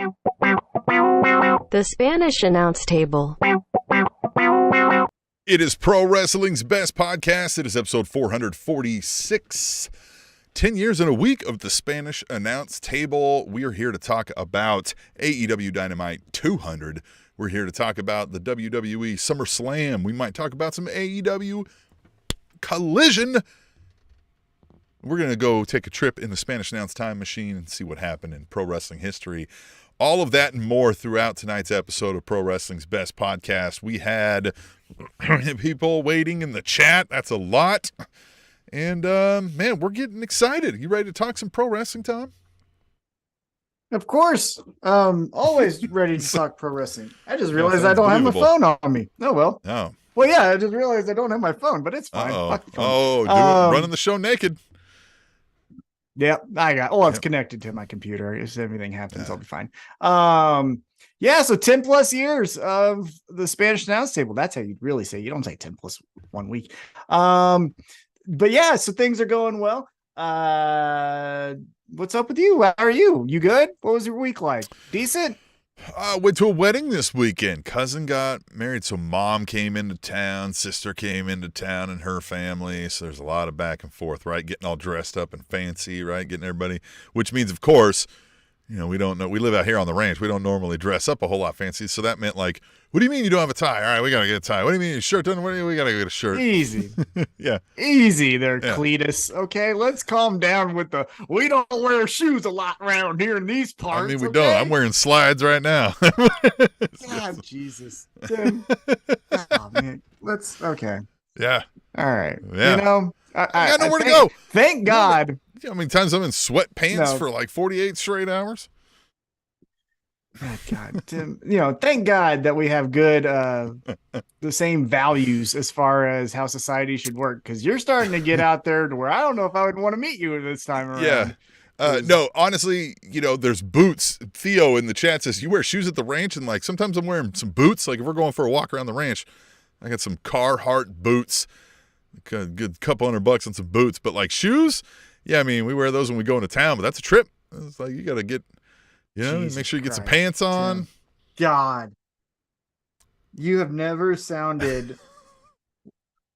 The Spanish Announce Table. It is Pro Wrestling's Best Podcast. It is episode 446. 10 years and a week of the Spanish Announce Table. We are here to talk about AEW Dynamite 200. We're here to talk about the WWE SummerSlam. We might talk about some AEW Collision. We're going to go take a trip in the Spanish Announce Time Machine and see what happened in pro wrestling history. All of that and more throughout tonight's episode of Pro Wrestling's Best Podcast. We had people waiting in the chat. That's a lot. And, man, we're getting excited. You ready to talk some pro wrestling, Tom? Of course. Always ready to talk pro wrestling. I just realized I don't have my phone on me. Oh, well. Oh. Well, yeah, I just realized I don't have my phone, but it's fine. Running the show naked. Yeah, it's connected to my computer. If anything happens, I'll be fine. So 10 plus years of the Spanish Announce Table. That's how you really say. You don't say 10 plus 1 week. But yeah, so things are going well. What's up with you? How are you? You good? What was your week like? Decent? Went to a wedding this weekend. Cousin got married, so mom came into town, sister came into town and her family. So there's a lot of back and forth, right? Getting all dressed up and fancy, right? Getting everybody, which means, of course, we don't know. We live out here on the ranch. We don't normally dress up a whole lot fancy. So that meant like, what do you mean you don't have a tie? All right, we got to get a tie. What do you mean your shirt doesn't? We got to get a shirt. Easy. Yeah. Easy there, Cletus. Okay, let's calm down with we don't wear shoes a lot around here in these parts. I mean, we don't. I'm wearing slides right now. God, Jesus. Tim. Oh, man. Okay. Yeah. All right. Yeah. I got nowhere to go. go. Thank God. How many times I'm in sweatpants for like 48 straight hours? Oh, God, Tim, thank God that we have good, the same values as far as how society should work. Because you're starting to get out there to where I don't know if I would want to meet you this time around. Yeah. No, honestly, there's boots. Theo in the chat says, you wear shoes at the ranch? And like, sometimes I'm wearing some boots. Like if we're going for a walk around the ranch, I got some Carhartt boots, a good couple $100 on some boots, but like shoes. Yeah. I mean, we wear those when we go into town, but that's a trip. It's like, you got to get, make sure you get some pants on. God, you have never sounded.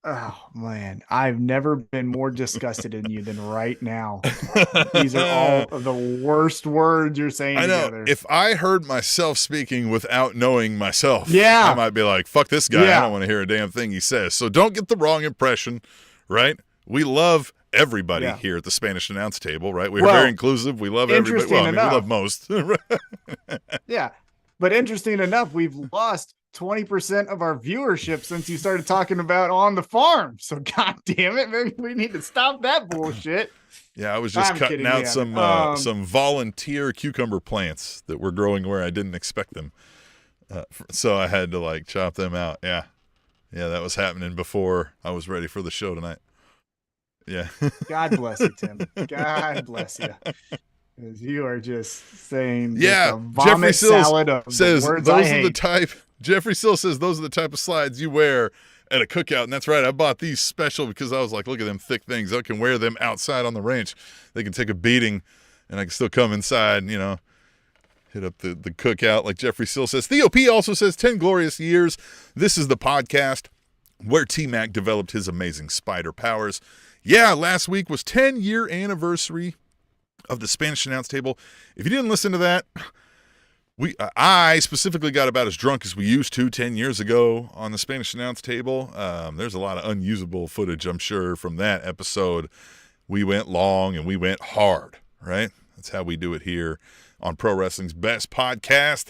Oh man, I've never been more disgusted in you than right now. These are all of the worst words you're saying I know. Together. If I heard myself speaking without knowing myself, I might be like, fuck this guy. I don't want to hear a damn thing he says. So don't get the wrong impression, right? We love everybody here at the Spanish Announce Table, right? We're very inclusive. We love everybody. Well, we love most. Yeah. But interesting enough, we've lost 20% of our viewership since you started talking about On the Farm. So, God damn it, maybe we need to stop that bullshit. Yeah, I was just cutting out some volunteer cucumber plants that were growing where I didn't expect them. So I had to chop them out. Yeah. Yeah, that was happening before I was ready for the show tonight. Yeah. God bless you, Tim. God bless you. Because you are just saying Jeffrey Sills says Jeffrey Sills says those are the type of slides you wear at a cookout. And that's right. I bought these special because I was like, look at them thick things. I can wear them outside on the ranch. They can take a beating and I can still come inside, hit up the cookout like Jeffrey Sills says. Theo P also says 10 glorious years. This is the podcast where T-Mac developed his amazing spider powers. Yeah, last week was 10-year anniversary of the Spanish Announce Table. If you didn't listen to that, I specifically got about as drunk as we used to 10 years ago on the Spanish Announce Table. There's a lot of unusable footage, I'm sure, from that episode. We went long and we went hard, right? That's how we do it here on Pro Wrestling's Best Podcast.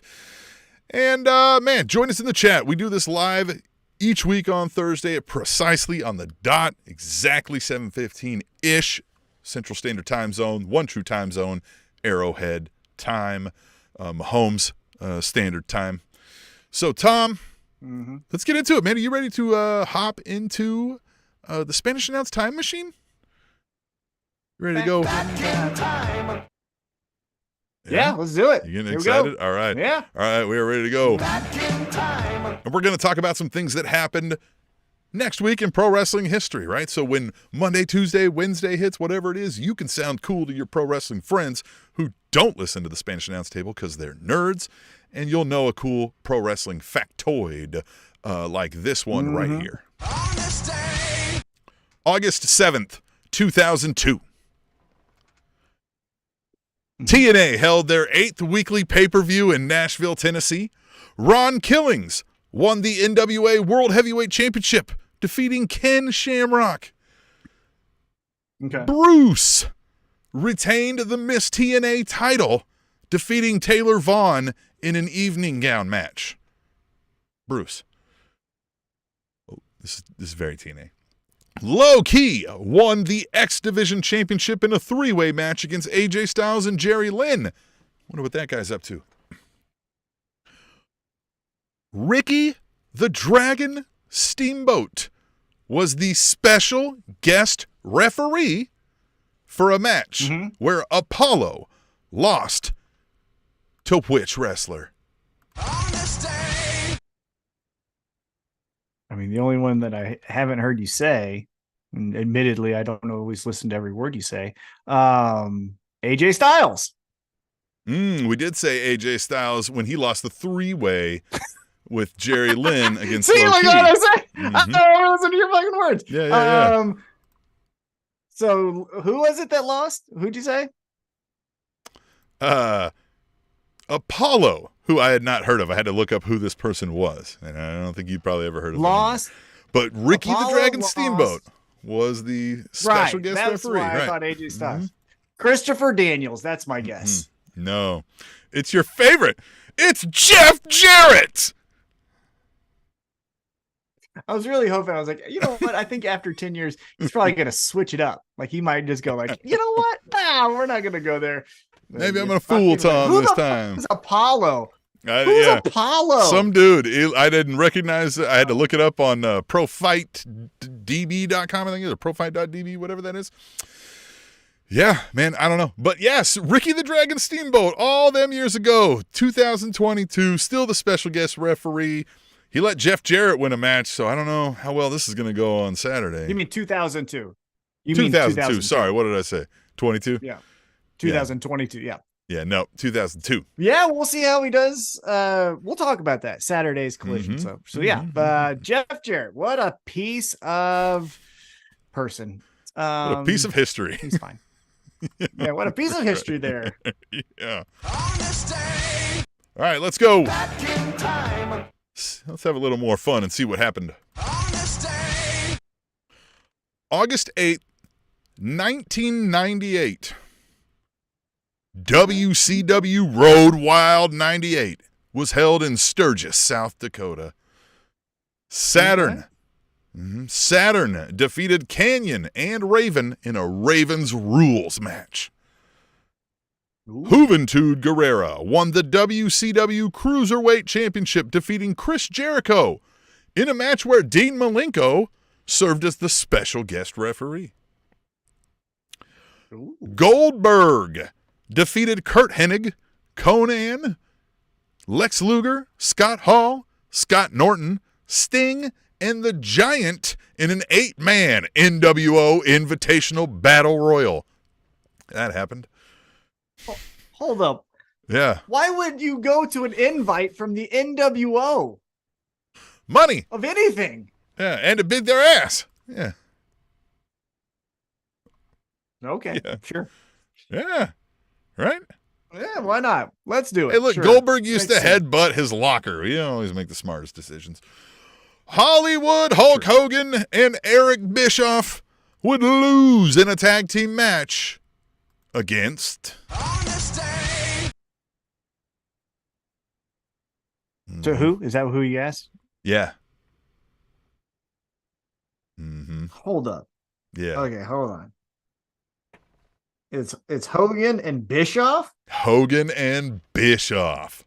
And, man, join us in the chat. We do this live each week on Thursday at precisely on the dot, exactly 7:15-ish Central Standard Time Zone, one true time zone, Arrowhead time, Mahomes Standard Time. So, Tom, let's get into it, man. Are you ready to hop into the Spanish Announce Time Machine? You ready to go? Yeah, let's do it. You getting excited? All right. Yeah. All right, we are ready to go. And we're going to talk about some things that happened next week in pro wrestling history, right? So when Monday, Tuesday, Wednesday hits, whatever it is, you can sound cool to your pro wrestling friends who don't listen to the Spanish Announce Table because they're nerds, and you'll know a cool pro wrestling factoid like this one right here. August 7th, 2002. TNA held their 8th weekly pay-per-view in Nashville, Tennessee. Ron Killings won the NWA World Heavyweight Championship, defeating Ken Shamrock. Okay. Bruce retained the Miss TNA title, defeating Taylor Vaughn in an evening gown match. Bruce. Oh, this is very TNA. Low Key won the X Division Championship in a 3-way match against AJ Styles and Jerry Lynn. Wonder what that guy's up to. Ricky the Dragon Steamboat was the special guest referee for a match where Apollo lost to which wrestler? I mean, the only one that I haven't heard you say, and admittedly, I don't always listen to every word you say, AJ Styles. We did say AJ Styles when he lost the 3-way with Jerry Lynn against See, Low like Key. what I say? I don't listen to your fucking words. Yeah. So who was it that lost? Who'd you say? Apollo, who I had not heard of. I had to look up who this person was, and I don't think you'd probably ever heard of him. Lost. But Ricky Apollo the Dragon lost. Steamboat was the special guest That's referee. why I thought AJ Styles. Christopher Daniels. That's my guess. No, it's your favorite. It's Jeff Jarrett. I was really hoping. I was like, you know what? I think after 10 years, he's probably going to switch it up. Like he might just go like, you know what? Nah, we're not going to go there. Maybe I'm going to fool Tom this time. Who's Apollo? Who's Apollo? Some dude. I didn't recognize it. I had to look it up on profightdb.com, I think it is, or profight.db, whatever that is. Yeah, man, I don't know. But yes, Ricky the Dragon Steamboat, all them years ago, 2022, still the special guest referee. He let Jeff Jarrett win a match, so I don't know how well this is going to go on Saturday. You mean 2002? You 2002. mean 2002. Sorry, what did I say? 22? Yeah. 2022, yeah. Yeah, no, 2002. Yeah, we'll see how he does. We'll talk about that Saturday's collision. So yeah, Jeff Jarrett, what a piece of person. What a piece of history. He's fine. Yeah, what a piece of history there. Yeah. All right, let's go. Let's have a little more fun and see what happened. August 8th, 1998. WCW Road Wild 98 was held in Sturgis, South Dakota. Saturn defeated Canyon and Raven in a Ravens Rules match. Juventud Guerrera won the WCW Cruiserweight Championship, defeating Chris Jericho in a match where Dean Malenko served as the special guest referee. Goldberg defeated Kurt Hennig, Conan, Lex Luger, Scott Hall, Scott Norton, Sting, and The Giant in an 8-man NWO Invitational Battle Royal. That happened. Hold up. Yeah. Why would you go to an invite from the NWO? Money. Of anything. Yeah, and to bid their ass. Yeah. Okay, Yeah. sure. Yeah. Right? Yeah, why not? Let's do it. Hey, look, Sure. Goldberg used Makes to sense. headbutt his locker. He didn't always make the smartest decisions. Hollywood Hulk Hogan and Eric Bischoff would lose in a tag team match against... To who? Is that who you asked? Yeah. Hold up. Yeah. Okay, hold on. It's Hogan and Bischoff? Hogan and Bischoff.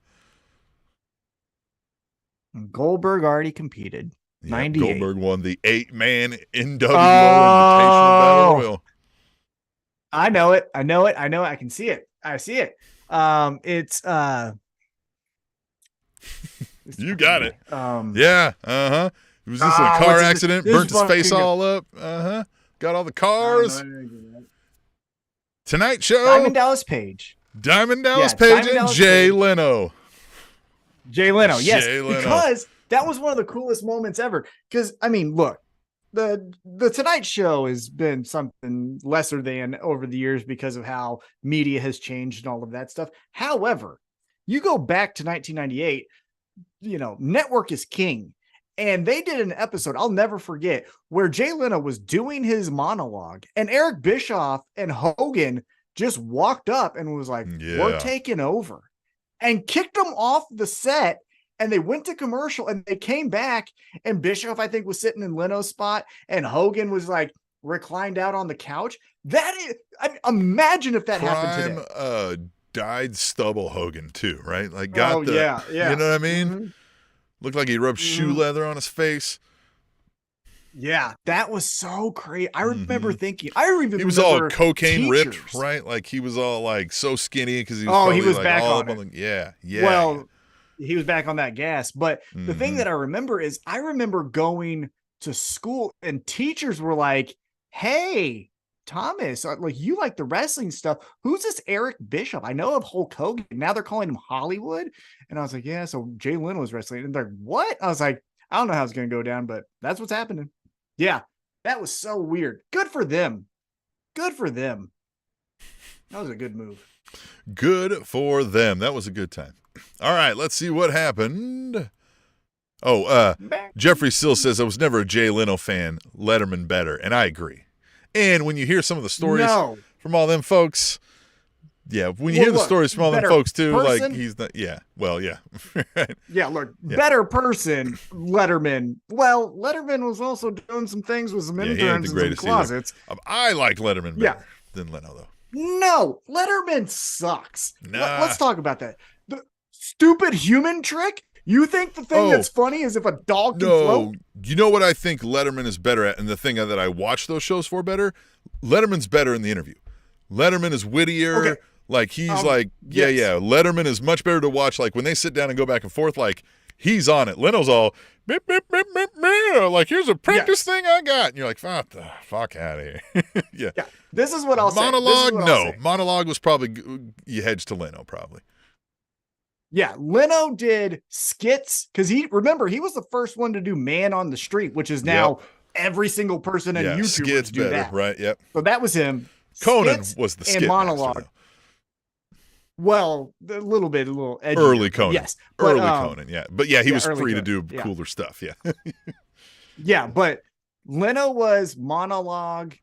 Goldberg already competed. Yeah, 98. Goldberg won the 8-man NWO Invitational Battle Royal. I know it. I can see it. I see it. It's You got it. Yeah. Yeah. He was just in a car accident, burnt his face fucking all up. Got all the cars. Tonight Show. Diamond Dallas Page. Diamond Dallas Page and Jay Leno. Jay Leno, yes. Jay Leno. Because that was one of the coolest moments ever. Because, I mean, look, the Tonight Show has been something lesser than over the years because of how media has changed and all of that stuff. However, you go back to 1998, network is king. And they did an episode, I'll never forget, where Jay Leno was doing his monologue and Eric Bischoff and Hogan just walked up and was like, we're taking over, and kicked them off the set. And they went to commercial and they came back, and Bischoff, I think, was sitting in Leno's spot, and Hogan was like reclined out on the couch. That is, imagine if that happened today. Dyed stubble Hogan too, right? Like yeah. You know what I mean? Mm-hmm. Looked like he rubbed shoe leather on his face. Yeah, that was so crazy. I remember thinking, he was all cocaine ripped, right? Like he was all like so skinny because he was he was like back all on up on it. Yeah. Well, he was back on that gas. But the thing that I remember going to school and teachers were like, hey, Thomas, like, you like the wrestling stuff. Who's this Eric Bischoff? I know of Hulk Hogan. Now they're calling him Hollywood. And I was like, yeah, so Jay Leno was wrestling. And they're like, what? I was like, I don't know how it's going to go down, but that's what's happening. Yeah, that was so weird. Good for them. Good for them. That was a good move. Good for them. That was a good time. All right, let's see what happened. Jeffrey Sill says, I was never a Jay Leno fan. Letterman better. And I agree. And when you hear some of the stories from all them folks, when you hear the stories from all them folks too, like he's not, better person, Letterman. Well, Letterman was also doing some things with some interns in some closets. I like Letterman better than Leno, though. No, Letterman sucks. Let's talk about that. The stupid human trick. You think the thing that's funny is if a dog can float? You know what I think Letterman is better at, and the thing that I watch those shows for better? Letterman's better in the interview. Letterman is wittier. Okay. Like, he's Letterman is much better to watch. Like, when they sit down and go back and forth, like, he's on it. Leno's all, beep, beep, beep, beep, beep. Like, here's a practice thing I got. And you're like, what the fuck out of here. Yeah. This is what I'll say. Monologue, Monologue was probably, you hedged to Leno, probably. Yeah, Leno did skits because he was the first one to do Man on the Street, which is now every single person on YouTube skits do better, that. Right? Yep. So that was him. Conan was the skit and monologue. Master, well, a little edgier. Early Conan. Yes. Early Conan, yeah. But he was free to do cooler stuff, yeah, but Leno was monologue,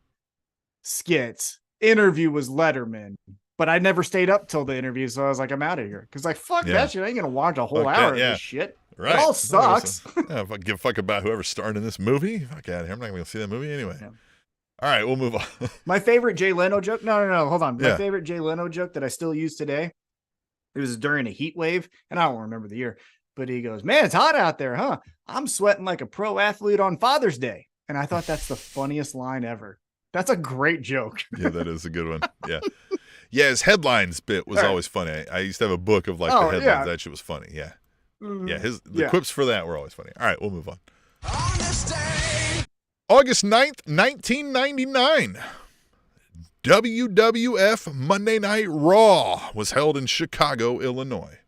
skits. Interview was Letterman. But I never stayed up till the interview, so I was like, I'm out of here. Because, like, fuck that shit. I ain't going to watch a whole hour of this shit. Right. It all sucks. If I give a fuck about whoever's starring in this movie, fuck out of here. I'm not going to see that movie anyway. Yeah. All right, we'll move on. My favorite Jay Leno joke. No, hold on. My favorite Jay Leno joke that I still use today. It was during a heat wave, and I don't remember the year. But he goes, man, it's hot out there, huh? I'm sweating like a pro athlete on Father's Day. And I thought that's the funniest line ever. That's a great joke. Yeah, that is a good one. Yeah. Yeah, his headlines bit was always funny. I used to have a book of the headlines. Yeah. That shit was funny. Yeah. Yeah, the quips for that were always funny. All right, we'll move on. August 9th, 1999. WWF Monday Night Raw was held in Chicago, Illinois.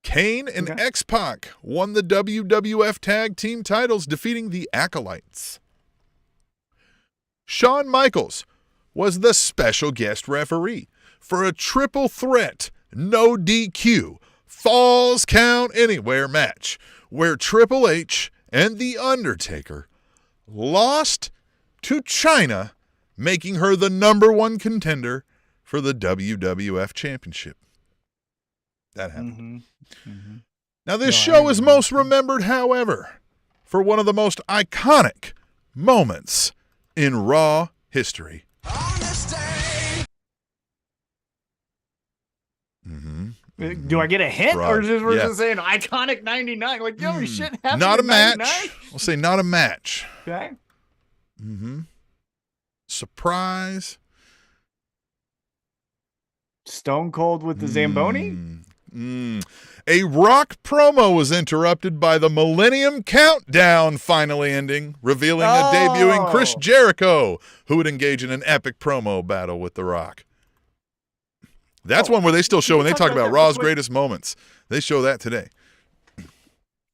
Kane and X-Pac won the WWF Tag Team titles, defeating the Acolytes. Shawn Michaels was the special guest referee for a triple threat, no DQ, Falls Count Anywhere match where Triple H and The Undertaker lost to Chyna, making her the #1 contender for the WWF Championship. That happened. Now, this show is most remembered, however, for one of the most iconic moments in Raw history. Do I get a hint, or just we're just saying iconic 99? Like, yo, shit happened. Not a match. 99? We'll say not a match. Okay. Surprise. Stone Cold with the Zamboni? A Rock promo was interrupted by the Millennium Countdown finally ending, revealing a debuting Chris Jericho, who would engage in an epic promo battle with The Rock. That's one where they still show when they talk about Raw's greatest moments. They show that today.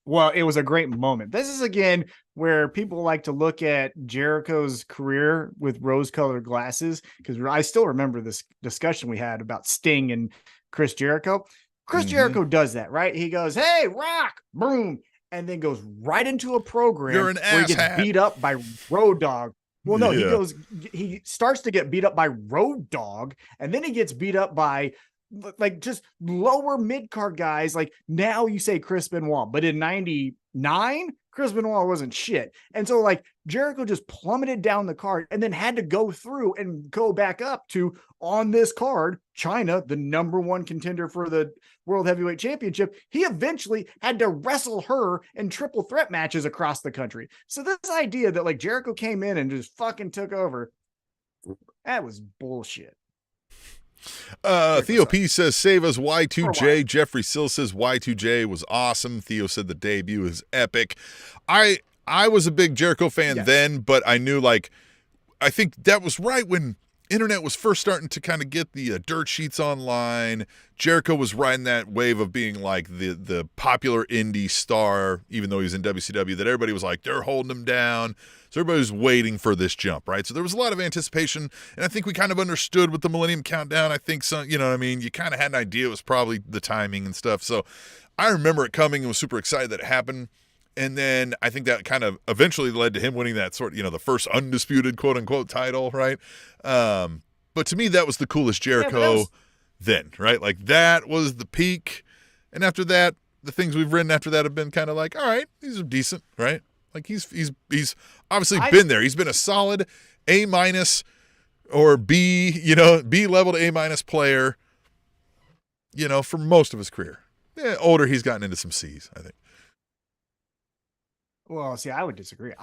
Well, it was a great moment. This is, again, where people like to look at Jericho's career with rose-colored glasses, because I still remember this discussion we had about Sting and Chris Jericho. Chris Jericho does that, right? He goes, hey, Rock, boom, and then goes right into a program where he gets beat up by Road Dogg. Well, no, he starts to get beat up by Road Dogg, and then he gets beat up by like just lower mid-card guys. Like now you say Chris Benoit, but in 99, Chris Benoit wasn't shit. And so like Jericho just plummeted down the card and then had to go through and go back up to, on this card, China, the number one contender for the World Heavyweight Championship. He eventually had to wrestle her in triple threat matches across the country. So this idea that like Jericho came in and just fucking took over, that was bullshit. Theo P says, save us Y2J. Jeffrey Sill says Y2J was awesome. Theo said the debut is epic. I was a big Jericho fan then, but I knew, like, I think that was right when internet was first starting to kind of get the dirt sheets online. Jericho was riding that wave of being like the popular indie star, even though he was in WCW, that everybody was like, they're holding him down. So everybody was waiting for this jump, right? So there was a lot of anticipation, and I think we kind of understood with the Millennium Countdown. I think some, you know what I mean? You kind of had an idea it was probably the timing and stuff. So I remember it coming and was super excited that it happened. And then I think that kind of eventually led to him winning that sort, you know, the first undisputed quote unquote title, right? But to me, that was the coolest Jericho then, right? Like that was the peak. And after that, the things we've written after that have been kind of like, all right, these are decent, right? Like he's obviously been there. He's been a solid A- or B, you know, B level to A- player, you know, for most of his career. Yeah, older, he's gotten into some C's, I think. Well, see, I would disagree.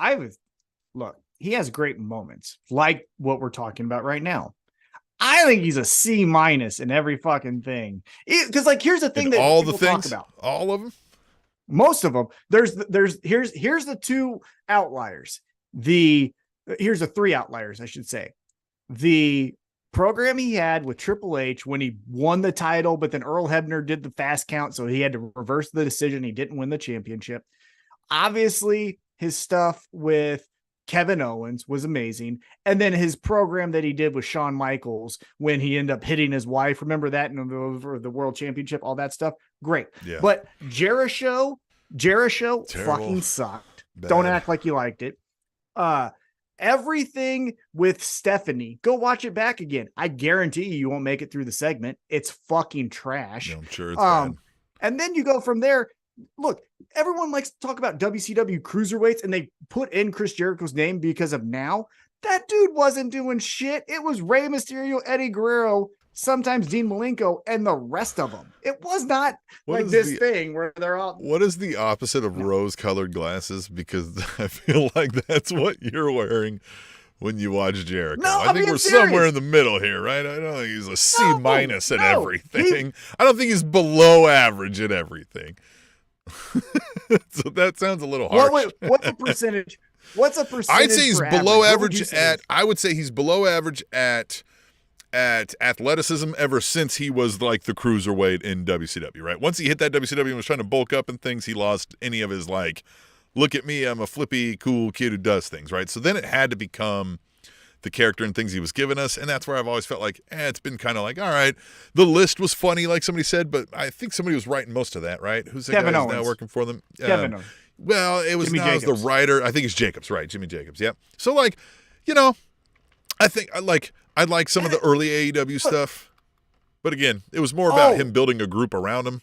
Look, he has great moments like what we're talking about right now. I think he's a C- in every fucking thing. Because like, here's the thing that all people the things, talk about. All of them. Most of them. Here's the two outliers. Here's the three outliers, I should say. The program he had with Triple H when he won the title, but then Earl Hebner did the fast count, so he had to reverse the decision. He didn't win the championship. Obviously, his stuff with Kevin Owens was amazing. And then his program that he did with Shawn Michaels when he ended up hitting his wife. Remember that in the World Championship, all that stuff. Great. Yeah. But Jericho fucking sucked. Bad. Don't act like you liked it. Everything with Stephanie, go watch it back again. I guarantee you won't make it through the segment. It's fucking trash. Yeah, I'm sure it's bad. And then you go from there. Look, everyone likes to talk about WCW cruiserweights, and they put in Chris Jericho's name because of now. That dude wasn't doing shit. It was Rey Mysterio, Eddie Guerrero, sometimes Dean Malenko, and the rest of them. It was not like this thing where they're all. What is the opposite of rose-colored glasses? Because I feel like that's what you're wearing when you watch Jericho. No, I think we're somewhere in the middle here, right? I don't think he's a C- at everything. I don't think he's below average at everything. So that sounds a little harsh. What's a percentage? What's a percentage? I'd say he's below average at. I would say he's below average at athleticism ever since he was like the cruiserweight in WCW. Right. Once he hit that WCW and was trying to bulk up and things, he lost any of his like, look at me, I'm a flippy cool kid who does things. Right. So then it had to become the character and things he was giving us, and that's where I've always felt like it's been kind of like, all right, the list was funny, like somebody said, but I think somebody was writing most of that, right? Who's the guy who's now working for them? Kevin Owens. Well, it was now the writer. I think it's Jacobs, right? Jimmy Jacobs, yeah. So like, you know, I think I like some of the early AEW stuff, but again, it was more about him building a group around him.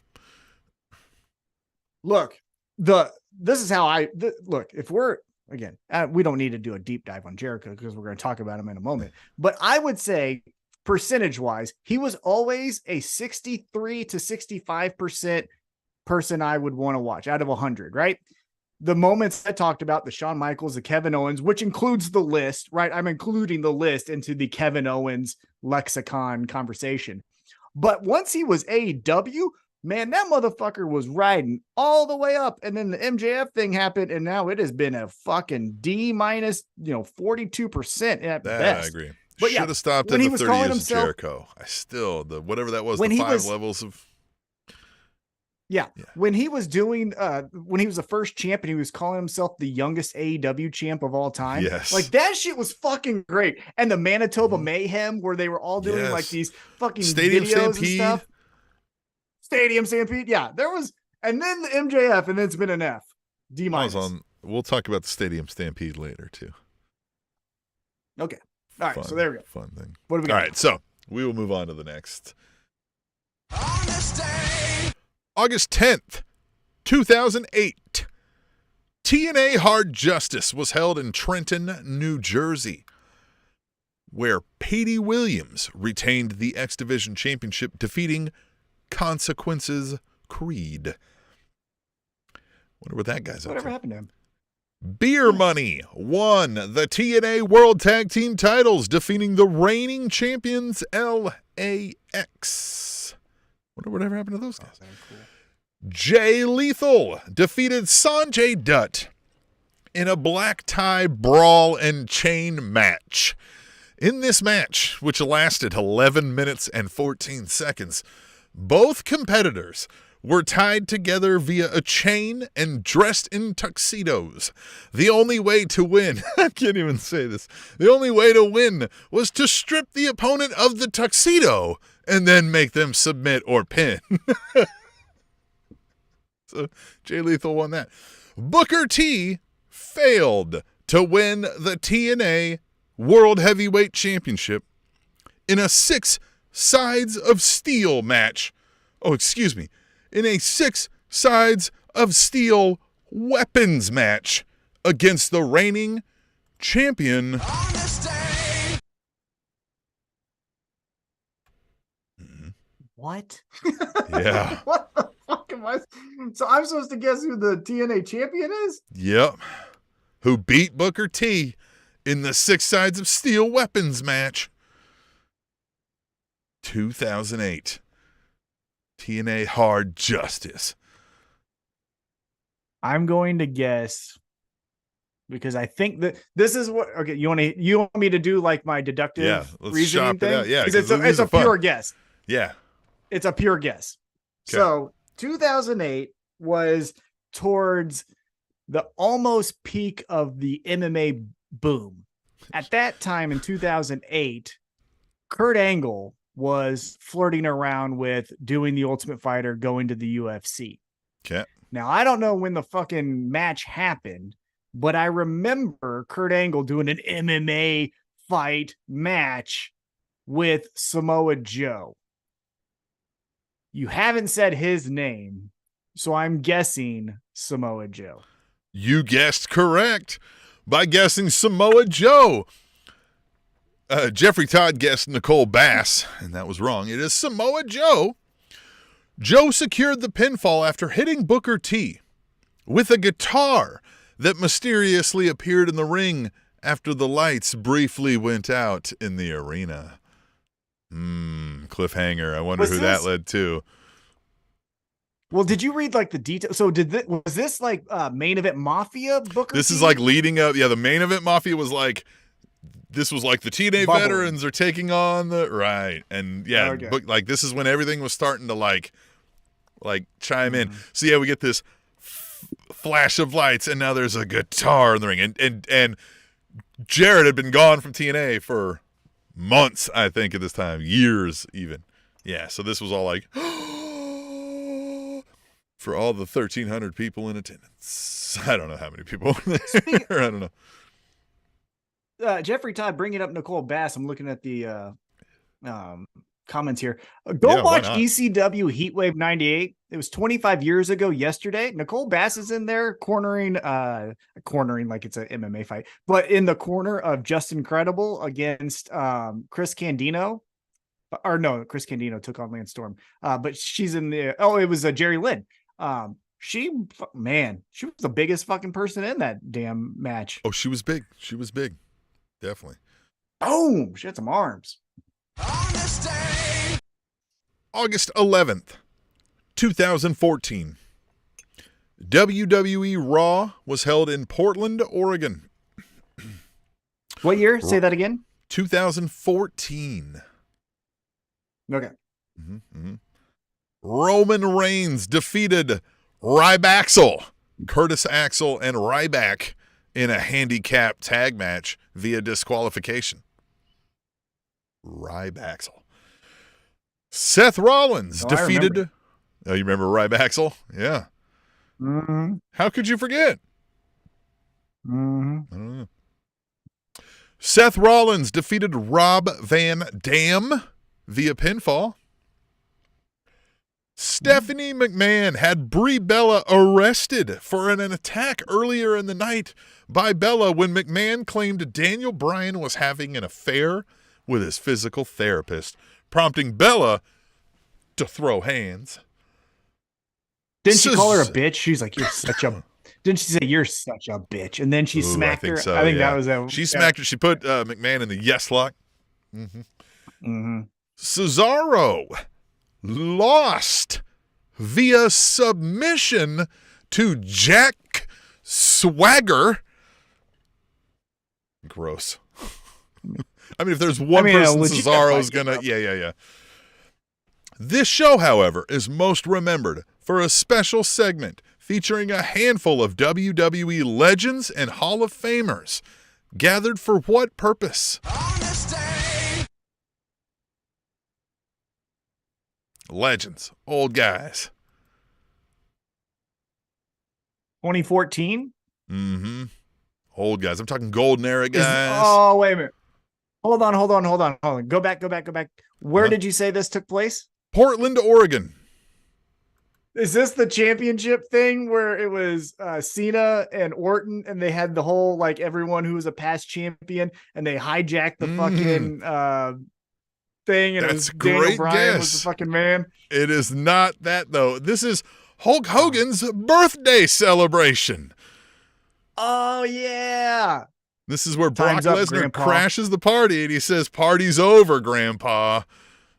Look, this is how look. If we're again, we don't need to do a deep dive on Jericho because we're going to talk about him in a moment. But I would say percentage-wise, he was always a 63 to 65% person I would want to watch out of 100, right? The moments I talked about, the Shawn Michaels, the Kevin Owens, which includes the list, right? I'm including the list into the Kevin Owens lexicon conversation. But once he was AEW, man, that motherfucker was riding all the way up. And then the MJF thing happened, and now it has been a fucking D minus, 42% at best. I agree. But should have stopped at the 30 years of Jericho. I still, whatever that was, the 5 levels of. Yeah. When he was doing, when he was the first champ and he was calling himself the youngest AEW champ of all time. Yes. Like that shit was fucking great. And the Manitoba Mayhem where they were all doing like these fucking Stadium videos Stampede. and stuff. Stadium Stampede. Yeah. There was, and then the MJF, and then it's been an F. D minus. We'll talk about the Stadium Stampede later too. Okay. All right. So there we go. Fun thing. What do we got? All right. So we will move on to the next. August 10th, 2008. TNA Hard Justice was held in Trenton, New Jersey, where Patty Williams retained the X Division Championship, defeating Consequences Creed. Wonder what that guy's up to. Whatever happened to him? Beer Money won the TNA World Tag Team titles, defeating the reigning champions LAX. Wonder whatever happened to those guys. Cool. Jay Lethal defeated Sanjay Dutt in a black tie brawl and chain match. In this match, which lasted 11 minutes and 14 seconds, both competitors were tied together via a chain and dressed in tuxedos. The only way to win, I can't even say this, the only way to win was to strip the opponent of the tuxedo and then make them submit or pin. So Jay Lethal won that. Booker T failed to win the TNA World Heavyweight Championship in a 6 sides of steel match. Oh, excuse me. In a 6 sides of steel weapons match against the reigning champion. What? Yeah. What the fuck am I? So I'm supposed to guess who the TNA champion is? Yep. Who beat Booker T in the 6 sides of steel weapons match. 2008. TNA Hard Justice. I'm going to guess because I think that this is what. Okay, you want me to do like my deductive reasoning thing? Out. Yeah, because it's a pure guess. Yeah, it's a pure guess. Okay. So 2008 was towards the almost peak of the MMA boom. At that time in 2008, Kurt Angle was flirting around with doing the Ultimate Fighter, going to the UFC. Okay. Now, I don't know when the fucking match happened, but I remember Kurt Angle doing an MMA fight match with Samoa Joe. You haven't said his name, so I'm guessing Samoa Joe. You guessed correct by guessing Samoa Joe. Jeffrey Todd guessed Nicole Bass, and that was wrong. It is Samoa Joe. Joe secured the pinfall after hitting Booker T with a guitar that mysteriously appeared in the ring after the lights briefly went out in the arena. Cliffhanger. I wonder who that led to. Well, did you read like the details? So was this like main event Mafia Booker? This is like leading up. Yeah, the main event Mafia was like, this was like the TNA veterans are taking on the right. And yeah, okay. Like this is when everything was starting to like chime in. So yeah, we get this flash of lights and now there's a guitar in the ring. And Jarrett had been gone from TNA for months, I think, at this time, years even. Yeah, so this was all like for all the 1,300 people in attendance. I don't know how many people were there. I don't know. Jeffrey Todd bringing up Nicole Bass. I'm looking at the comments here. Go watch ECW Heatwave 98. It was 25 years ago yesterday. Nicole Bass is in there cornering like it's an MMA fight, but in the corner of Justin Credible against Chris Candido. Or no, Chris Candido took on Lance Storm. But she's in the it was Jerry Lynn. She was the biggest fucking person in that damn match. Oh, she was big. She was big. Definitely. Boom! She had some arms. August 11th, 2014. WWE Raw was held in Portland, Oregon. What year? Say that again. 2014. Okay. Roman Reigns defeated Ryback, Curtis Axel, and Ryback in a handicap tag match via disqualification. Ryback. Seth Rollins defeated. Oh, you remember Ryback? Yeah. Mm-hmm. How could you forget? Mm-hmm. I don't know. Seth Rollins defeated Rob Van Dam via pinfall. Stephanie McMahon had Brie Bella arrested for an attack earlier in the night by Bella when McMahon claimed Daniel Bryan was having an affair with his physical therapist, prompting Bella to throw hands. Didn't she call her a bitch? She's like, "You're such a." Didn't she say you're such a bitch? And then she smacked her. So, I think that was a. She smacked her. She put McMahon in the yes lock. Mm-hmm. Mm-hmm. Cesaro lost via submission to Jack Swagger. Gross. I mean, if there's one person Cesaro's gonna, yeah. This show, however, is most remembered for a special segment featuring a handful of WWE legends and Hall of Famers. Gathered for what purpose? Legends, old guys. 2014? Mm-hmm. Old guys. I'm talking golden era guys. Oh, wait a minute. Hold on. Go back. Where did you say this took place? Portland, Oregon. Is this the championship thing where it was Cena and Orton and they had the whole, like, everyone who was a past champion and they hijacked the fucking thing and That's it was Daniel Bryan was the fucking man? It is not that, though. This is Hulk Hogan's birthday celebration. Oh, yeah. This is where Brock Lesnar crashes the party and he says, "Party's over, Grandpa."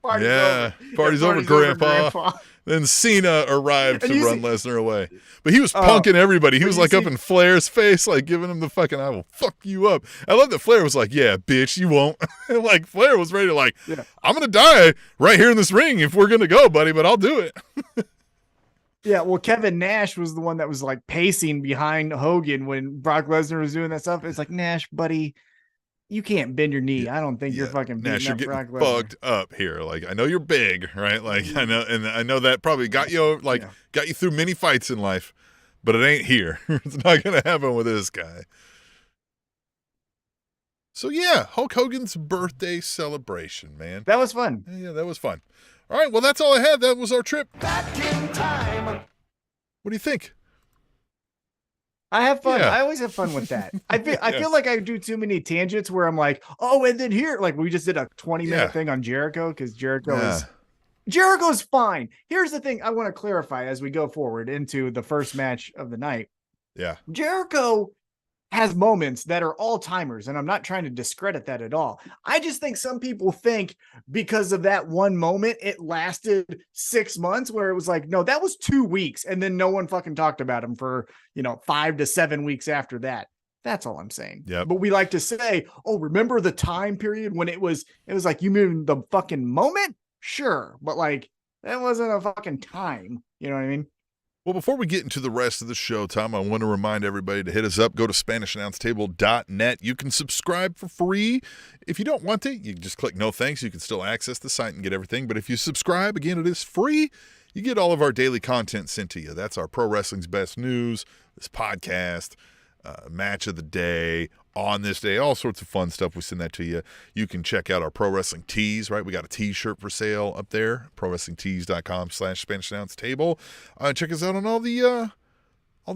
Party's over, Grandpa. Then Cena arrived to run Lesnar away. But he was punking everybody. He was like up in Flair's face, like giving him the fucking, "I will fuck you up." I love that Flair was like, "Yeah, bitch, you won't." And like Flair was ready to like, "I'm going to die right here in this ring if we're going to go, buddy, but I'll do it." Yeah, well, Kevin Nash was the one that was like pacing behind Hogan when Brock Lesnar was doing that stuff. It's like, "Nash, buddy, you can't bend your knee. I don't think you're fucking beating Nash, up you're Brock getting Lesnar." fucked up here. Like, I know you're big, right? Like, I know, and I know that probably got you got you through many fights in life, but it ain't here. It's not gonna happen with this guy. So yeah, Hulk Hogan's birthday celebration, man. That was fun. Yeah, that was fun. All right, well, that's all I had. That was our trip. Back in time. What do you think? I have fun. Yeah. I always have fun with that. I feel like I do too many tangents where I'm like, "Oh, and then here," like we just did a 20-minute thing on Jericho because Jericho's fine. Here's the thing I want to clarify as we go forward into the first match of the night. Yeah. Jericho has moments that are all timers, and I'm not trying to discredit that at all. I just think some people think because of that one moment, it lasted 6 months, where it was like, no, that was 2 weeks. And then no one fucking talked about him for, 5 to 7 weeks after that. That's all I'm saying. Yeah. But we like to say, "Oh, remember the time period when it was like, you mean the fucking moment?" Sure. But like, that wasn't a fucking time. You know what I mean? Well, before we get into the rest of the show, Tom, I want to remind everybody to hit us up. Go to SpanishAnnounceTable.net. You can subscribe for free. If you don't want to, you can just click no thanks. You can still access the site and get everything. But if you subscribe, again, it is free. You get all of our daily content sent to you. That's our Pro Wrestling's Best News, this podcast, match of the day, on this day, all sorts of fun stuff. We send that to you. You can check out our Pro Wrestling Tees, right? We got a t-shirt for sale up there, prowrestlingtees.com/SpanishAnnounceTable. Check us out on all the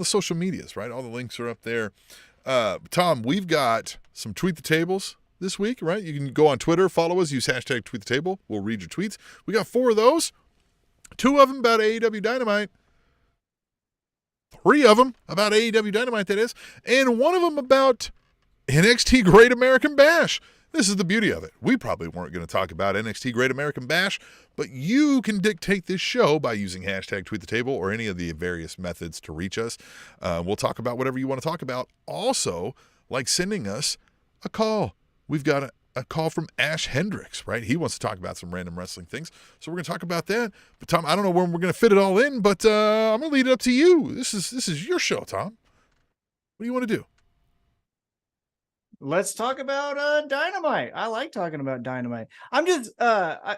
social medias, right? All the links are up there. Tom, we've got some Tweet the Tables this week, right? You can go on Twitter, follow us, use hashtag Tweet the Table. We'll read your tweets. We got 4 of those. 2 of them about AEW Dynamite. 3 of them about AEW Dynamite, that is. And 1 of them about NXT Great American Bash. This is the beauty of it. We probably weren't going to talk about NXT Great American Bash, but you can dictate this show by using hashtag Tweet the Table or any of the various methods to reach us. We'll talk about whatever you want to talk about. Also, like sending us a call. We've got a call from Ash Hendricks, right? He wants to talk about some random wrestling things. So we're going to talk about that. But Tom, I don't know when we're going to fit it all in, but I'm going to leave it up to you. This is your show, Tom. What do you want to do? Let's talk about Dynamite. I like talking about Dynamite. I'm just I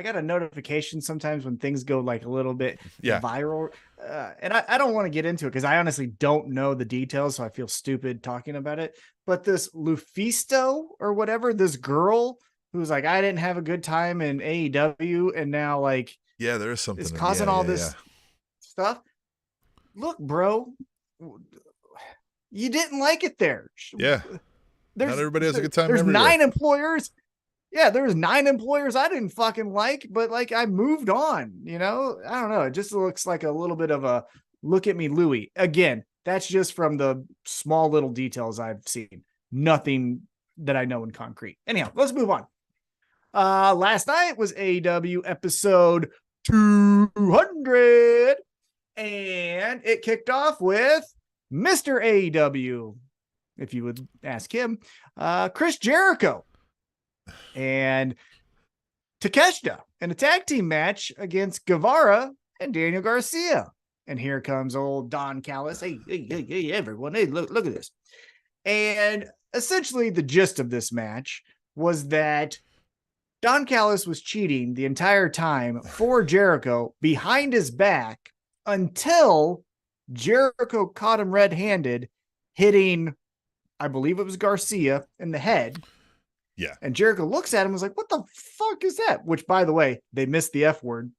got a notification sometimes when things go like a little bit viral. And I don't want to get into it because I honestly don't know the details, so I feel stupid talking about it. But this Lufisto or whatever, this girl who's like, I didn't have a good time in AEW, and now like there is something it's causing all this stuff. Look, bro. You didn't like it there. Yeah. Not everybody has a good time. There's 9 employers. Yeah, there's 9 employers I didn't fucking like, but like I moved on, I don't know. It just looks like a little bit of a look at me, Louie. Again, that's just from the small little details I've seen. Nothing that I know in concrete. Anyhow, let's move on. Last night was AEW episode 200, and it kicked off with Mr. AEW, if you would ask him, Chris Jericho and Takeshita in a tag team match against Guevara and Daniel Garcia. And here comes old Don Callis. Hey, everyone. Hey, look at this. And essentially the gist of this match was that Don Callis was cheating the entire time for Jericho behind his back until Jericho caught him red-handed, hitting, I believe it was Garcia, in the head. Yeah. And Jericho looks at him and was like, what the fuck is that? Which, by the way, they missed the F word.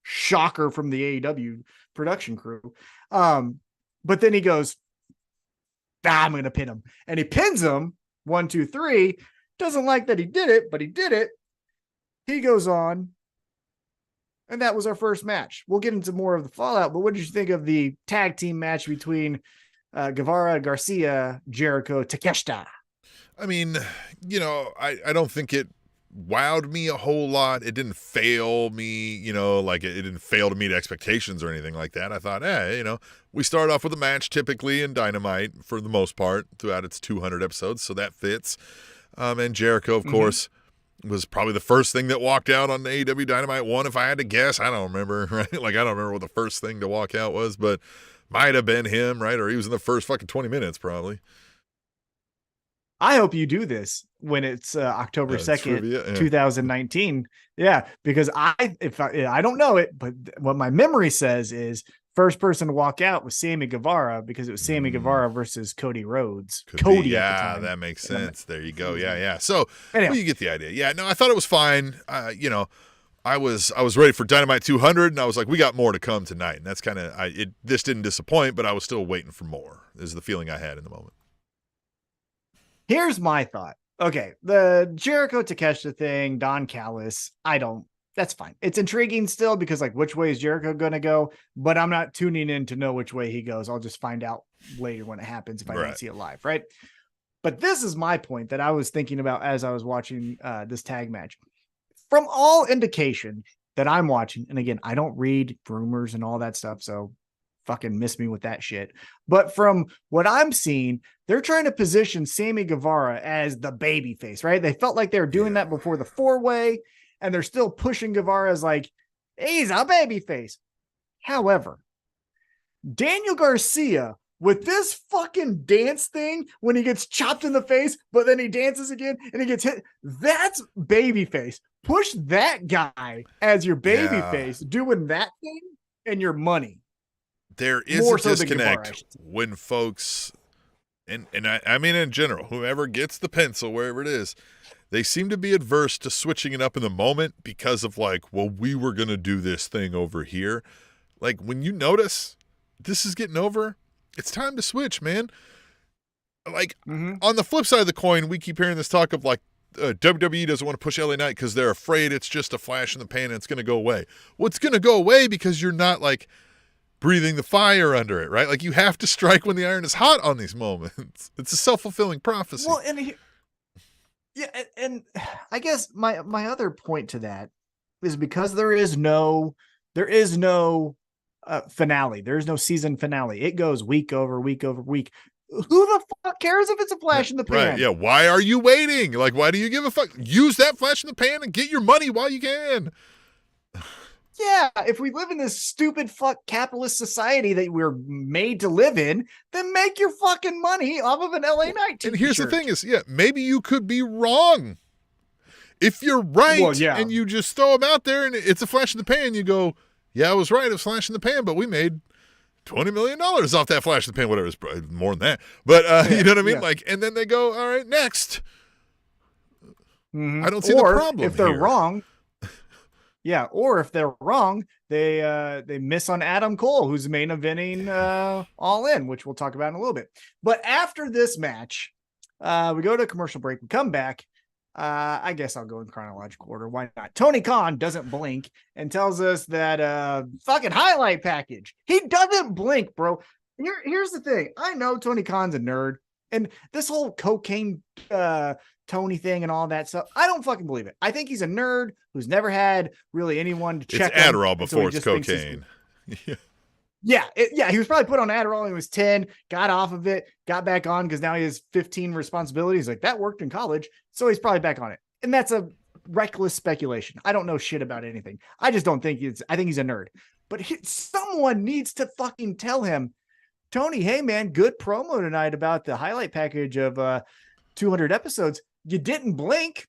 Shocker from the AEW production crew. But then he goes, I'm going to pin him. And he pins him, 1, 2, 3. Doesn't like that he did it, but he did it. He goes on. And that was our first match. We'll get into more of the fallout, but what did you think of the tag team match between Guevara, Garcia, Jericho, Takeshita? I mean, I don't think it wowed me a whole lot. It didn't fail me, like it didn't fail to meet expectations or anything like that. I thought, we start off with a match typically in Dynamite for the most part throughout its 200 episodes, so that fits. And Jericho, of course, was probably the first thing that walked out on the AEW Dynamite 1, if I had to guess. I don't remember, right? Like, I don't remember what the first thing to walk out was, but might have been him, right? Or he was in the first fucking 20 minutes, probably. I hope you do this when it's October 2nd, 2019. Yeah, because I don't know it, but what my memory says is first person to walk out was Sammy Guevara because it was Sammy Guevara versus Cody Rhodes. Cody, yeah, that makes sense. There you go. Yeah. So anyway. You get the idea. Yeah, no, I thought it was fine. I was ready for Dynamite 200, and I was like, we got more to come tonight, and that's kind of this didn't disappoint, but I was still waiting for more. Is the feeling I had in the moment. Here's my thought. Okay, the Jericho Takeshita thing, Don Callis, that's fine. It's intriguing still because like which way is Jericho going to go, but I'm not tuning in to know which way he goes. I'll just find out later when it happens if I don't see it live, right? But this is my point that I was thinking about as I was watching this tag match. From all indication that I'm watching, and again, I don't read rumors and all that stuff, so fucking miss me with that shit. But from what I'm seeing, they're trying to position Sammy Guevara as the baby face, right? They felt like they were doing that before the 4-way, and they're still pushing Guevara as like, he's a baby face. However, Daniel Garcia with this fucking dance thing when he gets chopped in the face, but then he dances again and he gets hit. That's babyface. Push that guy as your babyface doing that thing and your money. There is more a disconnect when folks, and I mean in general, whoever gets the pencil, wherever it is, they seem to be adverse to switching it up in the moment because of like, well, we were going to do this thing over here. Like when you notice this is getting over, it's time to switch, man. Like on the flip side of the coin, we keep hearing this talk of like WWE doesn't want to push LA Knight because they're afraid it's just a flash in the pan and it's going to go away. Well, it's going to go away because you're not like breathing the fire under it, right? Like you have to strike when the iron is hot on these moments. It's a self-fulfilling prophecy. Well, and Yeah, and I guess my other point to that is because there is no finale. There's no season finale. It goes week over week over week. Who the fuck cares if it's a flash in the pan? Right. Yeah. Why are you waiting? Like, why do you give a fuck? Use that flash in the pan and get your money while you can. Yeah, if we live in this stupid fuck capitalist society that we're made to live in, then make your fucking money off of an LA Knight t-shirt. And here's the thing is, maybe you could be wrong. If you're right and you just throw them out there and it's a flash in the pan, you go, yeah, I was right. It was a flash in the pan, but we made $20 million off that flash in the pan, whatever. It's probably more than that. But you know what I mean? Yeah. Like, and then they go, all right, next. Mm-hmm. I don't see the problem if they're here. wrong. Yeah, or if they're wrong, they miss on Adam Cole, who's main eventing All In, which we'll talk about in a little bit. But after this match, we go to a commercial break. We come back. I guess I'll go in chronological order. Why not? Tony Khan doesn't blink and tells us that fucking highlight package. He doesn't blink, bro. Here's the thing. I know Tony Khan's a nerd, and this whole cocaine Tony thing and all that stuff, I don't fucking believe it. I think he's a nerd who's never had really anyone to check it's him. Adderall before it's cocaine. Yeah, he was probably put on Adderall when he was 10, got off of it, got back on because now he has 15 responsibilities. Like, that worked in college, so he's probably back on it. And that's a reckless speculation. I don't know shit about anything. I just don't think I think he's a nerd. But someone needs to fucking tell him, Tony, hey man, good promo tonight about the highlight package of 200 episodes. You didn't blink,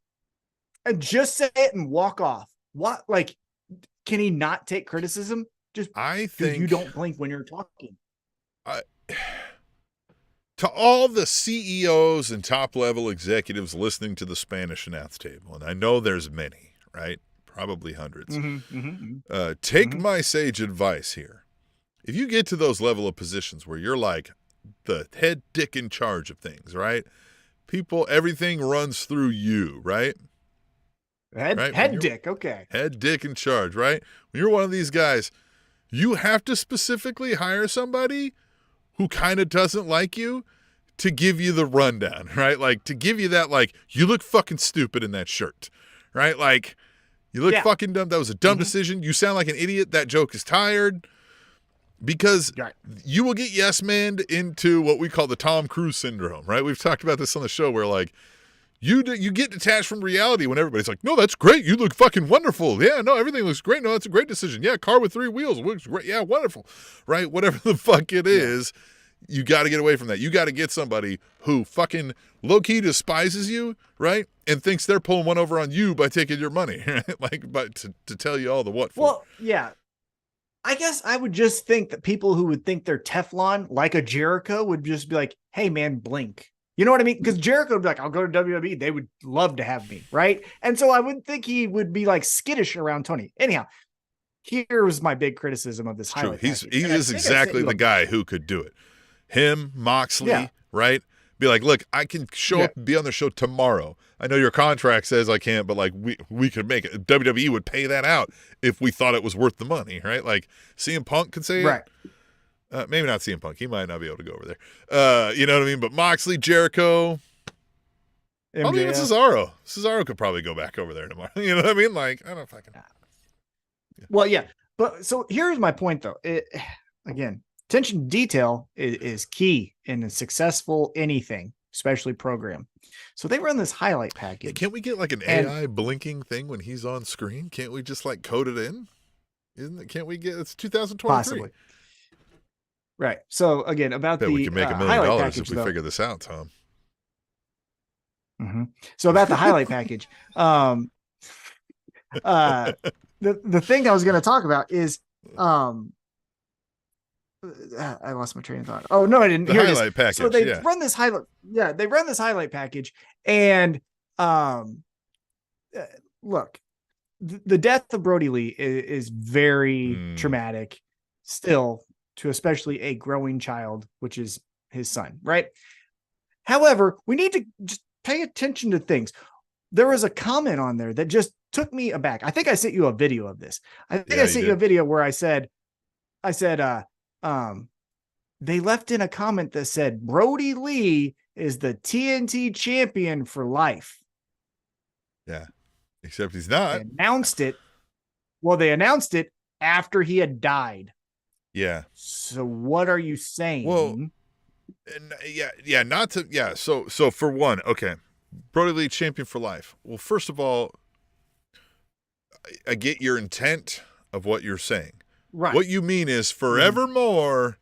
and just say it and walk off. What? Like, can he not take criticism? Just I think you don't blink when you're talking. To all the CEOs and top level executives listening to the Spanish announce table, and I know there's many, right? Probably hundreds. Take my sage advice here. If you get to those level of positions where you're like the head dick in charge of things, right? People, everything runs through you, right? Head dick, okay. Head dick in charge, right? When you're one of these guys, you have to specifically hire somebody who kind of doesn't like you to give you the rundown, right? Like, to give you that, like, you look fucking stupid in that shirt, right? Like, you look fucking dumb. That was a dumb decision. You sound like an idiot. That joke is tired. Because you will get yes-manned into what we call the Tom Cruise syndrome, right? We've talked about this on the show where, like, you get detached from reality when everybody's like, no, that's great. You look fucking wonderful. Yeah, no, everything looks great. No, that's a great decision. Yeah, car with 3 wheels looks great. Yeah, wonderful. Right? Whatever the fuck it is, you got to get away from that. You got to get somebody who fucking low-key despises you, right? And thinks they're pulling one over on you by taking your money, right? Like, but to tell you all the what for. Well, yeah. I guess I would just think that people who would think they're Teflon, like a Jericho, would just be like, hey, man, blink. You know what I mean? Because Jericho would be like, I'll go to WWE. They would love to have me, right? And so I wouldn't think he would be like skittish around Tony. Anyhow, here's my big criticism of this highlight package. He is exactly the guy who could do it. Him, Moxley, right? Be like, look, I can show up and be on the show tomorrow. I know your contract says I can't, but like we could make it. WWE would pay that out if we thought it was worth the money, right? Like CM Punk could say it. Maybe not CM Punk. He might not be able to go over there. You know what I mean? But Moxley, Jericho, probably even Cesaro. Cesaro could probably go back over there tomorrow. You know what I mean? Like, I don't fucking. Well, yeah. But so here's my point, though. Again, attention to detail is key in a successful anything, especially program. So they run this highlight package. Yeah, can't we get like an AI blinking thing when he's on screen? Can't we just like code it in? Can't we get it's 2023? Possibly. Right. So again, about we can make $1 million if we figure this out, Tom. So about the highlight package, the thing I was going to talk about is I lost my train of thought. Oh no, I didn't. The highlight package. So they run this highlight. Yeah, they run this highlight package, and look, the death of Brodie Lee is very traumatic, still, to especially a growing child, which is his son, right? However, we need to just pay attention to things. There was a comment on there that just took me aback. I think I sent you a video of this. I think I sent you a video where I said, they left in a comment that said Brodie Lee is the TNT champion for life. Yeah. Except he's They not. announced it. Well, they announced it after he had died. Yeah. So what are you saying? Well, not to, So for one, okay. Brodie Lee, champion for life. Well, first of all, I get your intent of what you're saying. Right. What you mean is forevermore,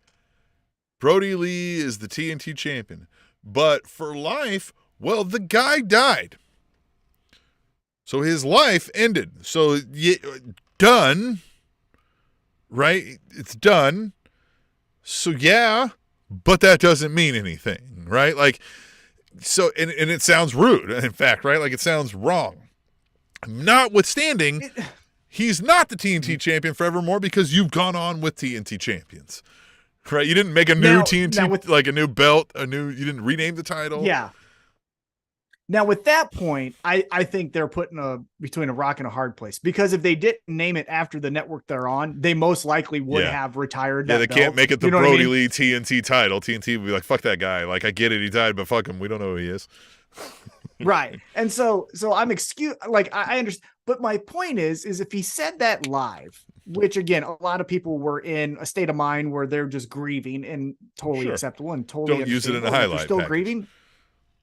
Brodie Lee is the TNT champion. But for life, well, the guy died. So his life ended. So done. Right? It's done. So yeah, but that doesn't mean anything, right? Like, so, and it sounds rude, in fact, right? Like, it sounds wrong. Notwithstanding, he's not the TNT champion forevermore because you've gone on with TNT champions, right? You didn't make a new TNT, like a new belt, you didn't rename the title. Yeah. Now, with that point, I think they're putting between a rock and a hard place, because if they didn't name it after the network they're on, they most likely would have retired. Yeah, that they can't belt. make it the Brodie Lee TNT title. TNT would be like, fuck that guy. Like, I get it, he died, but fuck him. We don't know who he is. Right. And so I'm I understand. But my point is if he said that live, which again, a lot of people were in a state of mind where they're just grieving, and totally acceptable and totally don't use it in a highlight. They're still grieving.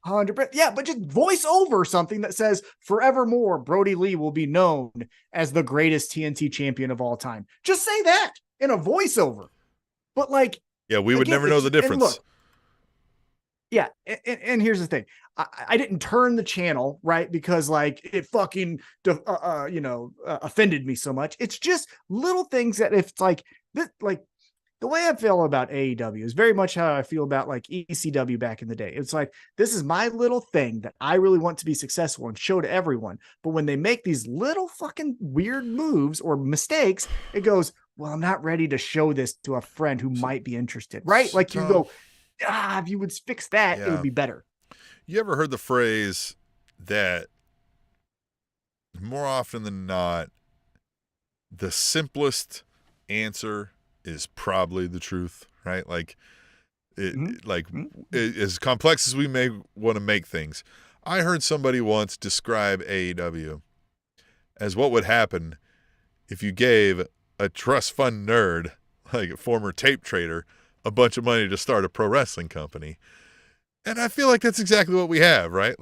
100%. Yeah, but just voice over something that says forevermore, Brodie Lee will be known as the greatest TNT champion of all time. Just say that in a voiceover. But we would never know the difference. Look, yeah. And here's the thing. I didn't turn the channel, right? Because it fucking, offended me so much. It's just little things that if it's this, the way I feel about AEW is very much how I feel about ECW back in the day. It's this is my little thing that I really want to be successful and show to everyone. But when they make these little fucking weird moves or mistakes, it goes, well, I'm not ready to show this to a friend who might be interested, right? You go, if you would fix that, it would be better. You ever heard the phrase that more often than not, the simplest answer is probably the truth, right? As complex as we may want to make things. I heard somebody once describe AEW as what would happen if you gave a trust fund nerd, like a former tape trader, a bunch of money to start a pro wrestling company. And I feel like that's exactly what we have, right?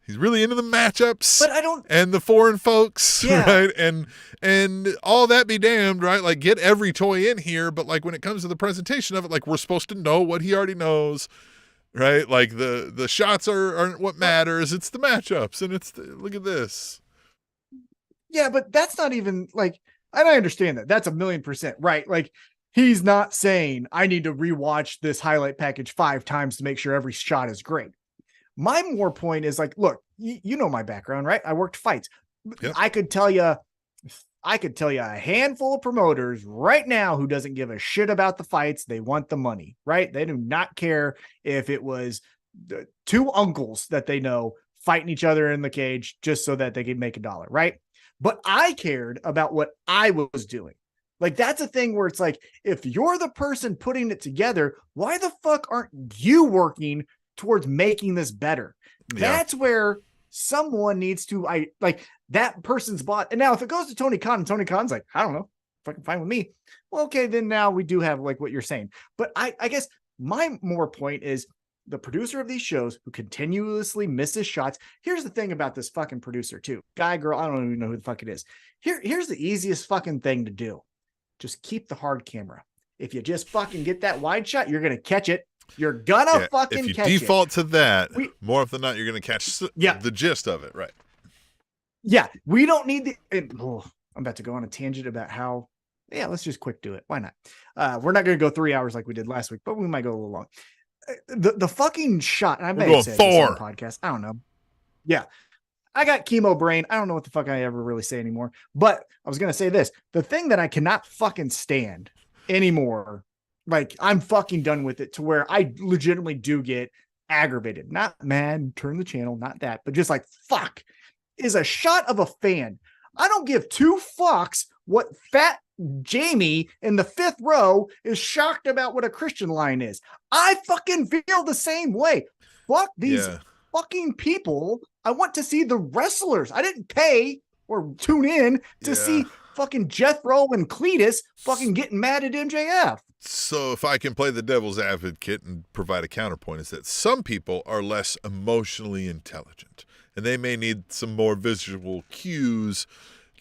He's really into the matchups, and the foreign folks, right? And all that be damned, right? Get every toy in here, but when it comes to the presentation of it, we're supposed to know what he already knows, right? The shots aren't what matters. It's the matchups, and look at this. Yeah, but that's not even and I understand that. That's 1,000,000%, right? He's not saying I need to rewatch this highlight package 5 times to make sure every shot is great. My more point is look, you know my background, right? I worked fights. Yep. I could tell you a handful of promoters right now who doesn't give a shit about the fights. They want the money, right? They do not care if it was the 2 uncles that they know fighting each other in the cage just so that they could make $1, right? But I cared about what I was doing. That's a thing where it's if you're the person putting it together, why the fuck aren't you working towards making this better? That's where someone needs to, that person's bought. And now if it goes to Tony Khan and Tony Khan's I don't know, fucking fine with me. Well, okay, then now we do have what you're saying. But I guess my more point is the producer of these shows who continuously misses shots. Here's the thing about this fucking producer too. Guy, girl, I don't even know who the fuck it is. Here's the easiest fucking thing to do. Just keep the hard camera. If you just fucking get that wide shot, you're going to catch it. You're gonna fucking catch it. If you default to that, more often than not, you're going to catch the gist of it, right? Yeah, we don't need I'm about to go on a tangent about how, let's just quick do it. Why not? We're not going to go 3 hours like we did last week, but we might go a little long. The fucking shot, and I may have said this on the podcast. I don't know. Yeah. I got chemo brain. I don't know what the fuck I ever really say anymore. But I was going to say this. The thing that I cannot fucking stand anymore, I'm fucking done with it to where I legitimately do get aggravated. Not mad, turn the channel, not that. But just fuck, is a shot of a fan. I don't give 2 fucks what fat Jamie in the 5th row is shocked about what a Christian line is. I fucking feel the same way. Fuck these fucking people. I want to see the wrestlers. I didn't pay or tune in to see fucking Jethro and Cletus fucking getting mad at MJF. So if I can play the devil's advocate and provide a counterpoint, is that some people are less emotionally intelligent and they may need some more visual cues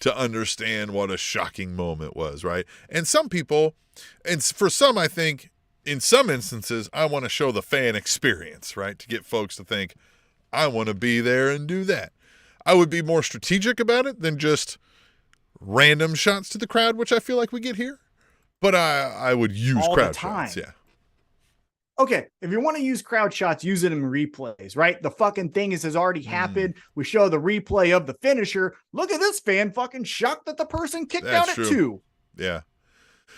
to understand what a shocking moment was, right? And some people, and for some, I think in some instances, I want to show the fan experience, right? To get folks to think, I want to be there and do that. I would be more strategic about it than just random shots to the crowd, which I feel like we get here. But I would use all crowd the time. shots, yeah. Okay, if you want to use crowd shots, use it in replays, right? The fucking thing has already happened. We show the replay of the finisher. Look at this fan fucking shocked that the person kicked out at 2. Yeah.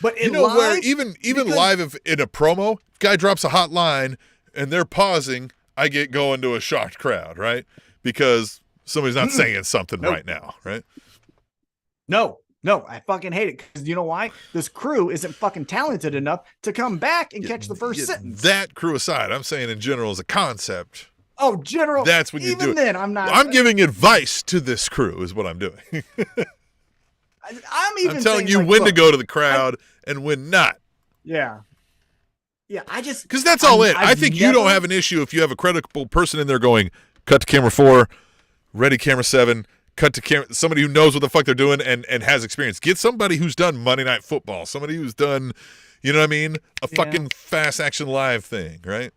But you know live, where even live, if in a promo, guy drops a hot line and they're pausing, I get going to a shocked crowd, right? Because somebody's not saying something right now, right? No, I fucking hate it because you know why? This crew isn't fucking talented enough to come back and catch the first sentence. That crew aside, I'm saying in general as a concept. Oh, general. That's when you do it. Even then, I'm not. I'm giving advice to this crew is what I'm doing. I'm telling you when to go to the crowd and when not. Yeah. Yeah, because that's all it. I think you don't have an issue if you have a credible person in there going, cut to camera 4, ready camera 7, cut to camera, somebody who knows what the fuck they're doing and has experience. Get somebody who's done Monday Night Football, somebody who's done, you know what I mean, a fucking fast action live thing, right?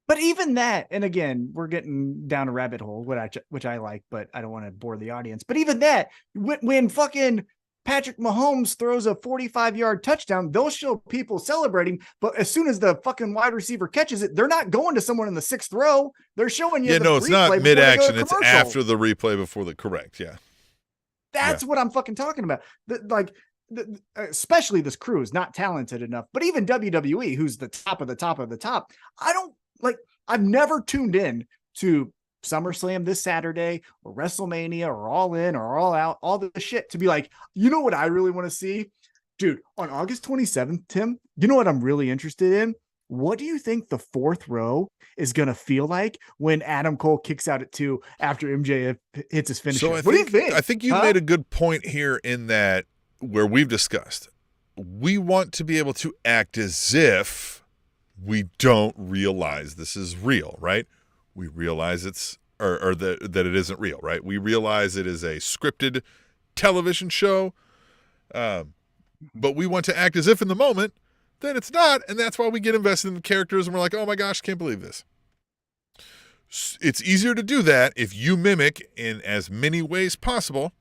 But even that, and again, we're getting down a rabbit hole, which I like, but I don't want to bore the audience. But even that, when fucking Patrick Mahomes throws a 45-yard touchdown, they'll show people celebrating. But as soon as the fucking wide receiver catches it, they're not going to someone in the 6th row. They're showing you. Yeah, no, it's not mid-action. It's after the replay before the correct. Yeah, that's what I'm fucking talking about. Especially this crew is not talented enough. But even WWE, who's the top of the top of the top, I've never tuned in to SummerSlam this Saturday or WrestleMania or All In or All Out, all the shit to be like, you know what I really want to see? Dude, on August 27th, Tim, you know what I'm really interested in? What do you think the 4th row is going to feel like when Adam Cole kicks out at 2 after MJF hits his finisher? So what do you think? I think you made a good point here in that where we've discussed. We want to be able to act as if we don't realize this is real, right? We realize it's or that it isn't real, right? We realize it is a scripted television show, but we want to act as if in the moment that it's not, and that's why we get invested in the characters and we're like, oh my gosh, can't believe this. It's easier to do that if you mimic in as many ways possible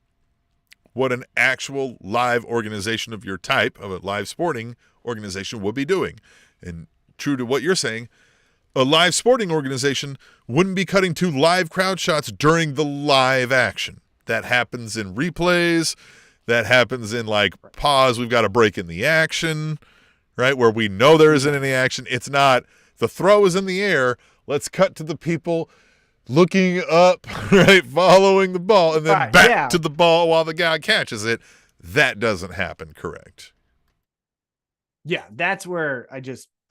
what an actual live organization of your type, of a live sporting organization, would be doing. And true to what you're saying, a live sporting organization wouldn't be cutting to live crowd shots during the live action. That happens in replays. That happens in pause. We've got a break in the action, right? Where we know there isn't any action. It's not the throw is in the air. Let's cut to the people looking up, right? Following the ball and then back to the ball while the guy catches it. That doesn't happen. Correct. Yeah. That's where I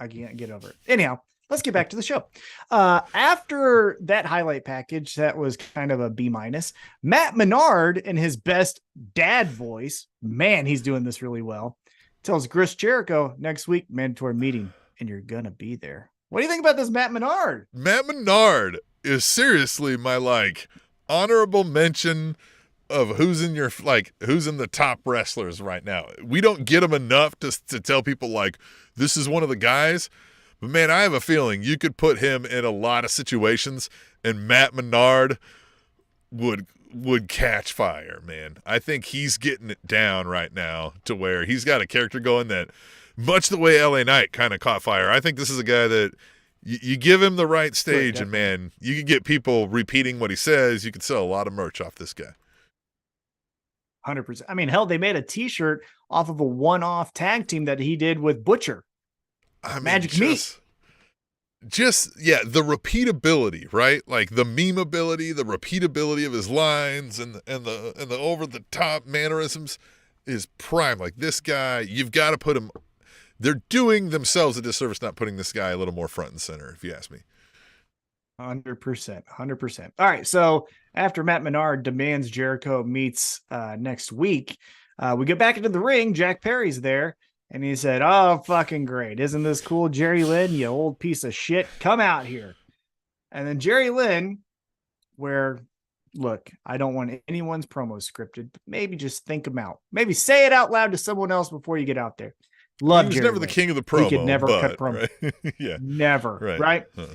can't get over it. Anyhow, let's get back to the show. After that highlight package, that was kind of a B-. Matt Menard, in his best dad voice, man, he's doing this really well, tells Chris Jericho next week, mandatory meeting, and you're going to be there. What do you think about this Matt Menard? Matt Menard is seriously my honorable mention of who's in the top wrestlers right now. We don't get them enough to tell people this is one of the guys, but man, I have a feeling you could put him in a lot of situations and Matt Menard would catch fire, man. I think he's getting it down right now to where he's got a character going that much the way LA Knight kind of caught fire. I think this is a guy that you give him the right stage and man, you can get people repeating what he says. You can sell a lot of merch off this guy. 100%. I mean, hell, they made a t-shirt off of a one-off tag team that he did with Butcher. Magic Meat. The repeatability, right? The memeability, the repeatability of his lines and the over-the-top mannerisms is prime. This guy, you've got to put him. They're doing themselves a disservice not putting this guy a little more front and center, if you ask me. 100%. 100%. All right. So after Matt Menard demands Jericho meets next week, we get back into the ring. Jack Perry's there. And he said, "Oh, fucking great. Isn't this cool, Jerry Lynn, you old piece of shit? Come out here." And then Jerry Lynn, where, look, I don't want anyone's promo scripted, but maybe just think them out. Maybe say it out loud to someone else before you get out there. Love He was Jerry never Lynn. the king of the promo. He could never cut promo. Right? Yeah. Never. Right? Huh.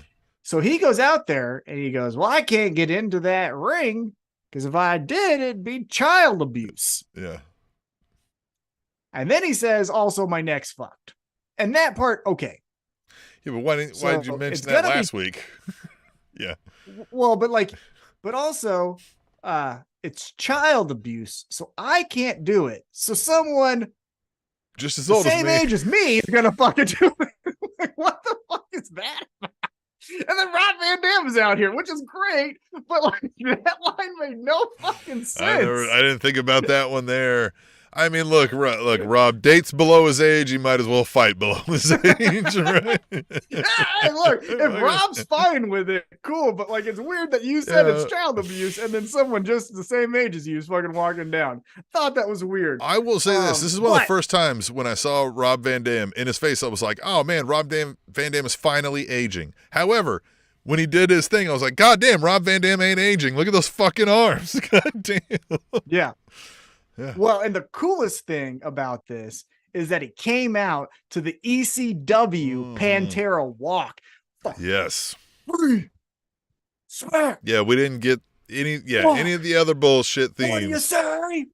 So he goes out there and he goes, "Well, I can't get into that ring because if I did, it'd be child abuse." Yeah. And then he says, "Also, my neck's fucked." And that part, okay. Yeah, but why did you mention that last week? Yeah. Well, but also, it's child abuse, so I can't do it. So someone just as old as me, same age as me, is gonna fucking do it. Like, what the fuck is that about? And then Rob Van Dam is out here, which is great, but like that line made no fucking sense. I didn't think about that one there. I mean, look, Rob dates below his age. He might as well fight below his age, right? Yeah, hey, look, if Rob's fine with it, cool. But like, it's weird that you said it's child abuse, and then someone just the same age as you is fucking walking down. Thought that was weird. I will say this: this is one of the first times when I saw Rob Van Dam in his face, I was like, "Oh man, Van Dam is finally aging." However, when he did his thing, I was like, "God damn, Rob Van Dam ain't aging. Look at those fucking arms." God damn. Yeah. Yeah. Well, and the coolest thing about this is that he came out to the ECW Pantera Walk. Yes. Swear. Yeah, we didn't get any of the other bullshit themes. What are you sorry?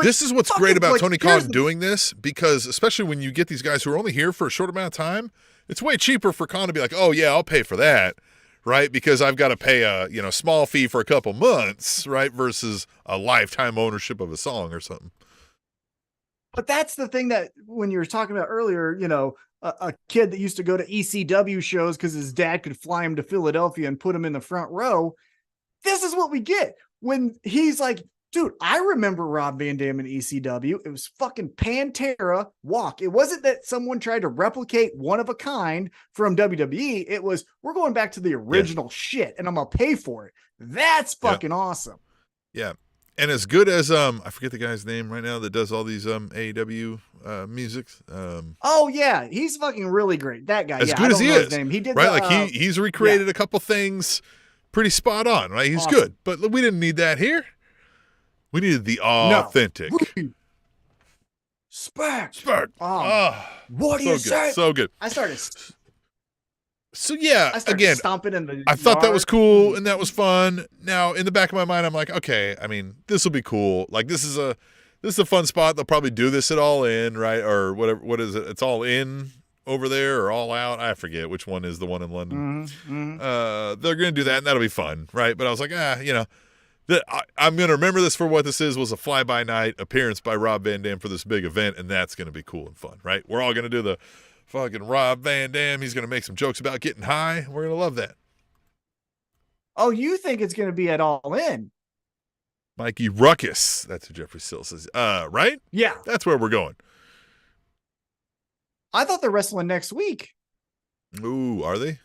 This is what's great about Tony Khan doing this, because especially when you get these guys who are only here for a short amount of time, it's way cheaper for Khan to be like, "Oh yeah, I'll pay for that." Right? Because I've got to pay a small fee for a couple months, right? Versus a lifetime ownership of a song or something. But that's the thing that when you were talking about earlier, a kid that used to go to ECW shows because his dad could fly him to Philadelphia and put him in the front row. This is what we get when he's like, "Dude, I remember Rob Van Dam in ECW. It was fucking Pantera Walk. It wasn't that someone tried to replicate one of a kind from WWE. It was, we're going back to the original shit, and I'm going to pay for it." That's fucking awesome. Yeah. And as good as, I forget the guy's name right now that does all these AEW music. Oh, yeah. He's fucking really great. That guy. As good as he is. His name. He did right? He's recreated a couple things pretty spot on, right? He's good. But we didn't need that here. We needed the authentic. Spark. What do you say? So good. I started again, stomping in the I thought that was cool and that was fun. Now, in the back of my mind, I'm like, okay, I mean, this will be cool. Like, this is a fun spot. They'll probably do this at All In, right? Or whatever. What is it? It's All In over there or All Out. I forget which one is the one in London. They're going to do that, and that'll be fun, right? But I was like, I'm going to remember this for what this was a fly-by-night appearance by Rob Van Dam for this big event, and that's going to be cool and fun, right? We're all going to do the fucking Rob Van Dam. He's going to make some jokes about getting high. We're going to love that. Oh, you think it's going to be at All In? Mikey Ruckus. That's what Jeffrey Still says. Right? Yeah. That's where we're going. I thought they're wrestling next week. Ooh, are they?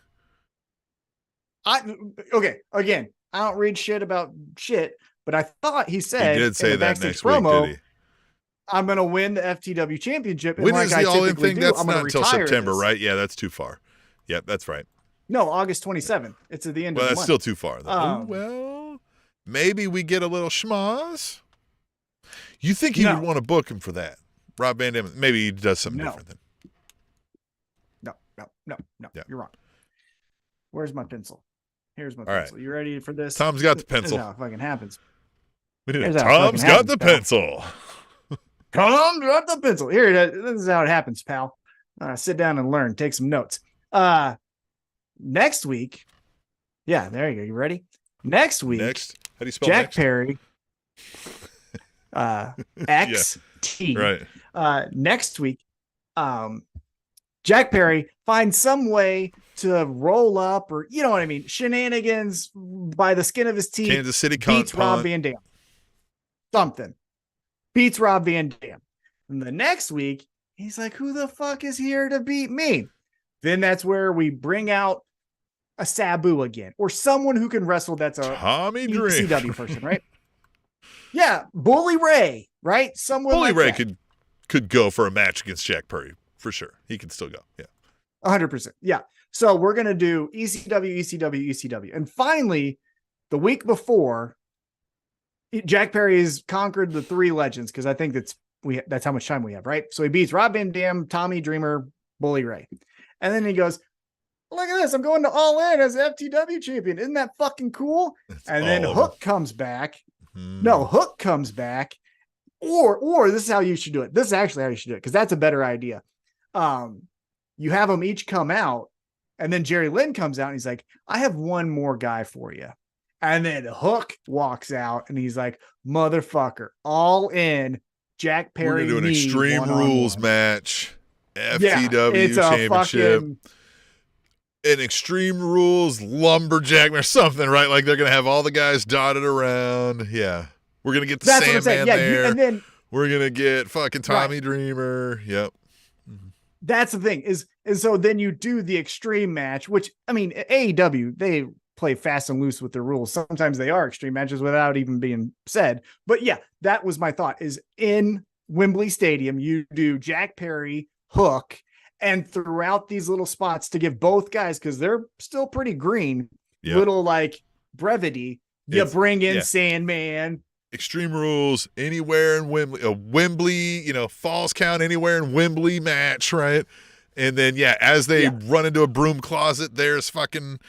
Okay, again, I don't read shit about shit, but I thought he said he did say in the that next promo, week, did he? "I'm going to win the FTW championship." When is the All-In thing? That's not until September, this. right? Yeah, that's too far. Yep, that's right. No, August 27th. It's at the end of the month. Well, that's still too far, though. Well, maybe we get a little schmoz. You think he would want to book him for that? Rob Van Dam, maybe he does something different then. No. Yeah. You're wrong. Where's my pencil? Here's my pencil. Right. You ready for this? Tom's got the pencil. This is how it fucking happens. Tom's got the pencil. Tom's got the pencil. Here, this is how it happens, pal. Sit down and learn. Take some notes. Next week. Yeah, there you go. You ready? Next week. How do you spell Jack next? Perry. XT. Right. Next week, Jack Perry finds some way to roll up, or you know what I mean, shenanigans by the skin of his teeth. Kansas City beats Rob Van Dam. Something beats Rob Van Dam. And the next week, he's like, "Who the fuck is here to beat me?" Then that's where we bring out a Sabu again, or someone who can wrestle. That's a Tommy Dreamer ECW person, right? Yeah, Bully Ray, right? Someone Bully like Ray that. could go for a match against Jack Perry for sure. He can still go. Yeah, 100%. Yeah. So we're gonna do ECW, ECW, ECW, and finally, the week before, Jack Perry has conquered the 3 legends because I think that's how much time we have, right? So he beats Rob Van Dam, Tommy Dreamer, Bully Ray, and then he goes, "Look at this! I'm going to All In as FTW champion. Isn't that fucking cool?" And then Hook comes back. No, Hook comes back, or this is how you should do it. This is actually how you should do it because that's a better idea. You have them each come out, and then Jerry Lynn comes out and he's like, "I have one more guy for you." And then Hook walks out and he's like, "Motherfucker, All In, Jack Perry. We're gonna do an Extreme Rules match, FTW it's championship, an Extreme Rules lumberjack or something, right? Like they're gonna have all the guys dotted around. Yeah, we're gonna get the Sandman there, and then we're gonna get fucking Tommy Dreamer. Yep. That's the thing and so then you do the Extreme match, which I mean, AEW, they play fast and loose with their rules. Sometimes they are extreme matches without even being said. But yeah, that was my thought is in Wembley Stadium, you do Jack Perry, Hook, and throughout these little spots to give both guys, because they're still pretty green, little like brevity, you bring in Sandman. Extreme Rules anywhere in Wembley, a Wembley, Falls Count anywhere in Wembley match, right? And then, as they run into a broom closet, there's fucking,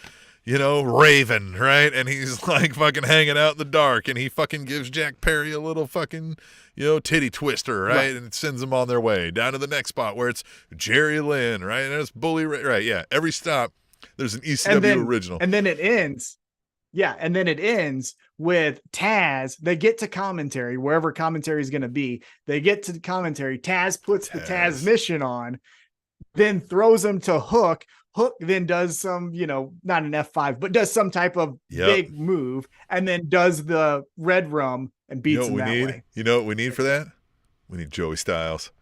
Raven, right? And he's like fucking hanging out in the dark, and he fucking gives Jack Perry a little fucking, titty twister, right? And it sends them on their way down to the next spot where it's Jerry Lynn, right? And it's Bully Ray, right? Yeah. Every stop, there's an ECW original. And then it ends. Yeah, and then it ends with Taz. They get to commentary, wherever commentary is going to be. They get to the commentary. Taz puts the Taz mission on, then throws him to Hook. Hook then does some, not an F5, but does some type of big move, and then does the red rum and beats him that way. You know what we need for that? We need Joey Styles.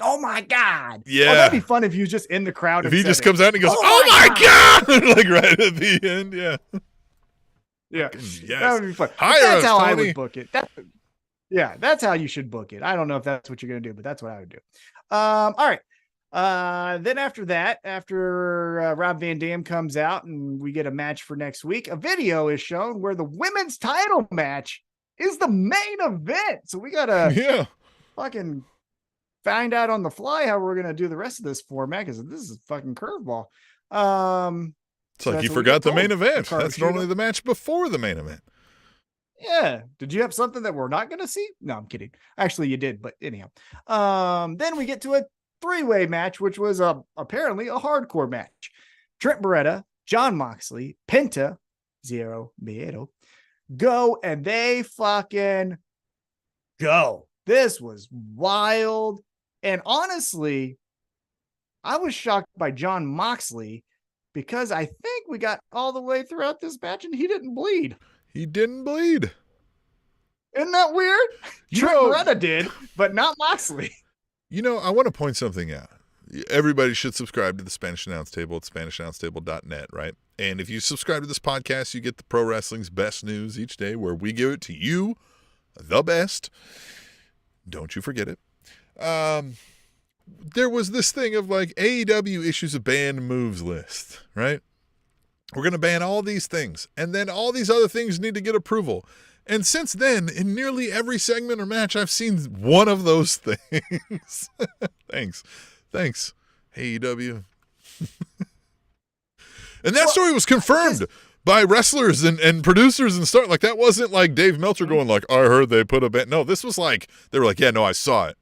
Oh my God. Yeah. Oh, that'd be fun if he was just in the crowd. If he just comes out and he goes, oh my God! Like right at the end. Yeah. Yeah. Yes. That would be fun. That's how I would book it. That's how you should book it. I don't know if that's what you're going to do, but that's what I would do. All right. Then after that, after Rob Van Dam comes out and we get a match for next week, a video is shown where the women's title match is the main event. So we got to fucking find out on the fly how we're going to do the rest of this format, because this is a fucking curveball. It's like you forgot the main event. That's normally the match before the main event. Yeah. Did you have something that we're not going to see? No, I'm kidding. Actually, you did, but anyhow. Then we get to a 3-way match, which was apparently a hardcore match. Trent Beretta, Jon Moxley, Penta, Zero Miedo, go, and they fucking go. This was wild. And honestly, I was shocked by Jon Moxley because I think we got all the way throughout this match and he didn't bleed. He didn't bleed. Isn't that weird? Trent Beretta did, but not Moxley. I want to point something out. Everybody should subscribe to the Spanish Announce Table at SpanishAnnounceTable.net, right? And if you subscribe to this podcast, you get the pro wrestling's best news each day, where we give it to you, the best. Don't you forget it. There was this thing of like AEW issues a banned moves list, right? We're going to ban all these things, and then all these other things need to get approval. And since then, in nearly every segment or match, I've seen one of those things. Thanks, AEW. And that story was confirmed by wrestlers and producers and stuff. Like, that wasn't like Dave Meltzer going like, I heard they put a ban. No, this was like, they were like, yeah, no, I saw it.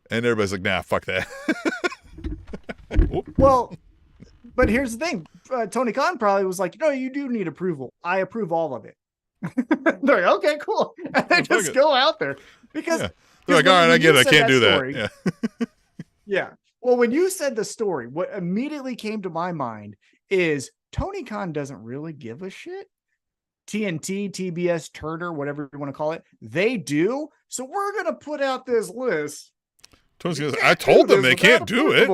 And everybody's like, nah, fuck that. Well, but here's the thing. Tony Khan probably was like, no, you do need approval. I approve all of it. They're like, okay, cool. And they just go out there because they're like, all right, I get it. I can't do that. Yeah. Well, when you said the story, what immediately came to my mind is Tony Khan doesn't really give a shit. TNT, TBS, Turner, whatever you want to call it, they do. So we're going to put out this list. I told them they can't do it.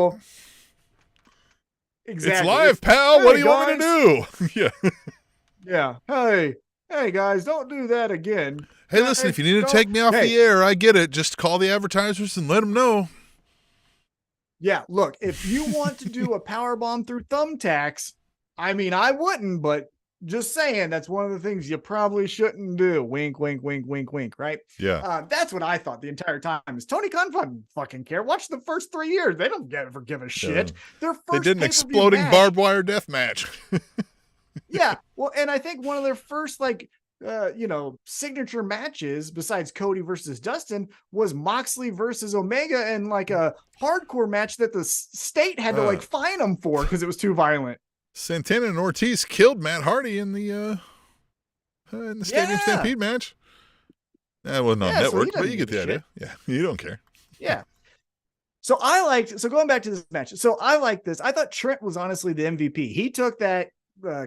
Exactly. It's live, pal. Hey, what do you want me to do? Yeah. Yeah. Hey guys, don't do that again. Hey, listen, if you need to take me off the air, I get it. Just call the advertisers and let them know. Yeah, look, if you want to do a power bomb through thumbtacks, I mean, I wouldn't, but just saying, that's one of the things you probably shouldn't do. Wink, wink, wink, wink, wink, right? Yeah. That's what I thought the entire time is Tony Khan doesn't fucking care. Watch the first 3 years. They don't ever give a shit. Their first they did an exploding barbed wire death match. Yeah. Well, and I think one of their first, signature matches besides Cody versus Dustin was Moxley versus Omega, and like a hardcore match that the state had to fine them for because it was too violent. Santana and Ortiz killed Matt Hardy in the Stadium Stampede match. That wasn't on network, but you get the idea. Yeah, you don't care. Yeah. So going back to this match. So I like this. I thought Trent was honestly the MVP. He took that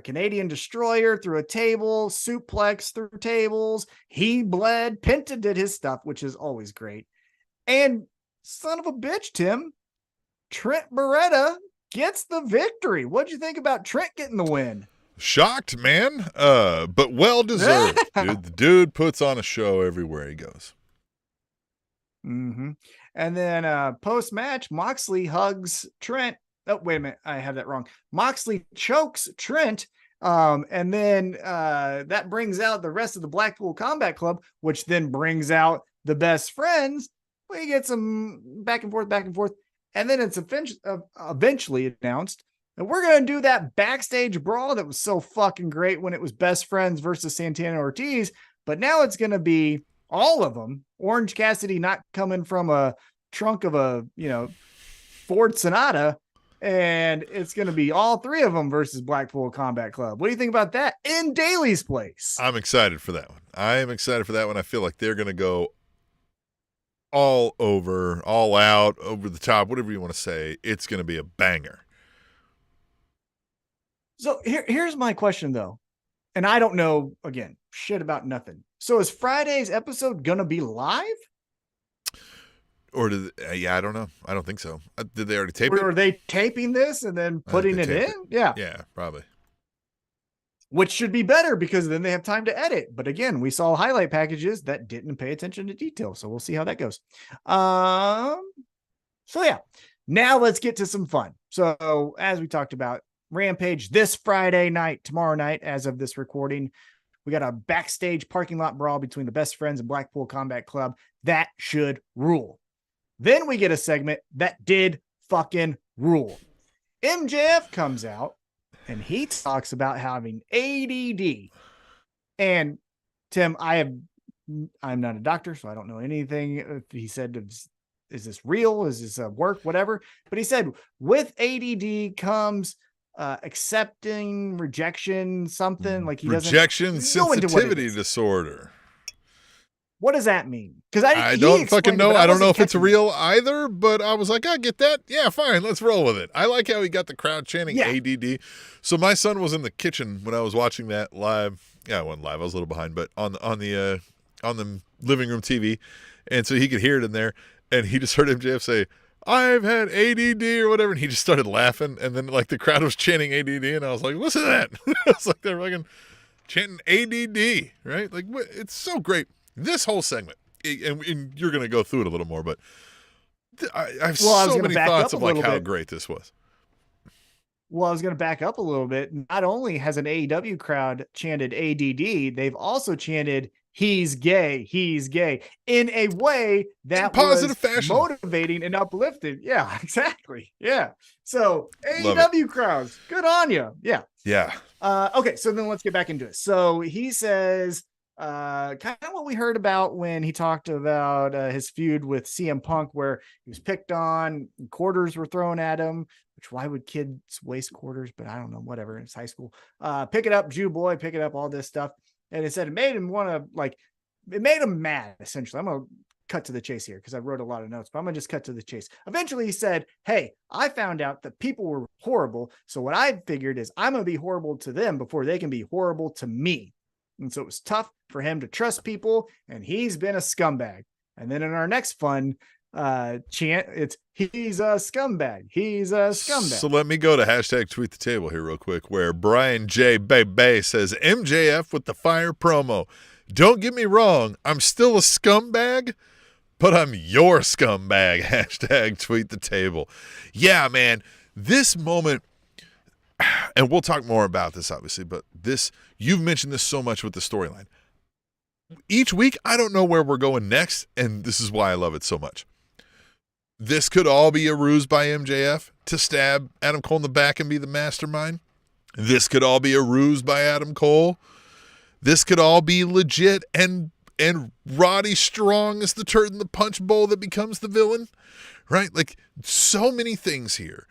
Canadian Destroyer through a table, suplex through tables. He bled. Penta did his stuff, which is always great. And son of a bitch, Tim, Trent Beretta gets the victory. What'd you think about Trent getting the win? Shocked, man. But well deserved. Dude, the dude puts on a show everywhere he goes. Mm-hmm. And then post match, Moxley hugs Trent. Oh, wait a minute. I have that wrong. Moxley chokes Trent. And then that brings out the rest of the Blackpool Combat Club, which then brings out the best friends. We get some back and forth. And then it's eventually announced that we're going to do that backstage brawl that was so fucking great when it was best friends versus Santana and Ortiz. But now it's going to be all of them. Orange Cassidy not coming from a trunk of a, Ford Sonata. And it's going to be all three of them versus Blackpool Combat Club. What do you think about that in Daly's place? I'm excited for that one. I am excited for that one. I feel like they're going to go all over, all out, over the top, whatever you want to say. It's going to be a banger. So here's my question, though. And I don't know, again, shit about nothing. So is Friday's episode going to be live? Or I don't know. I don't think so. Did they already tape it? Or are they taping this and then putting it in? Yeah. Yeah, probably. Which should be better because then they have time to edit. But again, we saw highlight packages that didn't pay attention to detail. So we'll see how that goes. So yeah, now let's get to some fun. So as we talked about, Rampage this Friday night, tomorrow night, as of this recording, we got a backstage parking lot brawl between the best friends and Blackpool Combat Club. That should rule. Then we get a segment that did fucking rule. MJF comes out and he talks about having ADD. And Tim, I'm not a doctor, so I don't know anything. He said, is this real? Is this work? Whatever. But he said with ADD comes accepting rejection, something like he doesn't. Rejection sensitivity disorder. What does that mean? Because I don't fucking know. I don't know if it's real either, but I was like, I get that. Yeah, fine. Let's roll with it. I like how he got the crowd chanting ADD. So my son was in the kitchen when I was watching that live. Yeah, I wasn't live. I was a little behind, but on the living room TV. And so he could hear it in there. And he just heard MJF say, I've had ADD or whatever. And he just started laughing. And then like the crowd was chanting ADD. And I was like, listen to that. I was like, they're fucking chanting ADD, right? Like, it's so great. This whole segment, and you're going to go through it a little more, but I have so many thoughts of like how great this was. Well, I was going to back up a little bit. Not only has an AEW crowd chanted ADD, they've also chanted he's gay in a way that positive was fashion, motivating and uplifting. Yeah, exactly. Yeah. So AEW crowds, good on you. Yeah. Yeah. Okay. So then let's get back into it. So he says, kind of what we heard about when he talked about his feud with CM Punk, where he was picked on, quarters were thrown at him, which why would kids waste quarters? But I don't know, whatever. It's high school. Pick it up, Jew boy, pick it up, all this stuff. And it said it made him want to it made him mad, essentially. I'm going to cut to the chase here because I wrote a lot of notes, but I'm going to just cut to the chase. Eventually he said, hey, I found out that people were horrible. So what I figured is I'm going to be horrible to them before they can be horrible to me. And so it was tough for him to trust people, and he's been a scumbag. And then in our next fun chant. It's he's a scumbag. He's a scumbag. So let me go to hashtag tweet the table here real quick, where Brian J. Bay says MJF with the fire promo. Don't get me wrong, I'm still a scumbag, but I'm your scumbag. Hashtag tweet the table. Yeah, man, this moment, and we'll talk more about this obviously, but this, you've mentioned this so much with the storyline. Each week, I don't know where we're going next, and this is why I love it so much. This could all be a ruse by MJF to stab Adam Cole in the back and be the mastermind. This could all be a ruse by Adam Cole. This could all be legit, and Roddy Strong is the turd in the punch bowl that becomes the villain, right? Like, so many things here.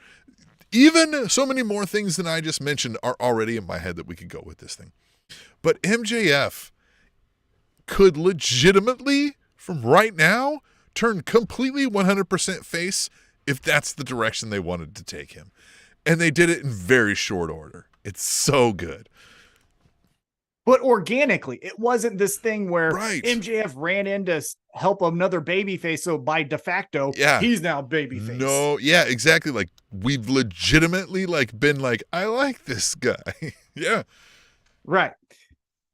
Even so many more things than I just mentioned are already in my head that we could go with this thing. But MJF could legitimately, from right now, turn completely 100% face if that's the direction they wanted to take him. And they did it in very short order. It's so good. But organically, it wasn't this thing where right. MJF ran in to help another babyface, so by de facto, he's now babyface. No, yeah, exactly. Like, we've legitimately been like, I like this guy. Yeah. Right.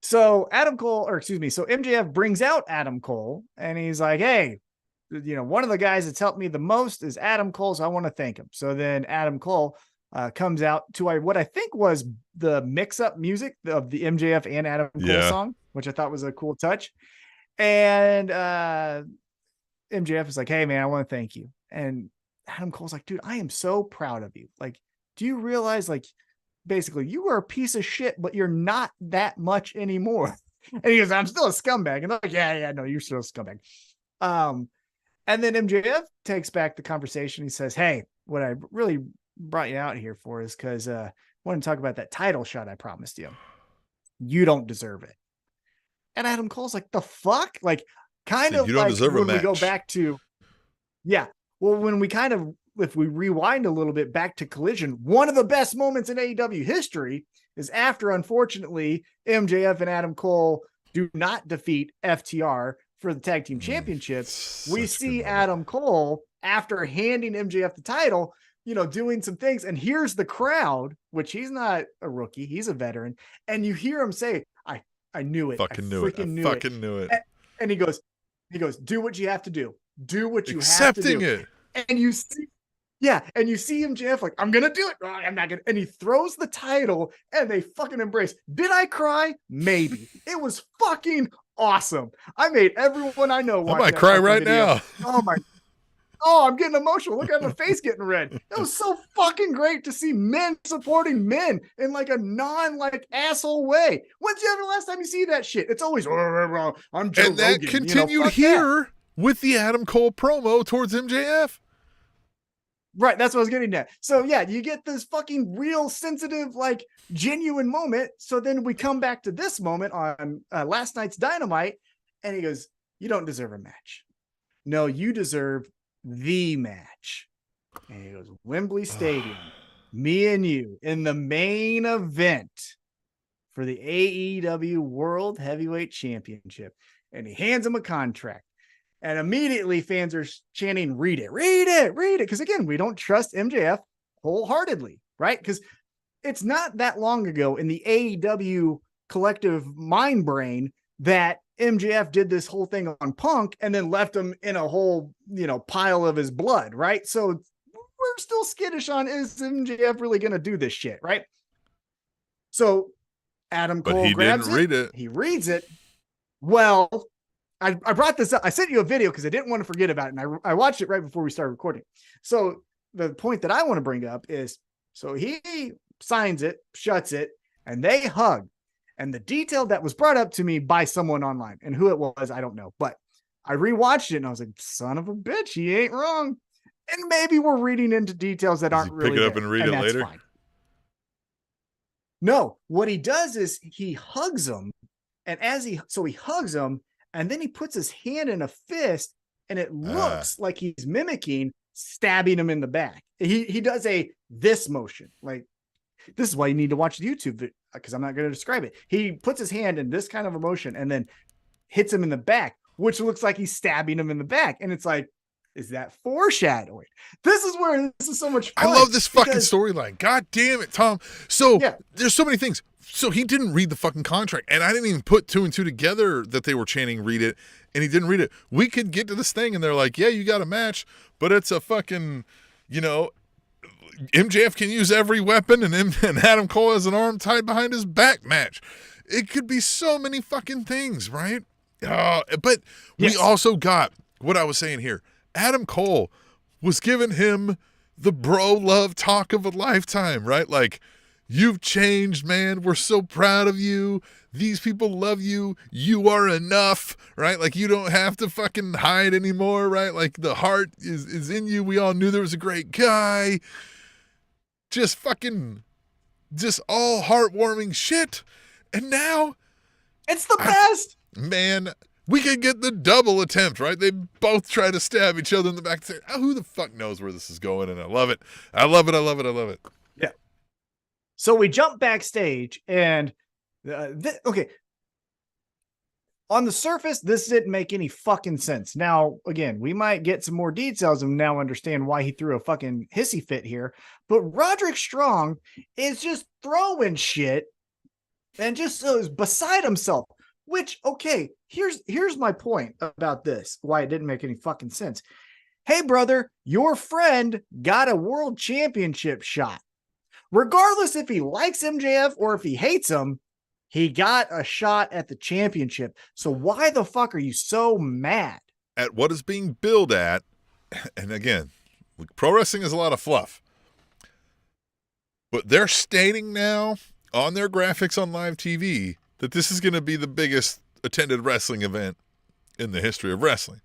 So so MJF brings out Adam Cole, and he's like, hey, one of the guys that's helped me the most is Adam Cole, so I want to thank him. So then Adam Cole comes out to what I think was the mix-up music of the MJF and Adam Cole song, which I thought was a cool touch. And MJF is like, hey, man, I want to thank you. And Adam Cole's like, dude, I am so proud of you. Like, do you realize, like, basically, you were a piece of shit, but you're not that much anymore. And he goes, I'm still a scumbag. And they're like, yeah, no, you're still a scumbag. And then MJF takes back the conversation. He says, hey, what I really brought you out here for is because I want to talk about that title shot I promised you. You don't deserve it. And Adam Cole's like, the fuck? Like, kind of you don't like deserve when a match. We go back to, well, when we kind of, if we rewind a little bit back to Collision, one of the best moments in AEW history is after, unfortunately, MJF and Adam Cole do not defeat FTR for the tag team championships. We see Adam Cole, after handing MJF the title, doing some things, and here's the crowd, which he's not a rookie, he's a veteran, and you hear him say, I knew it. Fucking knew it. And he goes, do what you have to do. Do what you Accepting have to do. it. And you see, and you see MJF like, I'm gonna do it. Oh, I'm not gonna. And he throws the title, and they fucking embrace. Did I cry? Maybe. It was fucking awesome. I made everyone I know watch. I might cry right now. Oh, I'm getting emotional. Look at my face getting red. It was so fucking great to see men supporting men in like a asshole way. When's the last time you see that shit? It's always, I'm Joe And that Rogan. continued here with the Adam Cole promo towards MJF. Right, that's what I was getting at. So yeah, you get this fucking real sensitive, like genuine moment. So then we come back to this moment on last night's Dynamite, and he goes, you don't deserve a match. No, you deserve the match. And he goes, Wembley Stadium, me and you in the main event for the AEW World Heavyweight Championship. And he hands him a contract. And immediately fans are chanting, read it. Because again, we don't trust MJF wholeheartedly, right? Because it's not that long ago in the AEW collective mind brain that MJF did this whole thing on Punk and then left him in a whole, pile of his blood, right? So we're still skittish on, is MJF really going to do this shit, right? So Adam Cole grabs it. Read it. He reads it. Well, I brought this up. I sent you a video because I didn't want to forget about it. And I watched it right before we started recording. So the point that I want to bring up is, so he signs it, shuts it, and they hug. And the detail that was brought up to me by someone online, and who it was, I don't know. But I rewatched it and I was like, son of a bitch, he ain't wrong. And maybe we're reading into details that aren't really pick it up and read it later? Fine. No, what he does is he hugs him. And he hugs him, and then he puts his hand in a fist, and it looks like he's mimicking stabbing him in the back. He does this motion. Like, this is why you need to watch the YouTube, because I'm not going to describe it. He puts his hand in this kind of a motion and then hits him in the back, which looks like he's stabbing him in the back. And it's like, is that foreshadowing. This is where this is so much fun. I love this fucking storyline. God damn it, Tom. So there's so many things. So he didn't read the fucking contract, and I didn't even put two and two together that they were chanting read it, and he didn't read it. We could get to this thing, and they're like, yeah, you got a match, but it's a fucking, MJF can use every weapon, and Adam Cole has an arm tied behind his back match. It could be so many fucking things, right? But we also got what I was saying here. Adam Cole was giving him the bro love talk of a lifetime, right? Like, you've changed, man. We're so proud of you. These people love you. You are enough, right? Like, you don't have to fucking hide anymore, right? Like, the heart is in you. We all knew there was a great guy. Just all heartwarming shit. And now it's the best. Man, we could get the double attempt, right? They both try to stab each other in the back. Who the fuck knows where this is going? And I love it. I love it. I love it. I love it. Yeah. So we jump backstage, and okay. On the surface, this didn't make any fucking sense. Now, again, we might get some more details and now understand why he threw a fucking hissy fit here. But Roderick Strong is just throwing shit and just is beside himself. Which, okay, here's my point about this, why it didn't make any fucking sense. Hey, brother, your friend got a world championship shot. Regardless if he likes MJF or if he hates him, he got a shot at the championship. So why the fuck are you so mad? At what is being billed at, and again, pro wrestling is a lot of fluff. But they're stating now on their graphics on live TV that this is going to be the biggest attended wrestling event in the history of wrestling.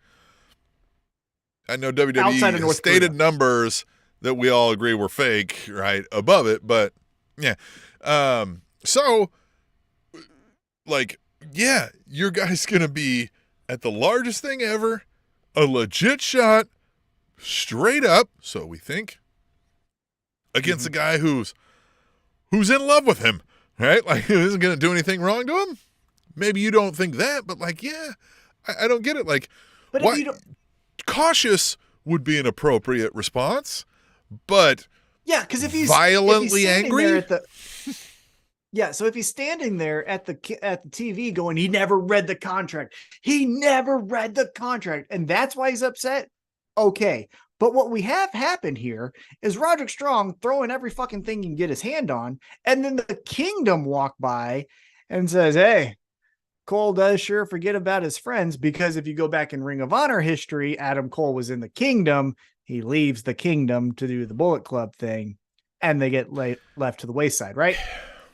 I know WWE stated numbers that we all agree were fake, right, above it, but yeah. So, like, yeah, your guy's going to be at the largest thing ever, a legit shot, straight up, so we think, against a guy who's in love with him. Right? Like, who isn't going to do anything wrong to him? Maybe you don't think that, but like, yeah, I don't get it. Like, but if you don't... cautious would be an appropriate response, but yeah, because if he's violently angry. So if he's standing there at the TV going, he never read the contract. He never read the contract, and that's why he's upset. Okay. But what we have happened here is Roderick Strong throwing every fucking thing he can get his hand on, and then the Kingdom walk by and says, hey, Cole does sure forget about his friends, because if you go back in Ring of Honor history, Adam Cole was in the Kingdom. He leaves the Kingdom to do the Bullet Club thing, and they get left to the wayside, right?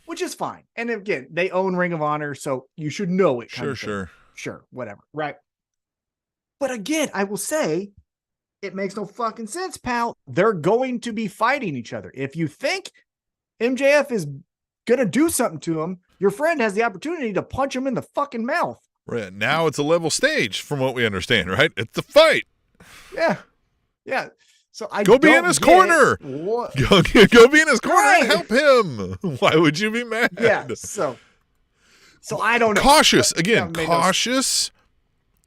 Which is fine. And again, they own Ring of Honor, so you should know it. Sure, whatever, right? But again, I will say, it makes no fucking sense, pal. They're going to be fighting each other. If you think MJF is going to do something to him, your friend has the opportunity to punch him in the fucking mouth. Right. Now it's a level stage from what we understand, right? It's the fight. Yeah. Yeah. So go be in his corner. Go be in his corner and help him. Why would you be mad? Yeah. So I don't know. Cautious. Again, cautious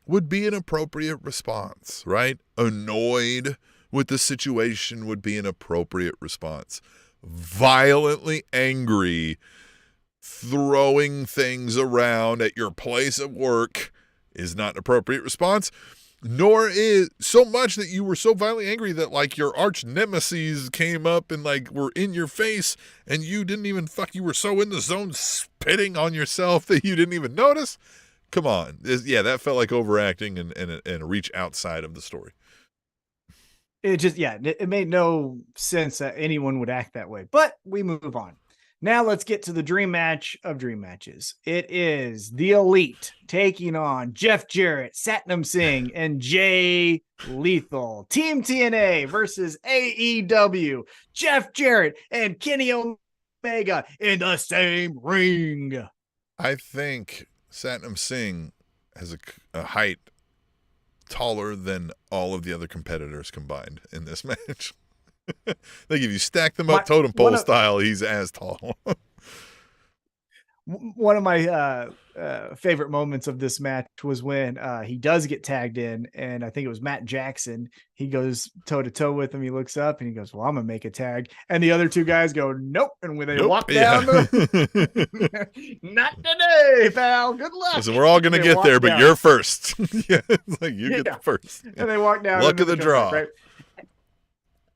would be an appropriate response, right? Annoyed with the situation would be an appropriate response. Violently angry, throwing things around at your place of work is not an appropriate response, nor is so much that you were so violently angry that like your arch nemesis came up and like were in your face and you didn't even you were so in the zone spitting on yourself that you didn't even notice. Come on. That felt like overacting and a reach outside of the story. It just, it made no sense that anyone would act that way, but we move on. Now let's get to the dream match of dream matches. It is the Elite taking on Jeff Jarrett, Satnam Singh, and Jay Lethal. Team TNA versus AEW. Jeff Jarrett and Kenny Omega in the same ring. I think Satnam Singh has a height taller than all of the other competitors combined in this match. Like if you stack them up totem pole style, he's as tall. One of my favorite moments of this match was when he does get tagged in, and I think it was Matt Jackson. He goes toe to toe with him. He looks up and he goes, "Well, I'm gonna make a tag." And the other two guys go, "Nope." And when they walk down, not today, pal. Good luck. Listen, we're all gonna get there, but you're first. Yeah, it's like you get first. Yeah. And they walk down. Luck of the draw. Right?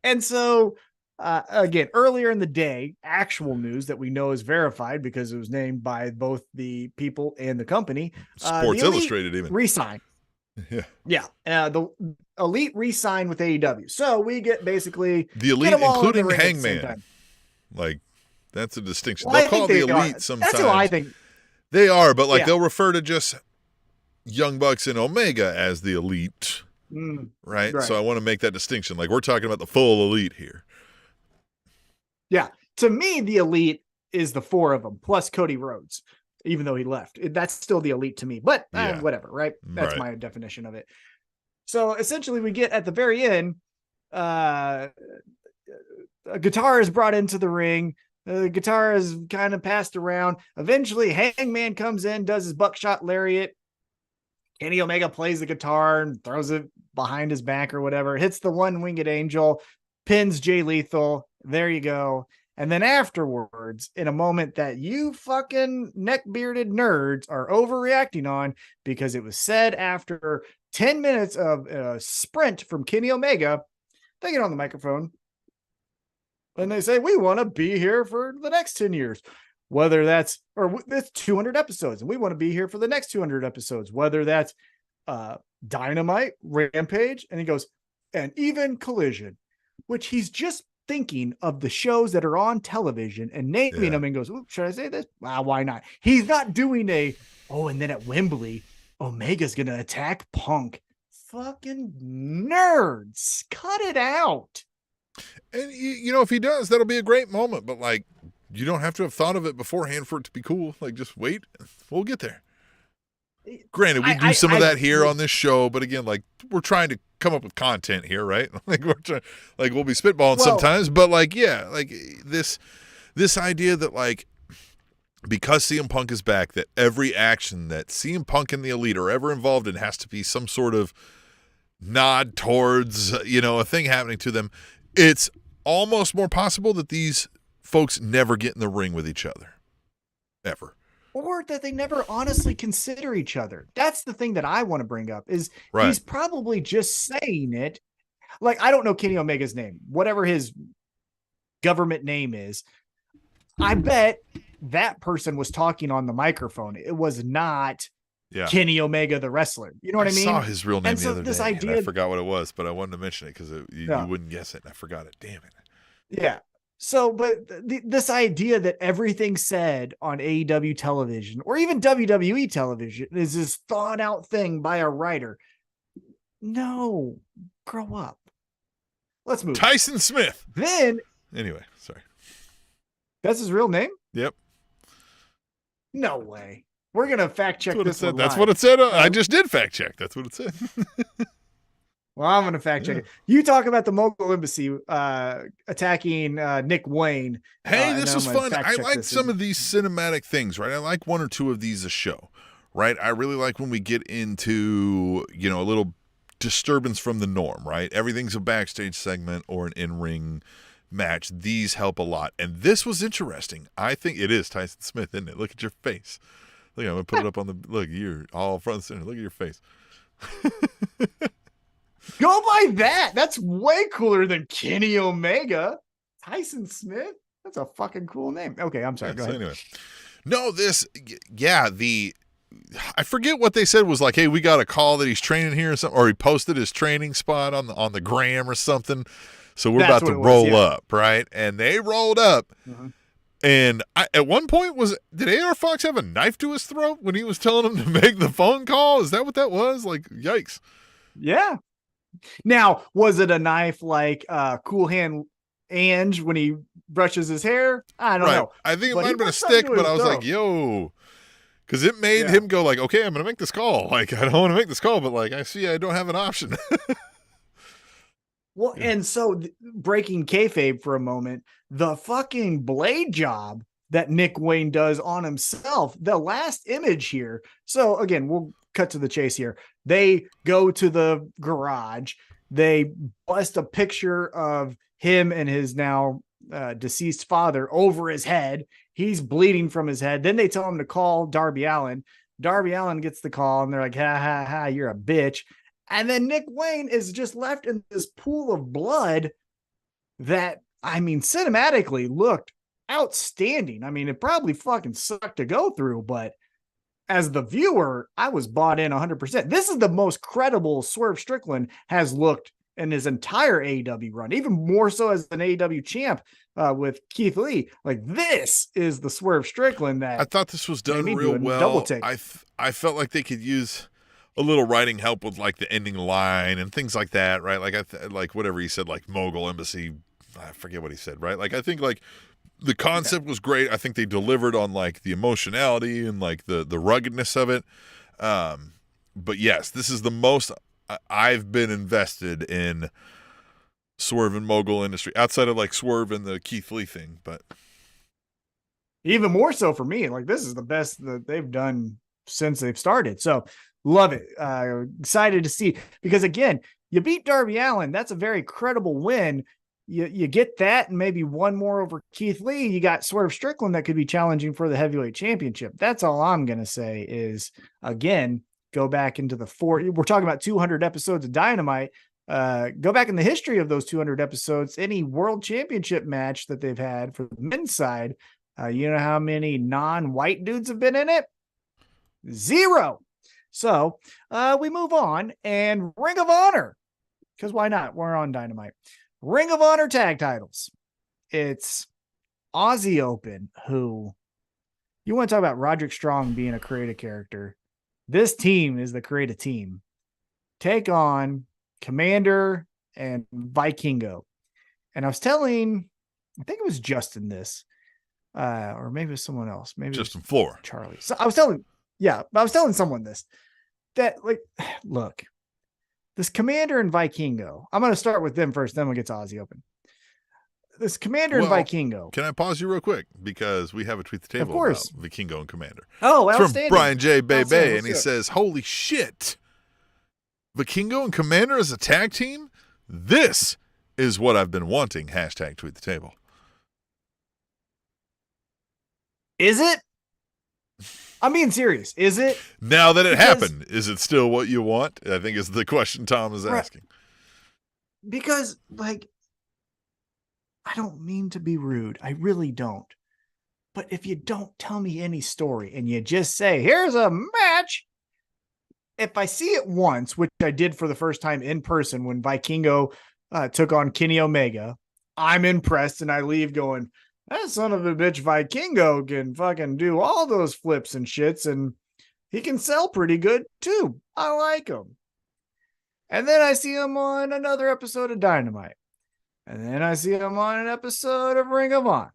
And so. Again, earlier in the day, actual news that we know is verified because it was named by both the people and the company. Sports Illustrated even. Re-sign. Yeah. Yeah. The Elite re-sign with AEW. So we get basically the Elite, including Hangman. Like, that's a distinction. Well, they'll call the Elite sometimes. That's what I think. They are, but like they'll refer to just Young Bucks and Omega as the Elite. Right? So I want to make that distinction. Like, we're talking about the full Elite here. Yeah. To me, the Elite is the four of them, plus Cody Rhodes, even though he left. That's still the Elite to me, but whatever, right? That's my definition of it. So essentially we get at the very end, a guitar is brought into the ring. The guitar is kind of passed around. Eventually Hangman comes in, does his buckshot lariat. Kenny Omega plays the guitar and throws it behind his back or whatever. Hits the one-winged angel, pins Jay Lethal. There you go. And then afterwards, in a moment that you fucking neck-bearded nerds are overreacting on because it was said after 10 minutes of a sprint from Kenny Omega, they get on the microphone and they say, we want to be here for the next 10 years. Whether that's 200 episodes, and we want to be here for the next 200 episodes, whether that's Dynamite, Rampage, and he goes, and even Collision, which he's just thinking of the shows that are on television and naming them and goes, should I say this? Why not? He's not doing and then at Wembley, Omega's going to attack Punk. Fucking nerds. Cut it out. And, if he does, that'll be a great moment. But, like, you don't have to have thought of it beforehand for it to be cool. Like, just wait. We'll get there. Granted, we do some of that here on this show. But, again, like, we're trying to come up with content here, right? Like, we'll be spitballing sometimes. But, like, like, this idea that, like, because CM Punk is back, that every action that CM Punk and the Elite are ever involved in has to be some sort of nod towards, a thing happening to them. It's almost more possible that these folks never get in the ring with each other. Ever. Or that they never honestly consider each other. That's the thing that I want to bring up is he's probably just saying it. Like, I don't know Kenny Omega's name, whatever his government name is. I bet that person was talking on the microphone. It was not Kenny Omega, the wrestler. You know what I mean? I saw his real name the other day, and I forgot what it was, but I wanted to mention it because you wouldn't guess it, and I forgot it. Damn it. Yeah. So, but this idea that everything said on AEW television or even WWE television is this thought out thing by a writer. No, grow up. Let's move. Tyson Smith. Then. Anyway, sorry. That's his real name? Yep. No way. We're going to fact check this. That's what it said. I just did fact check. That's what it said. Well, I'm going to fact check it. You talk about the Mogul Embassy attacking Nick Wayne. Hey, this is fun. I like some of these cinematic things, right? I like one or two of these a show, right? I really like when we get into, a little disturbance from the norm, right? Everything's a backstage segment or an in-ring match. These help a lot. And this was interesting. I think it is Tyson Smith, isn't it? Look at your face. Look, I'm going to put it up on the, look, you're all front and center. Look at your face. Go by that. That's way cooler than Kenny Omega. Tyson Smith? That's a fucking cool name. Okay, I'm sorry. Go ahead. Anyway. No, I forget what they said was like, hey, we got a call that he's training here or something, or he posted his training spot on the gram or something. So we're about to roll up, right? And they rolled up. Mm-hmm. And at one point, did AR Fox have a knife to his throat when he was telling him to make the phone call? Is that what that was? Like, yikes. Yeah. Now, was it a knife like Cool Hand Ange when he brushes his hair? I don't know. I think it might have been a stick, but I was like, yo. Because it made him go like, okay, I'm going to make this call. Like, I don't want to make this call, but like, I see I don't have an option. Well, and so breaking kayfabe for a moment, the fucking blade job that Nick Wayne does on himself. The last image here. So again, we'll cut to the chase here. They go to the garage. They bust a picture of him and his now deceased father over his head. He's bleeding from his head. Then they tell him to call Darby Allin. Darby Allin gets the call and they're like, ha, ha, ha, you're a bitch. And then Nick Wayne is just left in this pool of blood that, I mean, cinematically looked outstanding. I mean, it probably fucking sucked to go through, but as the viewer, I was bought in 100%. This is the most credible Swerve Strickland has looked in his entire AEW run, even more so as an AEW champ with Keith Lee. Like, this is the Swerve Strickland that I thought this was done real well. I felt like they could use a little writing help with like the ending line and things like that, right? Like like whatever he said, like Mogul Embassy. I forget what he said, right? Like I think like the concept was great. I think they delivered on like the emotionality and like the ruggedness of it. But yes, this is the most I've been invested in Swerve and Mogul industry outside of like Swerve and the Keith Lee thing, but even more so for me. Like, this is the best that they've done since they've started. So love it. Excited to see, because again, you beat Darby Allin. That's a very credible win. You get that and maybe one more over Keith Lee. You got Swerve Strickland that could be challenging for the heavyweight championship. That's all I'm going to say is, again, go back into the we're talking about 200 episodes of Dynamite. Go back in the history of those 200 episodes, any world championship match that they've had for the men's side. You know how many non-white dudes have been in it? 0. So we move on, and Ring of Honor, because why not? We're on Dynamite. Ring of Honor tag titles. It's Aussie Open, who, you want to talk about Roderick Strong being a creative character. This team is the creative team. Take on Commander and Vikingo. And I was telling, I think it was Justin this, or maybe it was someone else. Maybe Justin Floor. Charlie. So I was telling someone this, that like, look, this Commander and Vikingo, I'm going to start with them first, then we'll get to Aussie Open. This Commander and Vikingo. Can I pause you real quick? Because we have a tweet the table about Vikingo and Commander. Oh, it's outstanding. From Brian J. Bebe, and he says, holy shit. Vikingo and Commander as a tag team? This is what I've been wanting. Hashtag tweet the table. Is it? I'm being serious. Is it? Now that it happened, is it still what you want? I think is the question Tom is asking. Because, like, I don't mean to be rude. I really don't. But if you don't tell me any story and you just say, here's a match, if I see it once, which I did for the first time in person when Vikingo took on Kenny Omega, I'm impressed and I leave going, that son of a bitch Vikingo can fucking do all those flips and shits, and he can sell pretty good too. I like him. And then I see him on another episode of Dynamite. And then I see him on an episode of Ring of Honor.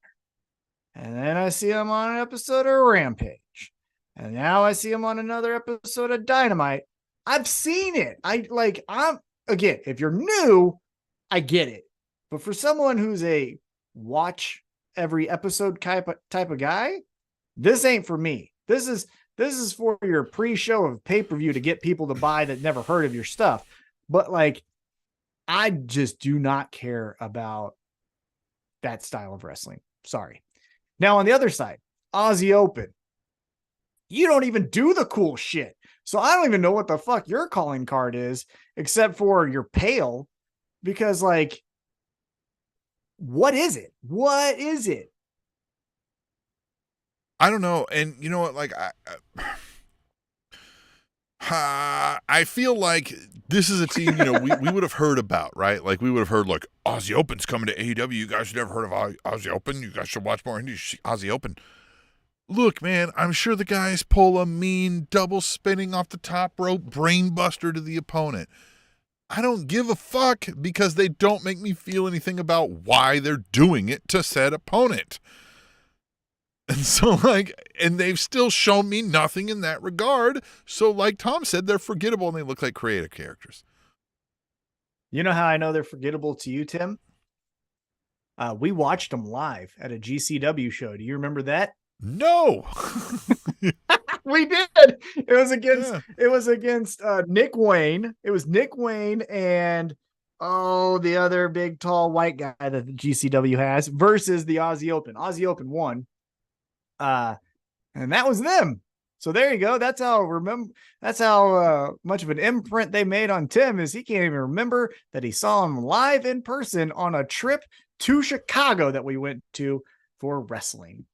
And then I see him on an episode of Rampage. And now I see him on another episode of Dynamite. I've seen it. Again, if you're new, I get it. But for someone who's a watch every episode type of guy, this ain't for me. This is for your pre-show of pay-per-view to get people to buy that never heard of your stuff. But like, I just do not care about that style of wrestling. Sorry. Now on the other side, Aussie Open, you don't even do the cool shit. So I don't even know what the fuck your calling card is, except for you're pale, because like, what is it? What is it? I don't know. And you know what? Like, I feel like this is a team, you know, we would have heard about, right? Like, we would have heard, like, Aussie Open's coming to AEW. You guys have never heard of Aussie Open. You guys should watch more into Aussie Open. Look, man, I'm sure the guys pull a mean double spinning off the top rope brain buster to the opponent. I don't give a fuck, because they don't make me feel anything about why they're doing it to said opponent. And so, like, and they've still shown me nothing in that regard. So, like Tom said, they're forgettable and they look like creative characters. You know how I know they're forgettable to you, Tim? We watched them live at a GCW show. Do you remember that? No. We did. It was against Nick Wayne. It was Nick Wayne and the other big tall white guy that the GCW has versus the Aussie Open. Aussie Open won. And that was them. So there you go. That's how much of an imprint they made on Tim is he can't even remember that he saw him live in person on a trip to Chicago that we went to for wrestling.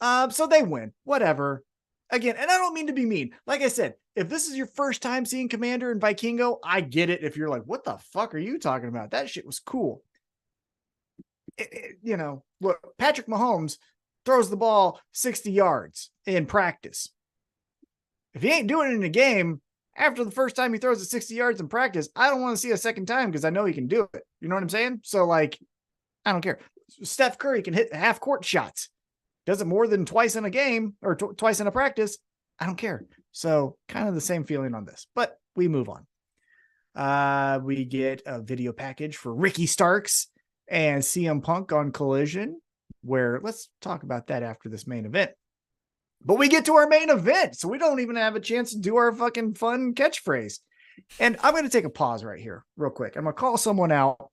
So they win, whatever. Again, and I don't mean to be mean. Like I said, if this is your first time seeing Commander and Vikingo, I get it. If you're like, what the fuck are you talking about? That shit was cool. Look, Patrick Mahomes throws the ball 60 yards in practice. If he ain't doing it in a game, after the first time he throws it 60 yards in practice, I don't want to see a second time because I know he can do it. You know what I'm saying? So, like, I don't care. Steph Curry can hit half court shots. Does it more than twice in a game or twice in a practice? I don't care. So kind of the same feeling on this, but we move on. We get a video package for Ricky Starks and CM Punk on Collision, where let's talk about that after this main event. But we get to our main event, so we don't even have a chance to do our fucking fun catchphrase. And I'm going to take a pause right here real quick. I'm going to call someone out,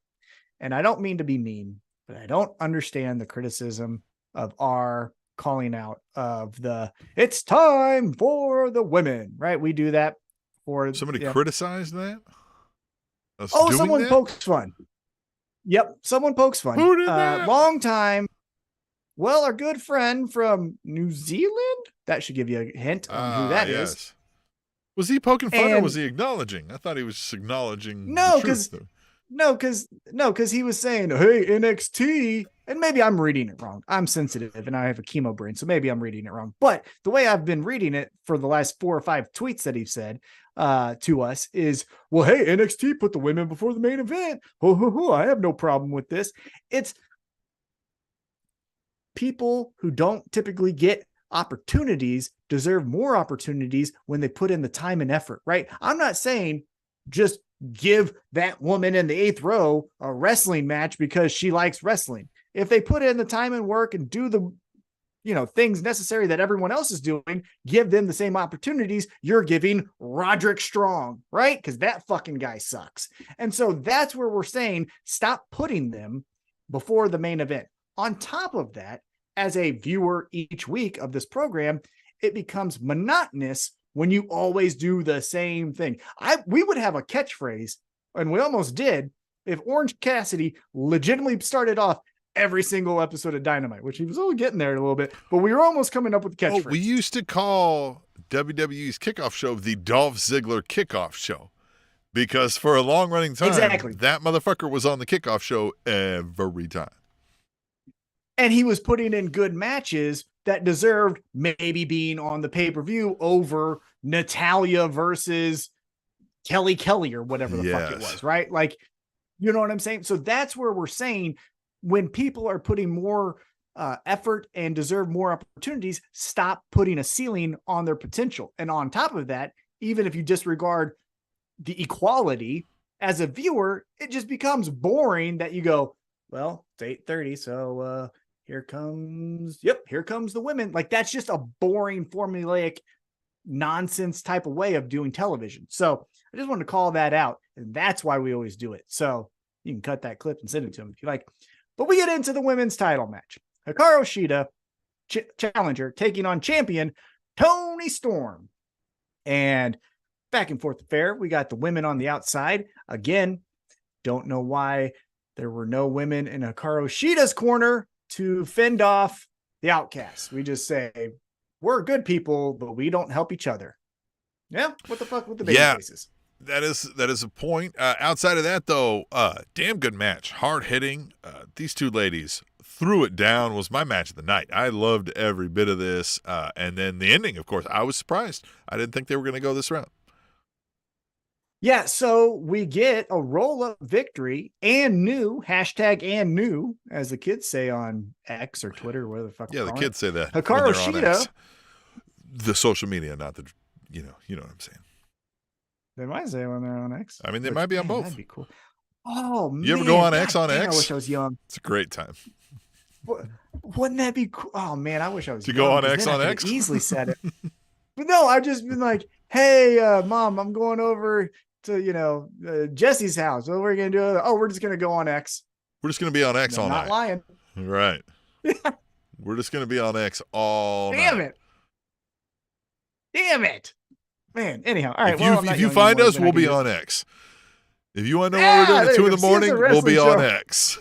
and I don't mean to be mean, but I don't understand the criticism of our calling out of it's time for the women, right? We do that for somebody criticized that. Someone pokes fun. Yep, someone pokes fun. Who did that? Long time. Well, our good friend from New Zealand. That should give you a hint on who that is. Was he poking fun or was he acknowledging? I thought he was just acknowledging. No, because he was saying, hey, NXT, and maybe I'm reading it wrong. I'm sensitive and I have a chemo brain, so maybe I'm reading it wrong. But the way I've been reading it for the last 4 or 5 tweets that he said to us is, well, hey, NXT put the women before the main event. I have no problem with this. It's people who don't typically get opportunities deserve more opportunities when they put in the time and effort, right? I'm not saying just give that woman in the 8th row a wrestling match because she likes wrestling. If they put in the time and work and do the, things necessary that everyone else is doing, give them the same opportunities you're giving Roderick Strong, right? Because that fucking guy sucks. And so that's where we're saying, stop putting them before the main event. On top of that, as a viewer each week of this program, it becomes monotonous when you always do the same thing. We would have a catchphrase, and we almost did, if Orange Cassidy legitimately started off every single episode of Dynamite, which he was only getting there a little bit, but we were almost coming up with the catchphrase. We used to call WWE's kickoff show the Dolph Ziggler kickoff show because for a long running time, that motherfucker was on the kickoff show every time. And he was putting in good matches that deserved maybe being on the pay-per-view over Natalya versus Kelly or whatever the fuck it was, right? Like, you know what I'm saying? So that's where we're saying when people are putting more effort and deserve more opportunities, stop putting a ceiling on their potential. And on top of that, even if you disregard the equality as a viewer, it just becomes boring that you go, well, it's 8:30, so here comes the women. Like, that's just a boring, formulaic, nonsense type of way of doing television. So I just wanted to call that out, and that's why we always do it. So you can cut that clip and send it to him if you like. But we get into the women's title match. Hikaru Shida, challenger, taking on champion Toni Storm. And back and forth affair. We got the women on the outside. Again, don't know why there were no women in Hikaru Shida's corner to fend off the outcasts. We just say, we're good people, but we don't help each other. Yeah, what the fuck with the baby faces? That is a point. Outside of that, though, damn good match. Hard hitting. These two ladies threw it down. Was my match of the night. I loved every bit of this. And then the ending, of course, I was surprised. I didn't think they were going to go this route. Yeah, so we get a roll-up victory and new, and new, as the kids say on X or Twitter, whatever the fuck. Yeah, the kids say that. Hikaru Shida. The social media, not the, you know what I'm saying. They might say when they're on X. I mean, they might be on both. That'd be cool. Oh, You ever man. go on God X on dang, X? I wish I was young. It's a great time. Wouldn't that be cool? Oh, man, I wish I was To young. go on 'cause X then I on could've X? easily said it. But no, I've just been like, hey, Mom, I'm going over to, Jesse's house. What are we going to do? Oh, we're just going to go on X. We're just going to be on X No, all not night. lying. Right. We're just going to be on X all Damn night. it. Damn it. Man, anyhow. All right. If you find us, we'll be on X. If you want to know what we're doing at 2 in the morning, we'll be on X.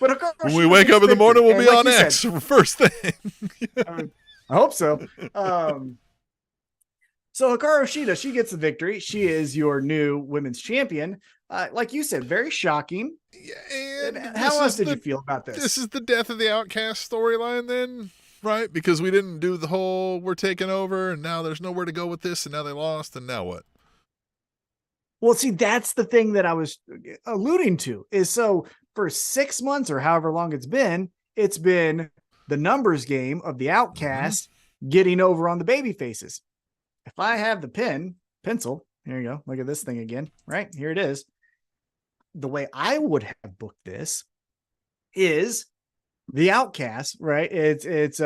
But of course, when we wake up in the morning, we'll be on X first thing. I hope so. So Hikaru Shida, she gets the victory. She is your new women's champion. Like you said, very shocking. Yeah, and how else did you feel about this? This is the death of the Outcast storyline then, right? Because we didn't do the whole we're taking over and now there's nowhere to go with this and now they lost and now what? Well, see, that's the thing that I was alluding to is so for 6 months or however long it's been the numbers game of the Outcast getting over on the baby faces. If I have the pencil, here you go. Look at this thing again, right? Here it is. The way I would have booked this is the Outcast, right? It's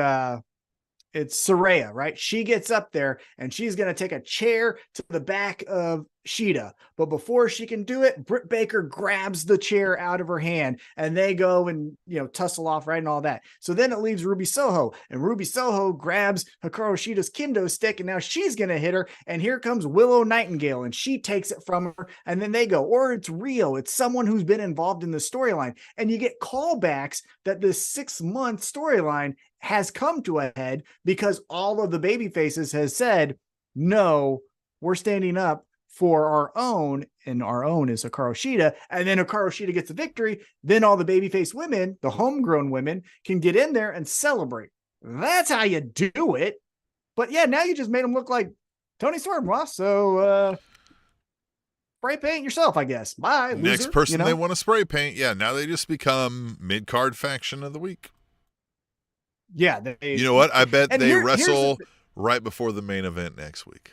Saraya, right? She gets up there and she's going to take a chair to the back of Shida. But before she can do it, Britt Baker grabs the chair out of her hand and they go and, tussle off, right? And all that. So then it leaves Ruby Soho and Ruby Soho grabs Hikaru Shida's kendo stick and now she's going to hit her. And here comes Willow Nightingale and she takes it from her. And then they go, or it's Rio. It's someone who's been involved in the storyline. And you get callbacks that this 6-month storyline has come to a head because all of the baby faces has said, no, we're standing up for our own, and our own is Hikaru Shida. And then Hikaru Shida gets a victory. Then all the babyface women, the homegrown women, can get in there and celebrate. That's how you do it. But yeah, now you just made them look like Tony Storm, Ross. So spray paint yourself, I guess. Bye. Next loser, person they want to spray paint. Yeah, now they just become mid-card faction of the week. Yeah. You know what? I bet they wrestle right before the main event next week.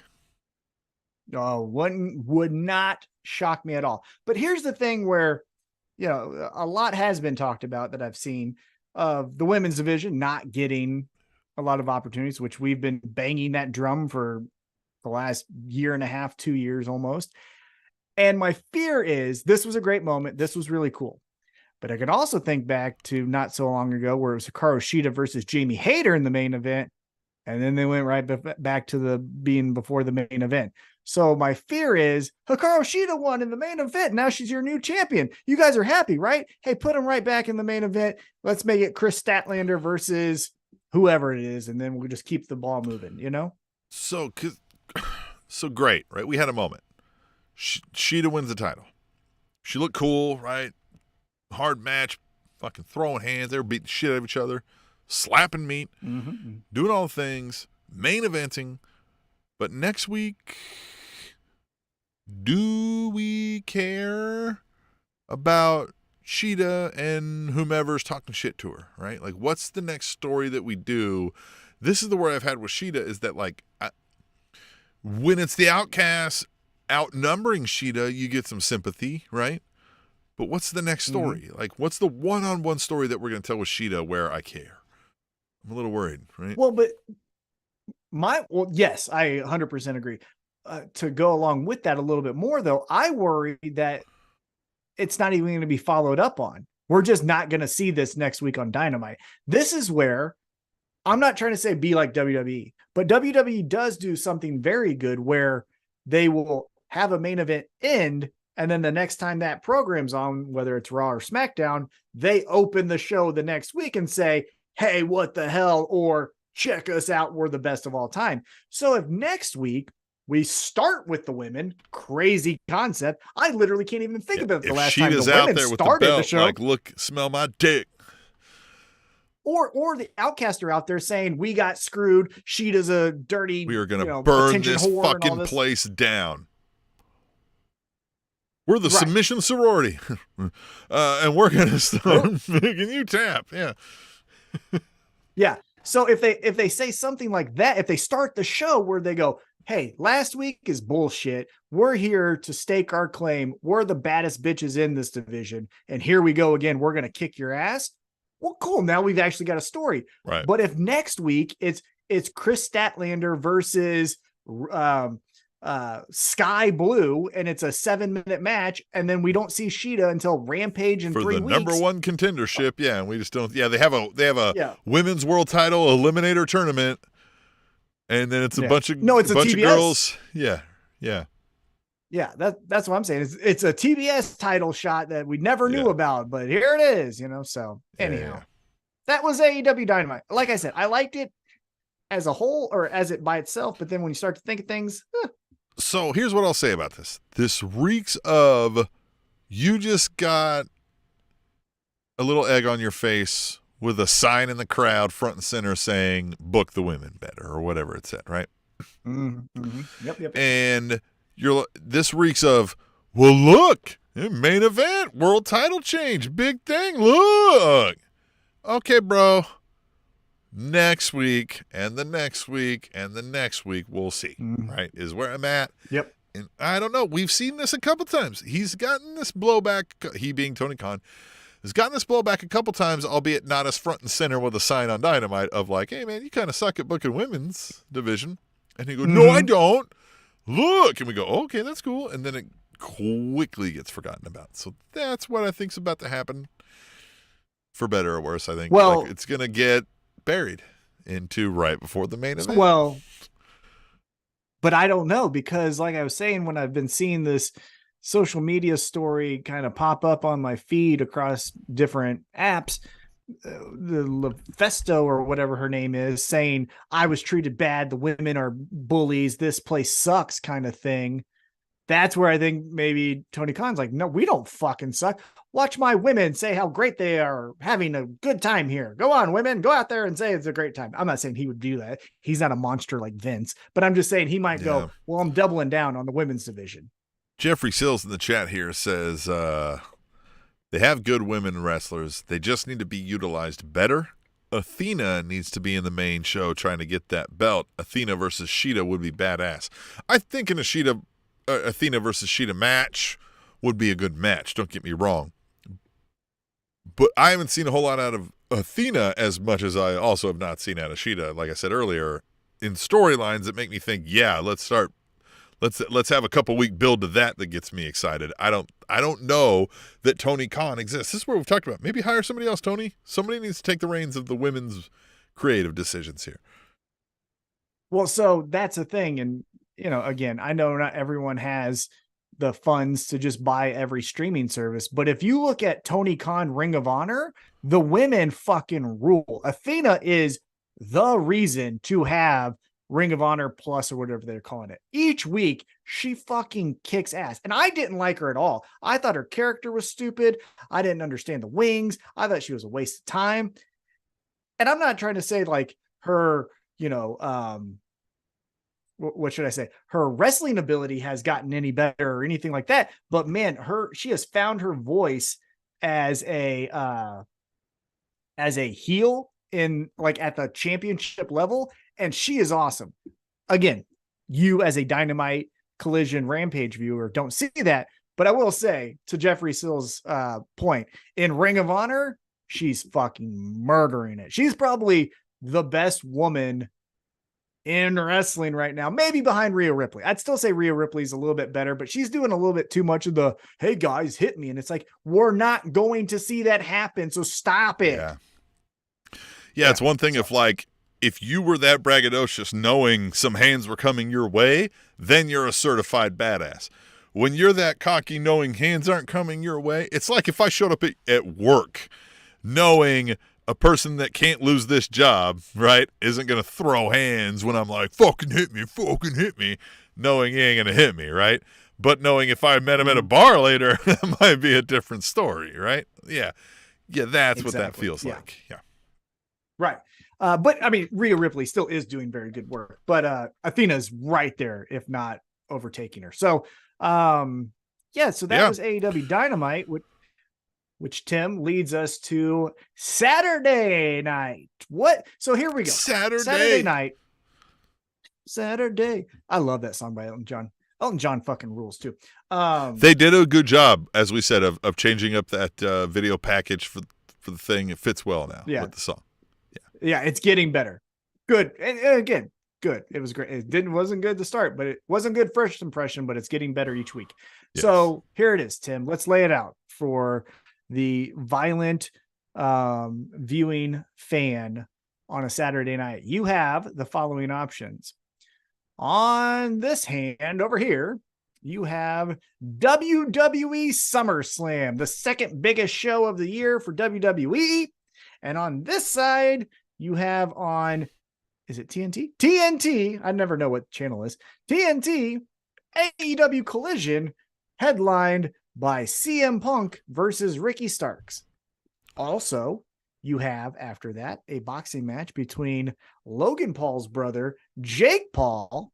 Would not shock me at all. But here's the thing where, a lot has been talked about that I've seen of the women's division not getting a lot of opportunities, which we've been banging that drum for the last year and a half, 2 years almost. And my fear is this was a great moment. This was really cool. But I could also think back to not so long ago where it was Hikaru Shida versus Jamie Hayter in the main event. And then they went right back to the being before the main event. So my fear is Hikaru Shida won in the main event. Now she's your new champion. You guys are happy, right? Hey, put him right back in the main event. Let's make it Chris Statlander versus whoever it is. And then we'll just keep the ball moving, So great, right? We had a moment. Shida wins the title. She looked cool, right? Hard match, fucking throwing hands. They were beating the shit out of each other, slapping meat, doing all the things, main eventing. But next week, do we care about Shida and whomever's talking shit to her, right? Like, what's the next story that we do? This is the word I've had with Shida is that, like, when it's the Outcasts outnumbering Shida, you get some sympathy, right? But what's the next story? Like, what's the one-on-one story that we're going to tell with Shida where I care? I'm a little worried, right? Well, but yes, I 100% agree. To go along with that a little bit more, though, I worry that it's not even going to be followed up on. We're just not going to see this next week on Dynamite. This is where I'm not trying to say be like WWE, but WWE does do something very good where they will have a main event end. And then the next time that program's on, whether it's Raw or SmackDown, they open the show the next week and say, hey, what the hell? Or check us out. We're the best of all time. So if next week we start with the women, crazy concept. I literally can't even think about the last time the women started the show. Like, look, smell my dick. Or the Outcasts are out there saying we got screwed. Shida's a dirty. We are going to burn this fucking place down. We're the submission sorority, and we're going to start making you tap. Yeah. Yeah. So if they say something like that, if they start the show where they go, hey, last week is bullshit. We're here to stake our claim. We're the baddest bitches in this division. And here we go again. We're going to kick your ass. Well, cool. Now we've actually got a story. Right. But if next week it's Chris Statlander versus Sky Blue, and it's a 7-minute match, and then we don't see Sheeta until Rampage in 3 weeks. For the number one contendership, yeah, and we just don't. Yeah, they have a Yeah. women's world title eliminator tournament, and then it's a bunch of it's a bunch of TBS. girls. Yeah. Yeah, that's what I'm saying. It's a TBS title shot that we never knew about, but here it is, So anyhow, that was AEW Dynamite. Like I said, I liked it as a whole or as it by itself, but then when you start to think of things. So here's what I'll say about this. This reeks of you just got a little egg on your face with a sign in the crowd front and center saying book the women better or whatever it said, right? Mm-hmm. Yep. And this reeks of, well, look, main event, world title change, big thing, look. Okay, bro. Next week and the next week and the next week, we'll see, right, is where I'm at. Yep. And I don't know. We've seen this a couple times. He's gotten this blowback, he being Tony Khan, has gotten this blowback a couple times, albeit not as front and center with a sign on Dynamite of like, hey, man, you kind of suck at booking women's division. And he go, no, I don't. Look. And we go, okay, that's cool. And then it quickly gets forgotten about. So that's what I think's about to happen, for better or worse, I think. Well, like, it's going to get buried into right before the main event. Well, but I don't know, because like I was saying, when I've been seeing this social media story kind of pop up on my feed across different apps, the Lefesto or whatever her name is saying, I was treated bad, the women are bullies, this place sucks kind of thing. That's where I think maybe Tony Khan's like, no, we don't fucking suck. Watch my women say how great they are having a good time here. Go on, women, go out there and say it's a great time. I'm not saying he would do that. He's not a monster like Vince, but I'm just saying he might go, well, I'm doubling down on the women's division. Jeffrey Sills in the chat here says they have good women wrestlers. They just need to be utilized better. Athena needs to be in the main show trying to get that belt. Athena versus Sheeta would be badass. I think in a Athena versus Sheeta match would be a good match. Don't get me wrong. But I haven't seen a whole lot out of Athena as much as I also have not seen out of Sheeta, like I said earlier, in storylines that make me think, yeah, let's have a couple week build to that gets me excited. I don't know that Tony Khan exists. This is what we've talked about. Maybe hire somebody else, Tony. Somebody needs to take the reins of the women's creative decisions here. Well, so that's the thing. And, again, I know not everyone has the funds to just buy every streaming service, but if you look at Tony Khan Ring of Honor, the women fucking rule. Athena is the reason to have Ring of Honor Plus or whatever they're calling it. Each week, she fucking kicks ass. And I didn't like her at all. I thought her character was stupid. I didn't understand the wings. I thought she was a waste of time. And I'm not trying to say like her, what should I say? Her wrestling ability has gotten any better or anything like that. But man, she has found her voice as a heel in like at the championship level. And she is awesome. Again, you as a Dynamite, Collision, Rampage viewer don't see that. But I will say, to Jeffrey Sills' point, in Ring of Honor, she's fucking murdering it. She's probably the best woman in wrestling right now, maybe behind Rhea Ripley. I'd still say Rhea Ripley's a little bit better, but she's doing a little bit too much of the, hey guys, hit me. And it's like, we're not going to see that happen. So stop it. Yeah. It's one thing if you were that braggadocious knowing some hands were coming your way, then you're a certified badass. When you're that cocky knowing hands aren't coming your way, it's like if I showed up at work knowing a person that can't lose this job, right, isn't going to throw hands when I'm like, fucking hit me, knowing he ain't going to hit me, right? But knowing if I met him at a bar later, that might be a different story, right? Yeah, that's what that feels like. Yeah. Right. But I mean, Rhea Ripley still is doing very good work, but Athena's right there, if not overtaking her. So, so that was AEW Dynamite, which Tim leads us to Saturday night. What? So here we go. Saturday night. Saturday. I love that song by Elton John. Elton John fucking rules too. They did a good job, as we said, of changing up that video package for the thing. It fits well now with the song. Yeah, it's getting better. Good. And again, good. It was great. It wasn't good to start, but it wasn't good first impression, but it's getting better each week. Yes. So here it is, Tim. Let's lay it out for the violent viewing fan on a Saturday night. You have the following options. On this hand over here, you have WWE SummerSlam, the second biggest show of the year for WWE. And on this side, you have on, is it TNT? TNT. I never know what channel is. TNT, AEW Collision, headlined by CM Punk versus Ricky Starks. Also, you have, after that, a boxing match between Logan Paul's brother, Jake Paul,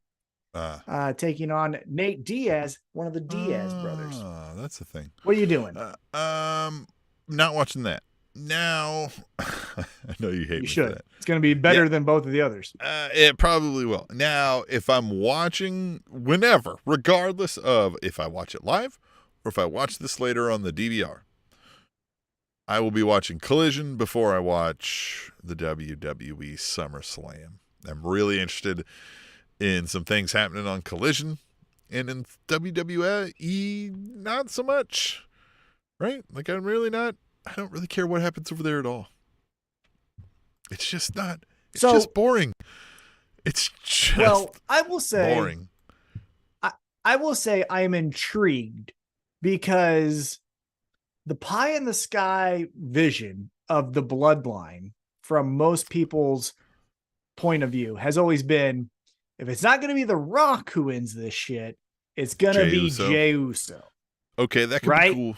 taking on Nate Diaz, one of the Diaz brothers. That's the thing. What are you doing? Not watching that. Now, I know you hate me should. for that. It's going to be better than both of the others. It probably will. Now, if I'm watching whenever, regardless of if I watch it live or if I watch this later on the DVR, I will be watching Collision before I watch the WWE SummerSlam. I'm really interested in some things happening on Collision, and in WWE, not so much, right? Like, I don't really care what happens over there at all. It's just not, it's just boring. It's just I will say, boring. I will say I am intrigued because the pie in the sky vision of the bloodline from most people's point of view has always been, if it's not going to be The Rock who wins this shit, it's going to be Jey Uso. Okay, that could be cool.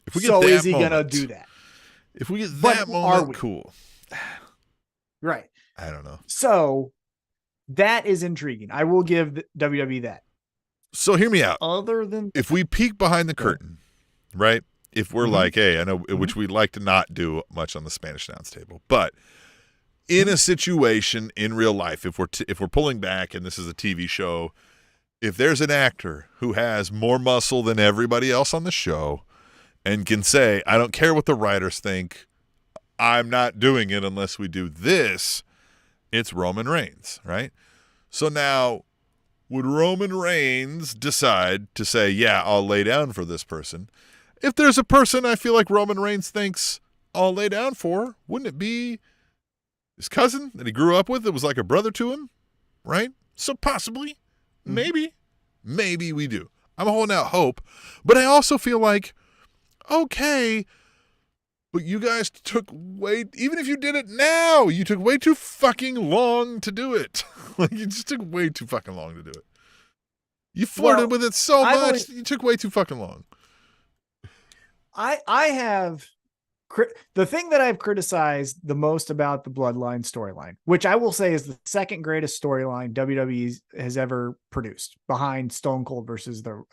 If we get so that is he moment, going to do that? If we get that moment, cool. Right. I don't know. So that is intriguing. I will give WWE that. So hear me out. Other than if we peek behind the curtain, right? If we're like, hey, I know, which we like to not do much on the Spanish announce table, but in a situation in real life, if we're pulling back and this is a TV show, if there's an actor who has more muscle than everybody else on the show and can say, I don't care what the writers think, I'm not doing it unless we do this, it's Roman Reigns, right? So now, would Roman Reigns decide to say, yeah, I'll lay down for this person? If there's a person I feel like Roman Reigns thinks I'll lay down for, wouldn't it be his cousin that he grew up with that was like a brother to him, right? So possibly, maybe we do. I'm holding out hope, but I also feel like, okay, but you guys took even if you did it now, you took way too fucking long to do it. Like, you just took way too fucking long to do it. You flirted with it so much, you took way too fucking long. I have the thing that I've criticized the most about the Bloodline storyline, which I will say is the second greatest storyline WWE has ever produced, behind Stone Cold versus the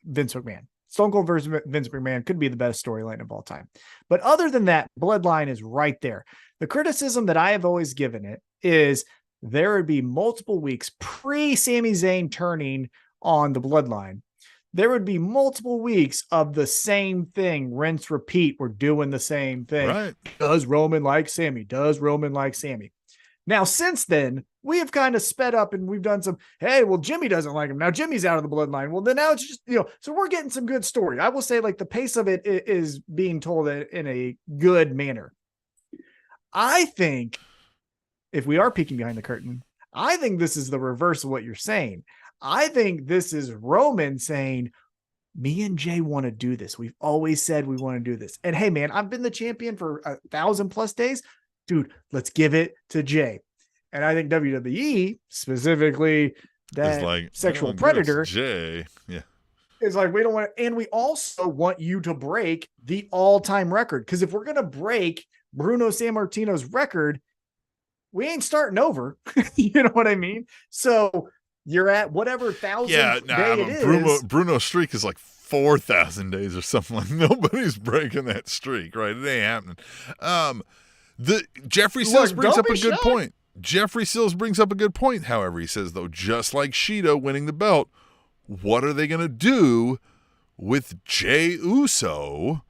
Vince McMahon. Stone Cold versus Vince McMahon could be the best storyline of all time. But other than that, Bloodline is right there. The criticism that I have always given it is there would be multiple weeks pre-Sami Zayn turning on the Bloodline. There would be multiple weeks of the same thing, rinse, repeat. We're doing the same thing. Right. Does Roman like Sammy? Does Roman like Sammy? Now, since then, we have kind of sped up and we've done some, hey, well, Jimmy doesn't like him. Now Jimmy's out of the Bloodline. Well, then now it's just, so we're getting some good story. I will say, like, the pace of it is being told in a good manner. I think if we are peeking behind the curtain, I think this is the reverse of what you're saying. I think this is Roman saying, me and Jay want to do this. We've always said we want to do this. And hey, man, I've been the champion for 1,000+ days. Dude, let's give it to Jay. And I think WWE, specifically that sexual predator, Jay, is like, we don't want to, and we also want you to break the all-time record. Because if we're going to break Bruno Sammartino's record, we ain't starting over. You know what I mean? So you're at whatever 1,000 day it is. Bruno's streak is like 4,000 days or something. Like, nobody's breaking that streak, right? It ain't happening. The Jeffrey Sills brings up a good point. Jeffrey Sills brings up a good point, however. He says, though, just like Shido winning the belt, what are they going to do with Jey Uso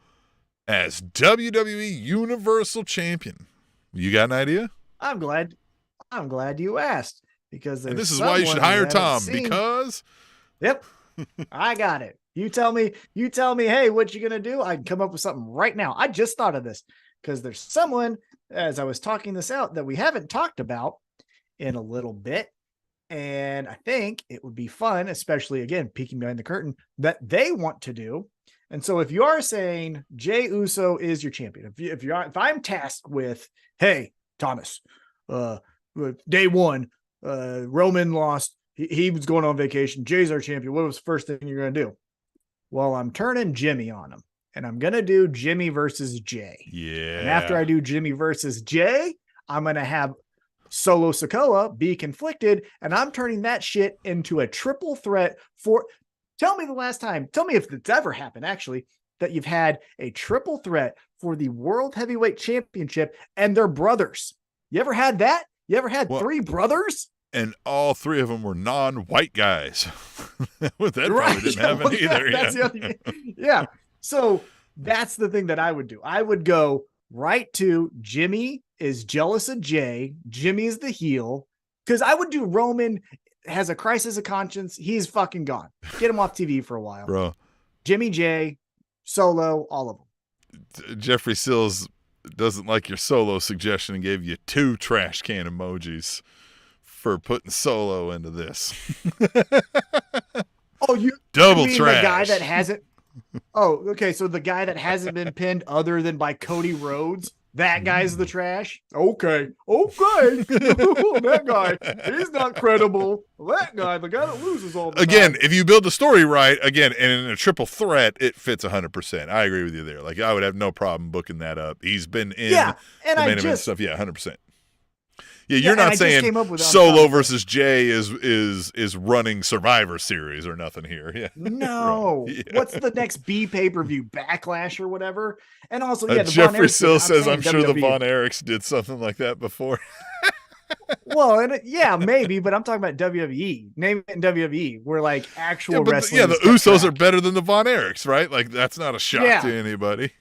as WWE Universal Champion? You got an idea? I'm glad you asked, because and this is why you should hire Tom, because yep, I got it. You tell me, hey, what you going to do? I can come up with something right now. I just thought of this because there's someone, as I was talking this out, that we haven't talked about in a little bit. And I think it would be fun, especially, again, peeking behind the curtain, that they want to do. And so if you are saying Jey Uso is your champion, if I'm tasked with, hey, Thomas, day one, Roman lost. He was going on vacation. Jay's our champion. What was the first thing you're going to do? Well, I'm turning Jimmy on him, and I'm going to do Jimmy versus Jay. Yeah. And after I do Jimmy versus Jay, I'm going to have Solo Sikoa be conflicted, and I'm turning that shit into a triple threat for, tell me if it's ever happened, actually, that you've had a triple threat for the World Heavyweight Championship and they're brothers. You ever had that? You ever had three brothers? And all three of them were non-white guys. That probably didn't happen either. That's the other thing. Yeah. So that's the thing that I would do. I would go right to Jimmy is jealous of Jay. Jimmy's the heel. Because I would do Roman has a crisis of conscience. He's fucking gone. Get him off TV for a while. Bro. Jimmy, Jay, Solo, all of them. Jeffrey Sills doesn't like your Solo suggestion and gave you 2 trash can emojis for putting Solo into this. Oh, you double mean trash. The guy that hasn't. Oh, okay. So the guy that hasn't been pinned other than by Cody Rhodes, that guy's the trash. Okay. That guy, he's not credible. That guy, the guy that loses all the again, time. if you build the story right, again, and in a triple threat, it fits 100%. I agree with you there. Like, I would have no problem booking that up. He's been in and the I main event just stuff. Yeah, 100%. Yeah, you're not saying with Solo versus Jay is running Survivor Series or nothing here. Yeah. No. Yeah. What's the next B pay-per-view, Backlash or whatever? And also, the Jeffrey Von Sill says, I'm sure the WWE. Von Erichs did something like that before. Well, and maybe, but I'm talking about WWE. Name it in WWE, where like actual wrestling. Yeah, the Usos are better than the Von Erichs, right? Like, that's not a shock to anybody.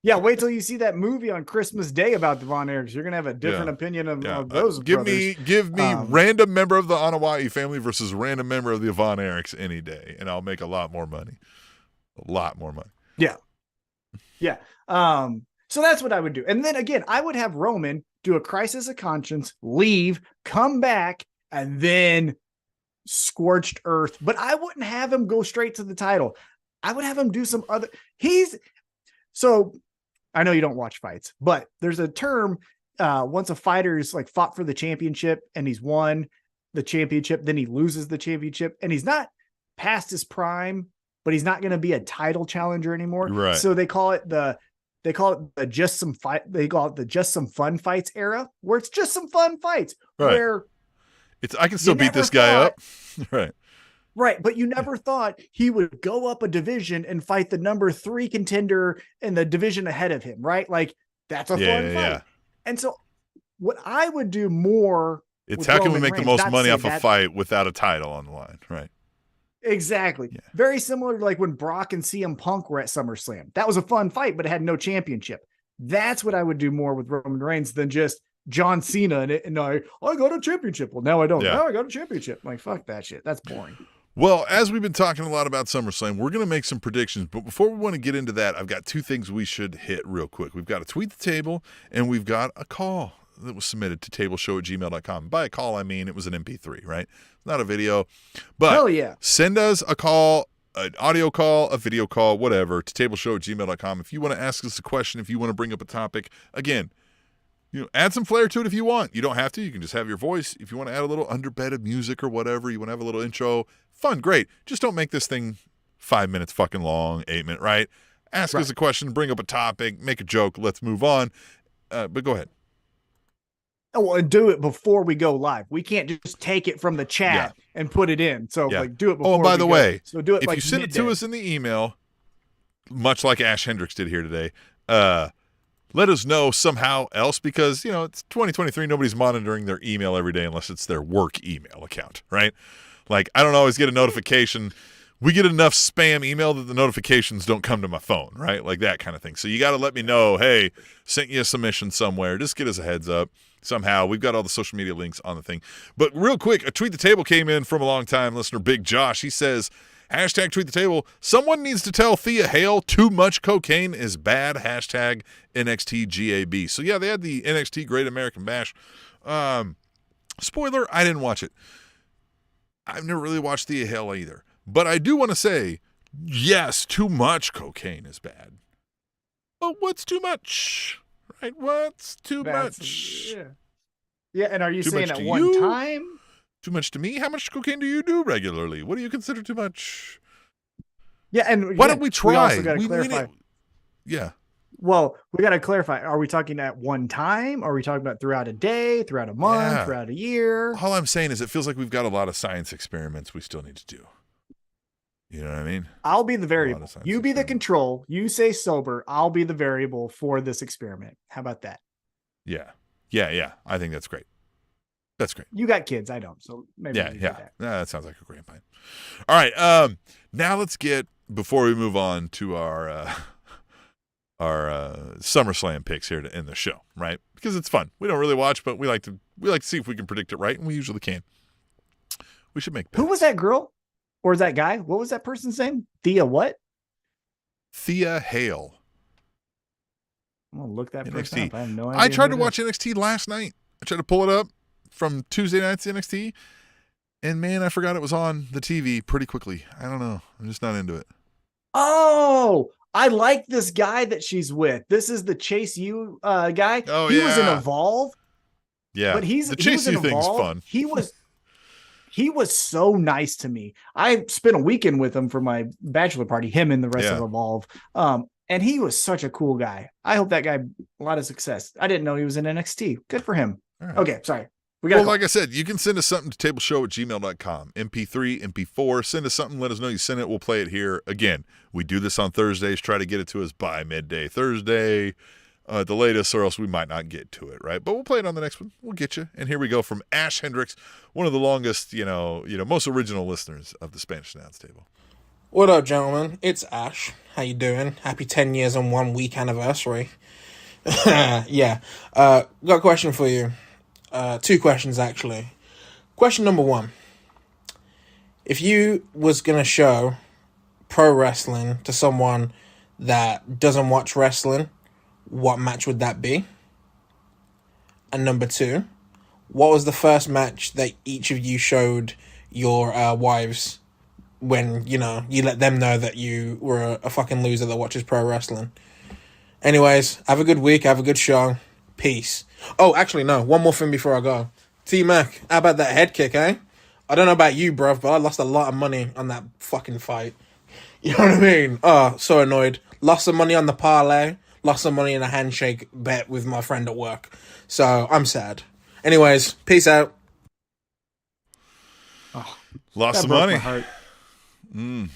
Yeah, wait till you see that movie on Christmas Day about the Von Erichs. You're gonna have a different opinion of those. Give brothers. me random member of the Anoa'i family versus random member of the Von Erichs any day, and I'll make a lot more money. A lot more money. Yeah. So that's what I would do, and then again, I would have Roman do a crisis of conscience, leave, come back, and then scorched earth. But I wouldn't have him go straight to the title. I would have him do some other. So. I know you don't watch fights, but there's a term once a fighter's like fought for the championship and he's won the championship, then he loses the championship and he's not past his prime, but he's not going to be a title challenger anymore. Right. So they call it the just some fun fights era, where it's just some fun fights where I can still beat this guy up. Right, but you never thought he would go up a division and fight the number 3 contender in the division ahead of him, right? Like, that's a fun fight. Yeah. And so what I would do more... It's how can we make the most money off a fight without a title on the line, right? Exactly. Yeah. Very similar to like when Brock and CM Punk were at SummerSlam. That was a fun fight, but it had no championship. That's what I would do more with Roman Reigns than just John Cena and I got a championship. Well, now I don't. Now I got a championship. I'm like, fuck that shit. That's boring. Well, as we've been talking a lot about SummerSlam, we're going to make some predictions. But before we want to get into that, I've got 2 things we should hit real quick. We've got a tweet the table, and we've got a call that was submitted to tableshow@gmail.com. By a call, I mean it was an MP3, right? Not a video. But hell yeah. Send us a call, an audio call, a video call, whatever, to tableshow@gmail.com. If you want to ask us a question, if you want to bring up a topic, again, add some flair to it if you want. You don't have to. You can just have your voice. If you want to add a little underbed of music or whatever, you want to have a little intro, fun, great. Just don't make this thing 5 minutes fucking long, 8 minutes, right? Ask us a question, bring up a topic, make a joke, let's move on. But go ahead. Oh, and do it before we go live. We can't just take it from the chat and put it in. So do it before. Oh, by the way, so do it if like you send midday. it to us in the email, much like Ash Hendricks did here today, let us know somehow else, because, it's 2023. Nobody's monitoring their email every day unless it's their work email account, right? Like, I don't always get a notification. We get enough spam email that the notifications don't come to my phone, right? Like that kind of thing. So you got to let me know, hey, sent you a submission somewhere. Just get us a heads up somehow. We've got all the social media links on the thing. But real quick, a Tweet the Table came in from a long-time listener, Big Josh. He says, hashtag Tweet the Table, someone needs to tell Thea Hale too much cocaine is bad. Hashtag NXT GAB. So, yeah, they had the NXT Great American Bash. Spoiler, I didn't watch it. I've never really watched Thea Hale either. But I do want to say, yes, too much cocaine is bad. But what's too much? Right? What's too much? Yeah, and are you too saying much at to one you? time? Too much to me? How much cocaine do you do regularly? What do you consider too much? Yeah, and why don't we try? We also got to clarify. Yeah. Well, we got to clarify. Are we talking at one time? Are we talking about throughout a day, throughout a month, throughout a year? All I'm saying is it feels like we've got a lot of science experiments we still need to do. You know what I mean? I'll be the variable. You be the control. You say sober. I'll be the variable for this experiment. How about that? Yeah. Yeah. I think that's great. That's great. You got kids. I don't. So maybe. Yeah. That sounds like a great plan. All right. Now let's get, before we move on to our SummerSlam picks here to end the show, right? Because it's fun. We don't really watch, but we like to see if we can predict it right, and we usually can. We should make bets. Who was that girl? Or that guy? What was that person's name? Thea what? Thea Hale. I'm going to look that NXT. person up. I have no idea. I tried to watch NXT last night. I tried to pull it up from Tuesday night's NXT. And, man, I forgot it was on the TV pretty quickly. I don't know. I'm just not into it. Oh, I like this guy that she's with. This is the Chase U guy. Oh, he was in Evolve. Yeah. But the Chase U thing's fun. He was so nice to me. I spent a weekend with him for my bachelor party, him and the rest of Evolve. And he was such a cool guy. I hope that guy a lot of success. I didn't know he was in NXT. Good for him. Right. Okay, sorry. Like I said, you can send us something to tableshow@gmail.com. MP3, MP4, send us something. Let us know you sent it. We'll play it here. Again, we do this on Thursdays. Try to get it to us by midday Thursday. The latest, or else we might not get to it, right? But we'll play it on the next one. We'll get you. And here we go from Ash Hendricks, one of the longest, most original listeners of the Spanish Announce Table. What up, gentlemen? It's Ash. How you doing? Happy 10 years and 1 week anniversary. Yeah. Got a question for you. 2 questions, actually. Question number 1. If you was going to show pro wrestling to someone that doesn't watch wrestling, what match would that be? And number 2, what was the first match that each of you showed your wives when, you let them know that you were a fucking loser that watches pro wrestling? Anyways, have a good week, have a good show. Peace. Oh, actually, no, one more thing before I go. T-Mac, how about that head kick, eh? I don't know about you, bruv, but I lost a lot of money on that fucking fight. You know what I mean? Oh, so annoyed. Lost some money on the parlay. Lost some money in a handshake bet with my friend at work. So, I'm sad. Anyways, peace out. Oh, lost some money. My heart.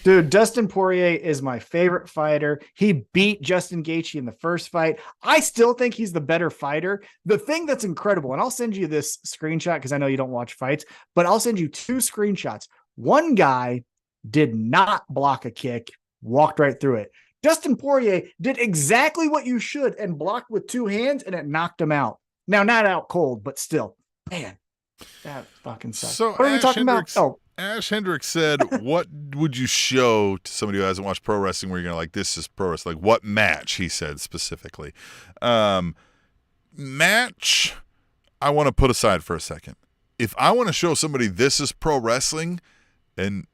Dude, Dustin Poirier is my favorite fighter. He beat Justin Gaethje in the first fight. I still think he's the better fighter. The thing that's incredible, and I'll send you this screenshot because I know you don't watch fights, but I'll send you 2 screenshots. One guy did not block a kick, walked right through it. Dustin Poirier did exactly what you should and blocked with 2 hands, and it knocked him out. Now, not out cold, but still. Man, that fucking sucks. So what are we talking about? Oh, Ash Hendricks said, what would you show to somebody who hasn't watched pro wrestling where you're going to like, this is pro wrestling? Like, what match, he said specifically. Match, I want to put aside for a second. If I want to show somebody this is pro wrestling, and,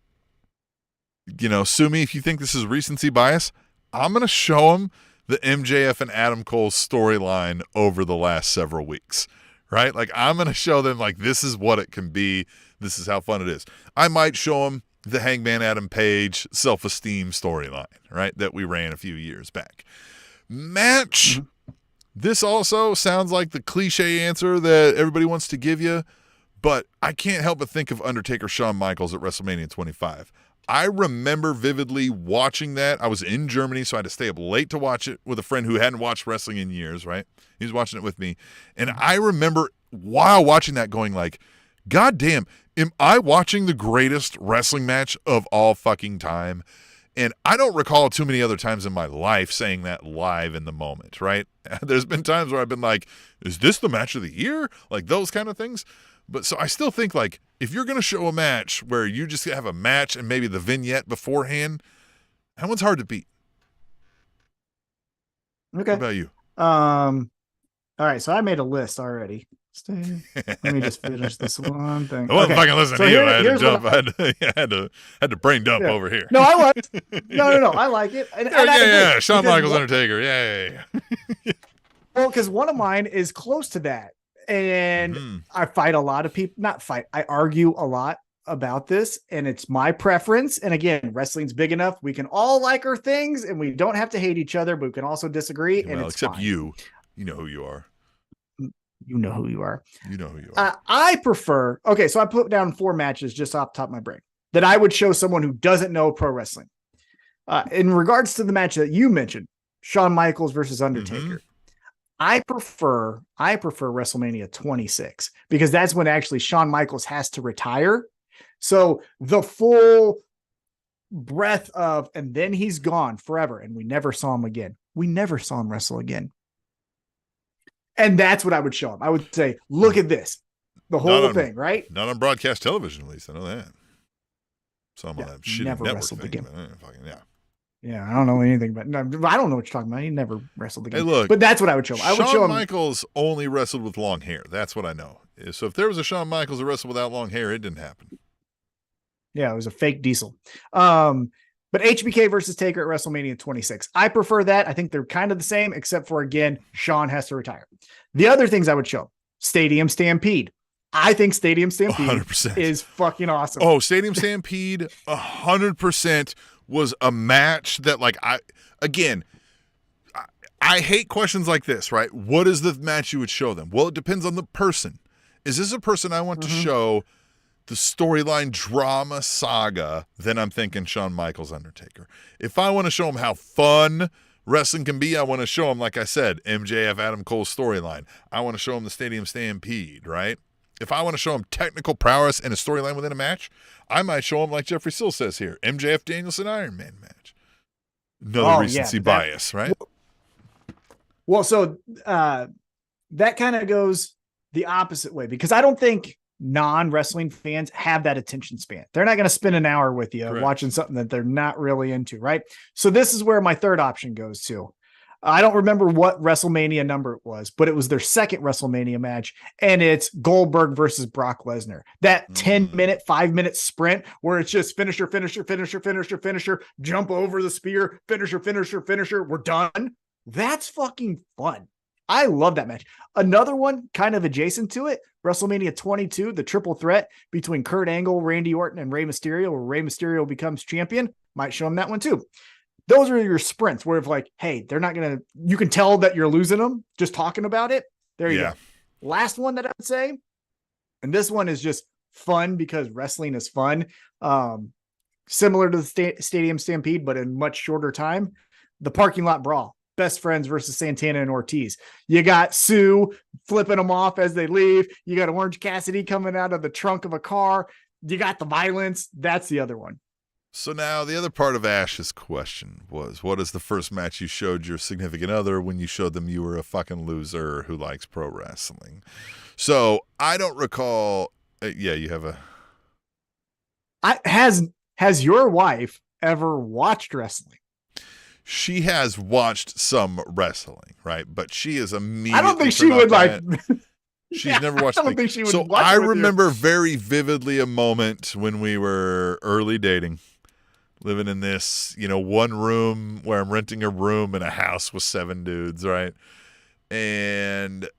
sue me if you think this is recency bias, I'm going to show them the MJF and Adam Cole storyline over the last several weeks, right? Like, I'm going to show them, like, this is what it can be. This is how fun it is. I might show them the Hangman Adam Page self-esteem storyline, right, that we ran a few years back. Match, this also sounds like the cliche answer that everybody wants to give you, but I can't help but think of Undertaker Shawn Michaels at WrestleMania 25. I remember vividly watching that. I was in Germany, so I had to stay up late to watch it with a friend who hadn't watched wrestling in years, right? He was watching it with me. And I remember while watching that going like, God damn, am I watching the greatest wrestling match of all fucking time? And I don't recall too many other times in my life saying that live in the moment, right? There's been times where I've been like, is this the match of the year? Like those kind of things. But so I still think like if you're going to show a match where you just have a match and maybe the vignette beforehand, that one's hard to beat. Okay. What about you? All right. So I made a list already. Let me just finish this one thing. I wasn't fucking listening to you. I had to jump. I had to brain dump over here. No, I was. No. I like it. Yeah. Shawn Michaels, Undertaker. Yeah. Well, because one of mine is close to that. And I fight a lot of people, not fight, I argue a lot about this, and it's my preference. And again, wrestling's big enough. We can all like our things and we don't have to hate each other, but we can also disagree. Well, and it's except fine. you know who you are. You know who you are. You know who you are. I prefer, okay, so I put down 4 matches just off the top of my brain that I would show someone who doesn't know pro wrestling. In regards to the match that you mentioned, Shawn Michaels versus Undertaker. I prefer WrestleMania 26 because that's when actually Shawn Michaels has to retire. So the full breadth of, and then he's gone forever and we never saw him again. We never saw him wrestle again. And that's what I would show him. I would say, look at this, the whole thing, right? Not on broadcast television, at least. I know that. Some of that shitty never network wrestled thing, again. Yeah. Yeah, I don't know anything, but no, I don't know what you're talking about. He never wrestled again. Hey, look, but that's what I would show him. I would show him. Michaels only wrestled with long hair. That's what I know. So if there was a Shawn Michaels that wrestled without long hair, it didn't happen. Yeah, it was a fake diesel. But HBK versus Taker at WrestleMania 26. I prefer that. I think they're kind of the same, except for, again, Shawn has to retire. The other things I would show, Stadium Stampede. I think Stadium Stampede 100%. is fucking awesome. Oh, Stadium Stampede, 100% was a match that, like, I hate questions like this, right? What is the match you would show them? Well, it depends on the person. Is this a person I want to show the storyline drama saga? Then I'm thinking Shawn Michaels, Undertaker. If I want to show them how fun wrestling can be, I want to show them, like I said, MJF, Adam Cole storyline. I want to show them the Stadium Stampede, right? If I want to show them technical prowess and a storyline within a match, I might show them, like Jeffrey Sill says here, MJF Danielson Iron Man match. Another recency bias, right? Well, so that kind of goes the opposite way because I don't think non-wrestling fans have that attention span. They're not going to spend an hour with you watching something that they're not really into, right? So this is where my third option goes to. I don't remember what WrestleMania number it was, but it was their second WrestleMania match, and it's Goldberg versus Brock Lesnar. That 10-minute, 5-minute sprint where it's just finisher, jump over the spear, finisher, we're done. That's fucking fun. I love that match. Another one kind of adjacent to it, WrestleMania 22, the triple threat between Kurt Angle, Randy Orton, and Rey Mysterio, where Rey Mysterio becomes champion. Might show them that one too. Those are your sprints where if like, hey, they're not going to, you can tell that you're losing them just talking about it. There you go. Last one that I would say, and this one is just fun because wrestling is fun. Similar to the Stadium Stampede, but in much shorter time, the parking lot brawl. Best Friends versus Santana and Ortiz. You got Sue flipping them off as they leave. You got Orange Cassidy coming out of the trunk of a car. You got the violence. That's the other one. So now the other part of Ash's question was, what is the first match you showed your significant other when you showed them you were a fucking loser who likes pro wrestling? So I don't recall. You have a. Has your wife ever watched wrestling? She has watched some wrestling, right? But she is immediately. I don't think she would like. She's never watched. I don't think she would. So I remember very vividly a moment when we were early dating, living in this, one room where I'm renting a room in a house with 7 dudes, right? And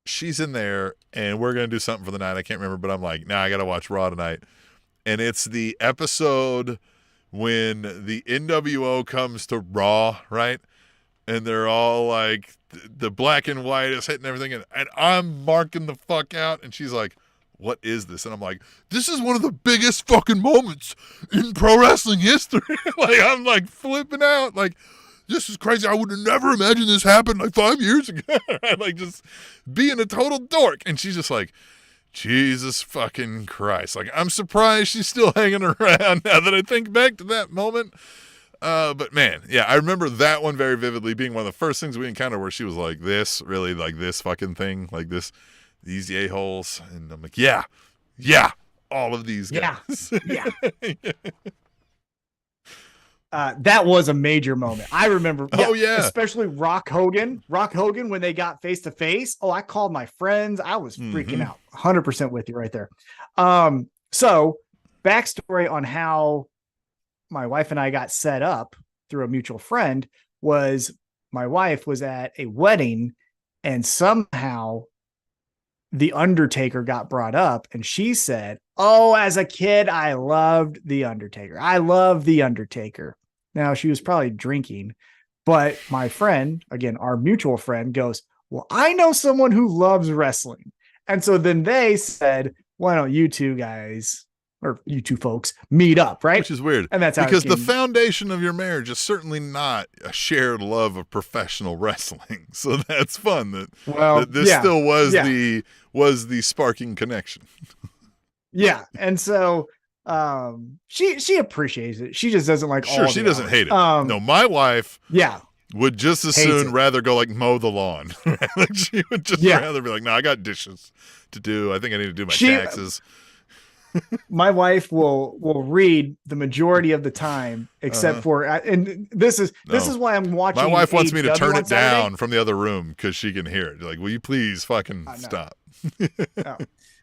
she's in there, and we're gonna do something for the night. I can't remember, but I'm like, nah, I gotta watch Raw tonight, and it's the episode when the NWO comes to Raw, right? And they're all like, the black and white is hitting everything. And I'm marking the fuck out. And she's like, what is this? And I'm like, this is one of the biggest fucking moments in pro wrestling history. Like, I'm like flipping out. Like, this is crazy. I would have never imagined this happened like 5 years ago. Like, just being a total dork. And she's just like, Jesus fucking Christ. Like, I'm surprised she's still hanging around now that I think back to that moment. But man, yeah, I remember that one very vividly being one of the first things we encountered where she was like, this, really, like this fucking thing, like this, these a-holes. And I'm like, yeah, all of these guys. Yeah. That was a major moment. I remember. Especially Rock Hogan, when they got face to face. Oh, I called my friends. I was freaking out. 100% with you right there. So backstory on how my wife and I got set up through a mutual friend was my wife was at a wedding and somehow The Undertaker got brought up and she said, oh, as a kid, I loved The Undertaker. I love The Undertaker. Now she was probably drinking, but my friend, again, our mutual friend goes, well, I know someone who loves wrestling. And so then they said, why don't you two guys, or you two folks, meet up, right? Which is weird. And that's how because the foundation of your marriage is certainly not a shared love of professional wrestling. So that's fun that this still was the sparking connection. Yeah. And so she appreciates it. She just doesn't like sure, all she the doesn't hours. hate it. No, my wife would just as Hates soon it. rather go like mow the lawn. Like she would just rather be like, no, I got dishes to do. I think I need to do my taxes. My wife will read the majority of the time, except for, and this is why I'm watching. My wife wants me to AEW turn on it down from the other room because she can hear it. Like, will you please fucking stop? No.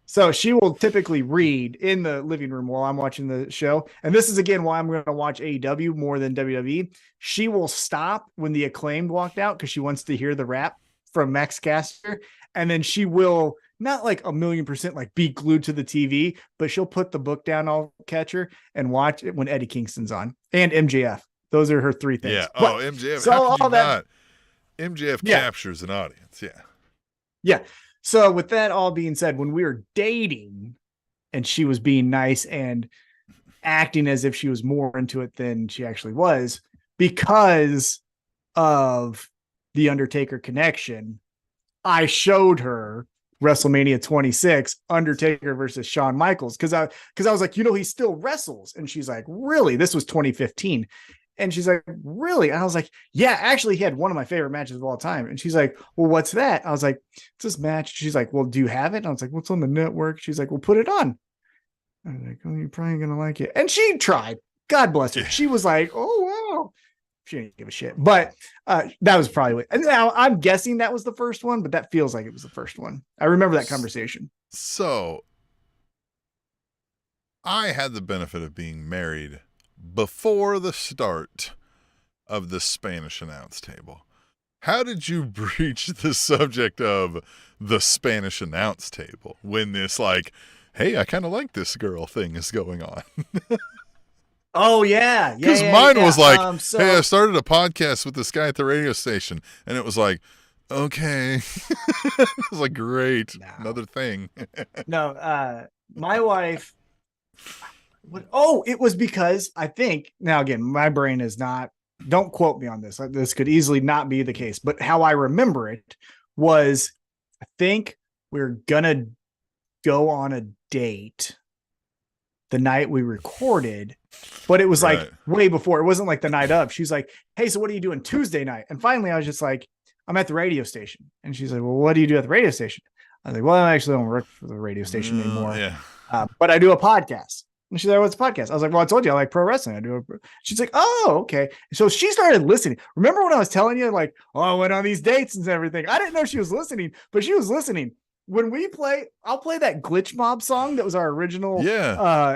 So she will typically read in the living room while I'm watching the show. And this is again why I'm going to watch AEW more than WWE. She will stop when the Acclaimed walked out because she wants to hear the rap from Max Caster, and then she will. Not like 1,000,000% like be glued to the TV, but she'll put the book down, I'll catch her and watch it when Eddie Kingston's on and MJF. Those are her three things. Yeah. But, MJF. So how could all you that not? MJF captures an audience. Yeah. Yeah. So with that all being said, when we were dating and she was being nice and acting as if she was more into it than she actually was because of the Undertaker connection, I showed her WrestleMania 26, Undertaker versus Shawn Michaels. Cause I was like, he still wrestles. And she's like, really? This was 2015. And she's like, really? And I was like, yeah, actually he had one of my favorite matches of all time. And she's like, well, what's that? I was like, it's this match. She's like, well, do you have it? And I was like, what's on the network? She's like, well, put it on. I was like, oh, you're probably going to like it. And she tried. God bless her. She was like, oh, wow. She didn't give a shit, but that was probably what. And now I'm guessing that was the first one, but that feels like it was the first one. I remember that conversation. So I had the benefit of being married before the start of the Spanish announce table. How did you breach the subject of the Spanish announce table when this like, hey, I kind of like this girl thing is going on? Oh, yeah. Because mine was like, hey, I started a podcast with this guy at the radio station. And it was like, okay. It was like, great. No. Another thing. No, my wife. It was because I think, now again, my brain is not, don't quote me on this. This could easily not be the case. But how I remember it was, I think we're going to go on a date the night we recorded, but it was like way before. It wasn't like the night of. She's like, hey, so what are you doing Tuesday night? And finally I was just like, I'm at the radio station. And she's like, well, what do you do at the radio station? I was like, well, I actually don't work for the radio station anymore. But I do a podcast. And she's like, what's a podcast? I was like, well, I told you I like pro wrestling. She's like, oh, okay. So she started listening. Remember when I was telling you like, oh, I went on these dates and everything. I didn't know she was listening, but she was listening. When we play, I'll play that Glitch Mob song that was our original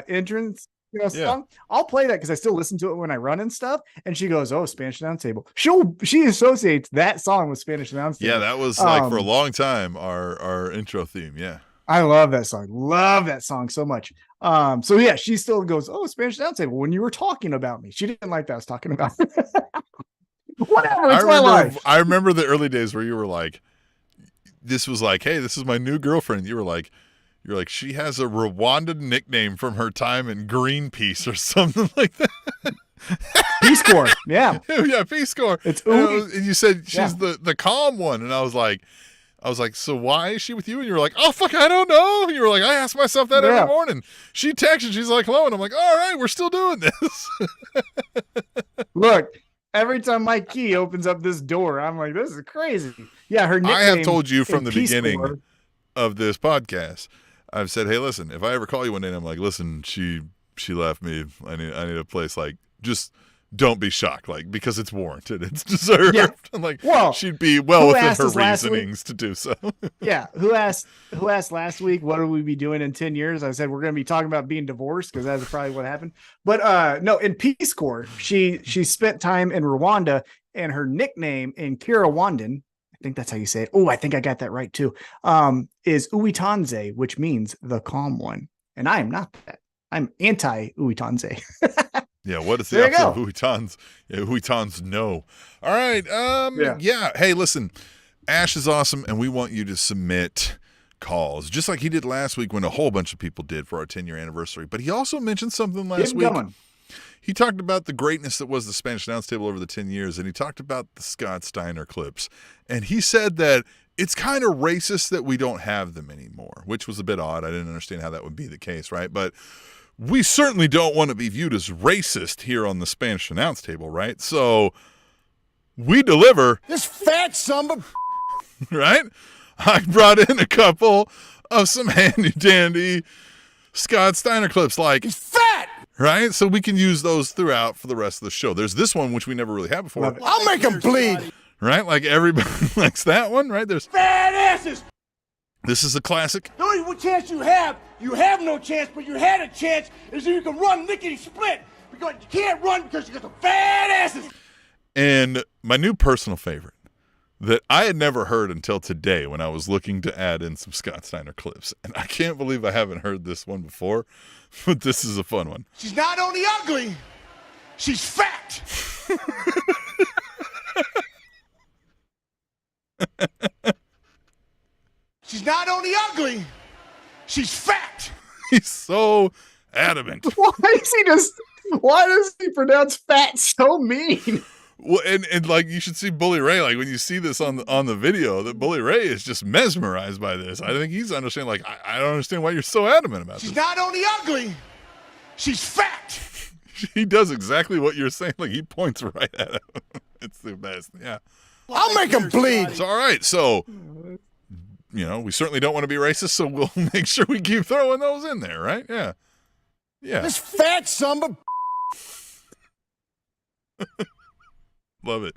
entrance song. I'll play that because I still listen to it when I run and stuff. And she goes, oh, Spanish Announce Table. She associates that song with Spanish Announce Table. Yeah, that was like for a long time our intro theme. Yeah. I love that song. Love that song so much. So yeah, she still goes, oh, Spanish Announce Table when you were talking about me. She didn't like that I was talking about whatever. It's my life. I remember the early days where you were like, this was like, hey, this is my new girlfriend. You were like, You're like, she has a Rwandan nickname from her time in Greenpeace or something like that. Peace Corps. Yeah. Yeah, Peace Corps. It's and you said she's the calm one. And I was like, so why is she with you? And you were like, oh, fuck, I don't know. And you were like, I ask myself that every morning. She texted, she's like, hello. And I'm like, all right, we're still doing this. Look, every time Mike Key opens up this door, I'm like, this is crazy. Yeah, her nickname. I have told you from the Peace beginning Corps of this podcast, I've said, hey, listen, if I ever call you one day and I'm like, listen, she left me. I need a place, like, just don't be shocked, like, because it's warranted. It's deserved. Yeah. I'm like, well, she'd be well within her reasonings to do so. Yeah. Who asked last week, what will we be doing in 10 years? I said, we're going to be talking about being divorced because that's probably what happened. But no, in Peace Corps, she spent time in Rwanda, and her nickname in Kinyarwanda, I think that's how you say it. Oh, I think I got that right too. Is Uitanze, which means the calm one. And I am not that. I'm anti Uitanze. Yeah, what is the opposite of Uitans? Yeah, Uitans no. All right. Yeah. Hey, listen, Ash is awesome, and we want you to submit calls, just like he did last week when a whole bunch of people did for our 10-year anniversary. But he also mentioned something last week. He talked about the greatness that was the Spanish announce table over the 10 years, and he talked about the Scott Steiner clips. And he said that it's kind of racist that we don't have them anymore, which was a bit odd. I didn't understand how that would be the case, right? But we certainly don't want to be viewed as racist here on the Spanish announce table, right? So we deliver. This fat son of right? I brought in a couple of some handy-dandy Scott Steiner clips, like, he's fat! Right? So we can use those throughout for the rest of the show. There's this one, which we never really had before. I'll make him bleed. Right? Like everybody likes that one, right? There's fat asses. This is a classic. The only chance you have no chance, but you had a chance, is that you can run lickety-split. Because you can't run because you got the fat asses. And my new personal favorite that I had never heard until today when I was looking to add in some Scott Steiner clips. And I can't believe I haven't heard this one before, but this is a fun one. She's not only ugly, she's fat. She's not only ugly, she's fat. He's so adamant. Why does he pronounce fat so mean? Well, and like, you should see Bully Ray. Like, when you see this on the video, that Bully Ray is just mesmerized by this. I think he's understanding, like, I don't understand why you're so adamant about this. She's not only ugly, she's fat. He does exactly what you're saying. Like, he points right at him. It's the best. Yeah. I'll make him bleed. So, all right. So, you know, we certainly don't want to be racist, so we'll make sure we keep throwing those in there, right? Yeah. Yeah. This fat son of Love it.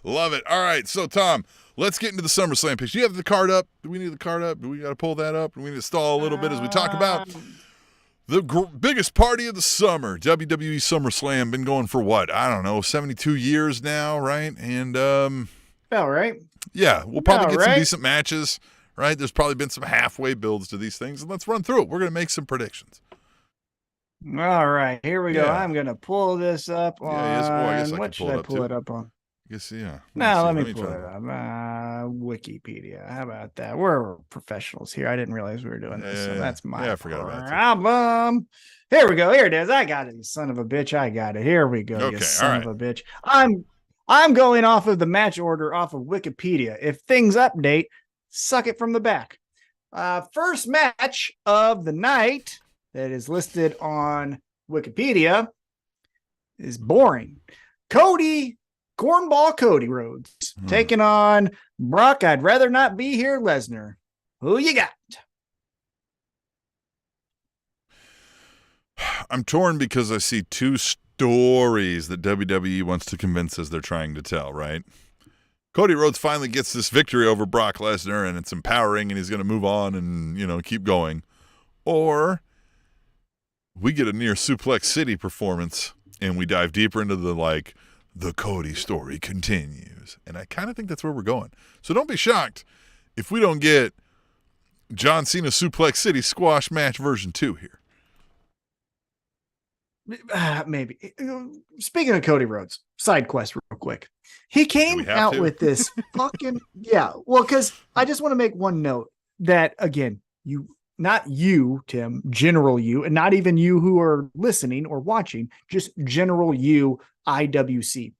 Love it. All right. So, Tom, let's get into the SummerSlam picks. Do you have the card up? Do we need the card up? Do we got to pull that up? Do we need to stall a little bit as we talk about the biggest party of the summer, WWE SummerSlam? Been going for what? I don't know, 72 years now, right? And, all right. Yeah, we'll probably get some decent matches, right? There's probably been some halfway builds to these things, and let's run through it. We're going to make some predictions. All right, here we go. I'm going to pull this up on. I guess what should I pull it up on? I guess, yeah. Let me pull it up. Wikipedia. How about that? We're professionals here. I didn't realize we were doing this, so that's my I forgot about problem. Here we go. Here it is. I got it, you son of a bitch. I got it. Here we go, you son of a bitch. I'm going off of the match order off of Wikipedia. If things update, suck it from the back. First match of the night that is listed on Wikipedia is boring. Cornball Cody Rhodes taking on Brock. I'd rather not be here, Lesnar. Who you got? I'm torn because I see two stories that WWE wants to convince us they're trying to tell, right? Cody Rhodes finally gets this victory over Brock Lesnar, and it's empowering, and he's going to move on and, you know, keep going. Or we get a near Suplex City performance, and we dive deeper into the Cody story continues. And I kind of think that's where we're going. So don't be shocked if we don't get John Cena Suplex City squash match version 2 here. Maybe. Speaking of Cody Rhodes, side quest real quick. He came out with this fucking, well, because I just want to make one note that, again, you not you, Tim, general you, and not even you who are listening or watching, just general you, IWC.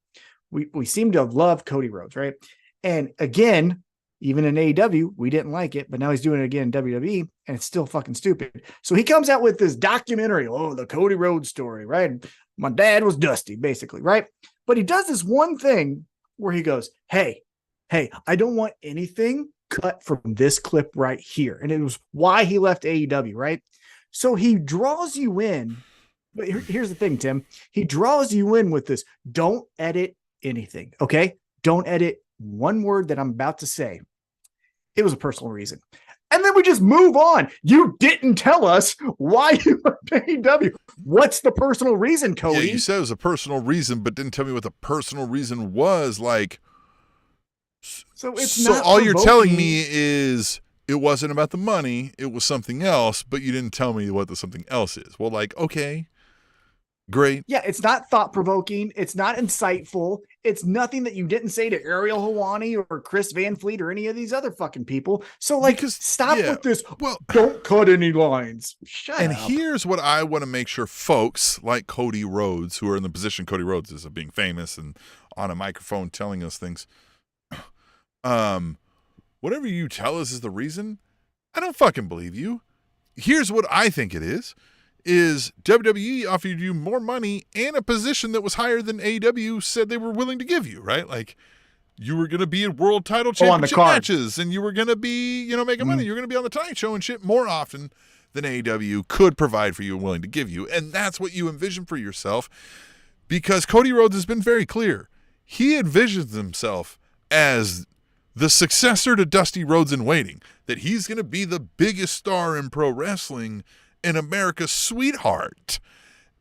We seem to have loved Cody Rhodes, right? And again, even in AEW, we didn't like it, but now he's doing it again in WWE, and it's still fucking stupid. So he comes out with this documentary, the Cody Rhodes story, right? My dad was Dusty, basically, right? But he does this one thing where he goes, hey, I don't want anything cut from this clip right here. And it was why he left AEW, right? So he draws you in. But here's the thing, Tim. He draws you in with this. Don't edit anything, okay? Don't edit one word that I'm about to say. It was a personal reason. And then we just move on. You didn't tell us why you left AEW. What's the personal reason, Cody? Yeah, you said it was a personal reason, but didn't tell me what the personal reason was. Like, so it's not all you're telling me is it wasn't about the money, it was something else, but you didn't tell me what the something else is. Well, like, okay, great. Yeah, it's not thought-provoking. It's not insightful. It's nothing that you didn't say to Ariel Helwani or Chris Van Fleet or any of these other fucking people. So, like, stop with this. Well, don't cut any lines. Shut up. And here's what I want to make sure folks like Cody Rhodes, who are in the position Cody Rhodes is of being famous and on a microphone telling us things, whatever you tell us is the reason, I don't fucking believe you. Here's what I think it is WWE offered you more money and a position that was higher than AEW said they were willing to give you, right? Like, you were going to be in world title championship matches, and you were going to be, making money. You're going to be on the Tonight Show and shit more often than AEW could provide for you and willing to give you. And that's what you envision for yourself, because Cody Rhodes has been very clear. He envisions himself as the successor to Dusty Rhodes in waiting, that he's going to be the biggest star in pro wrestling and America's sweetheart.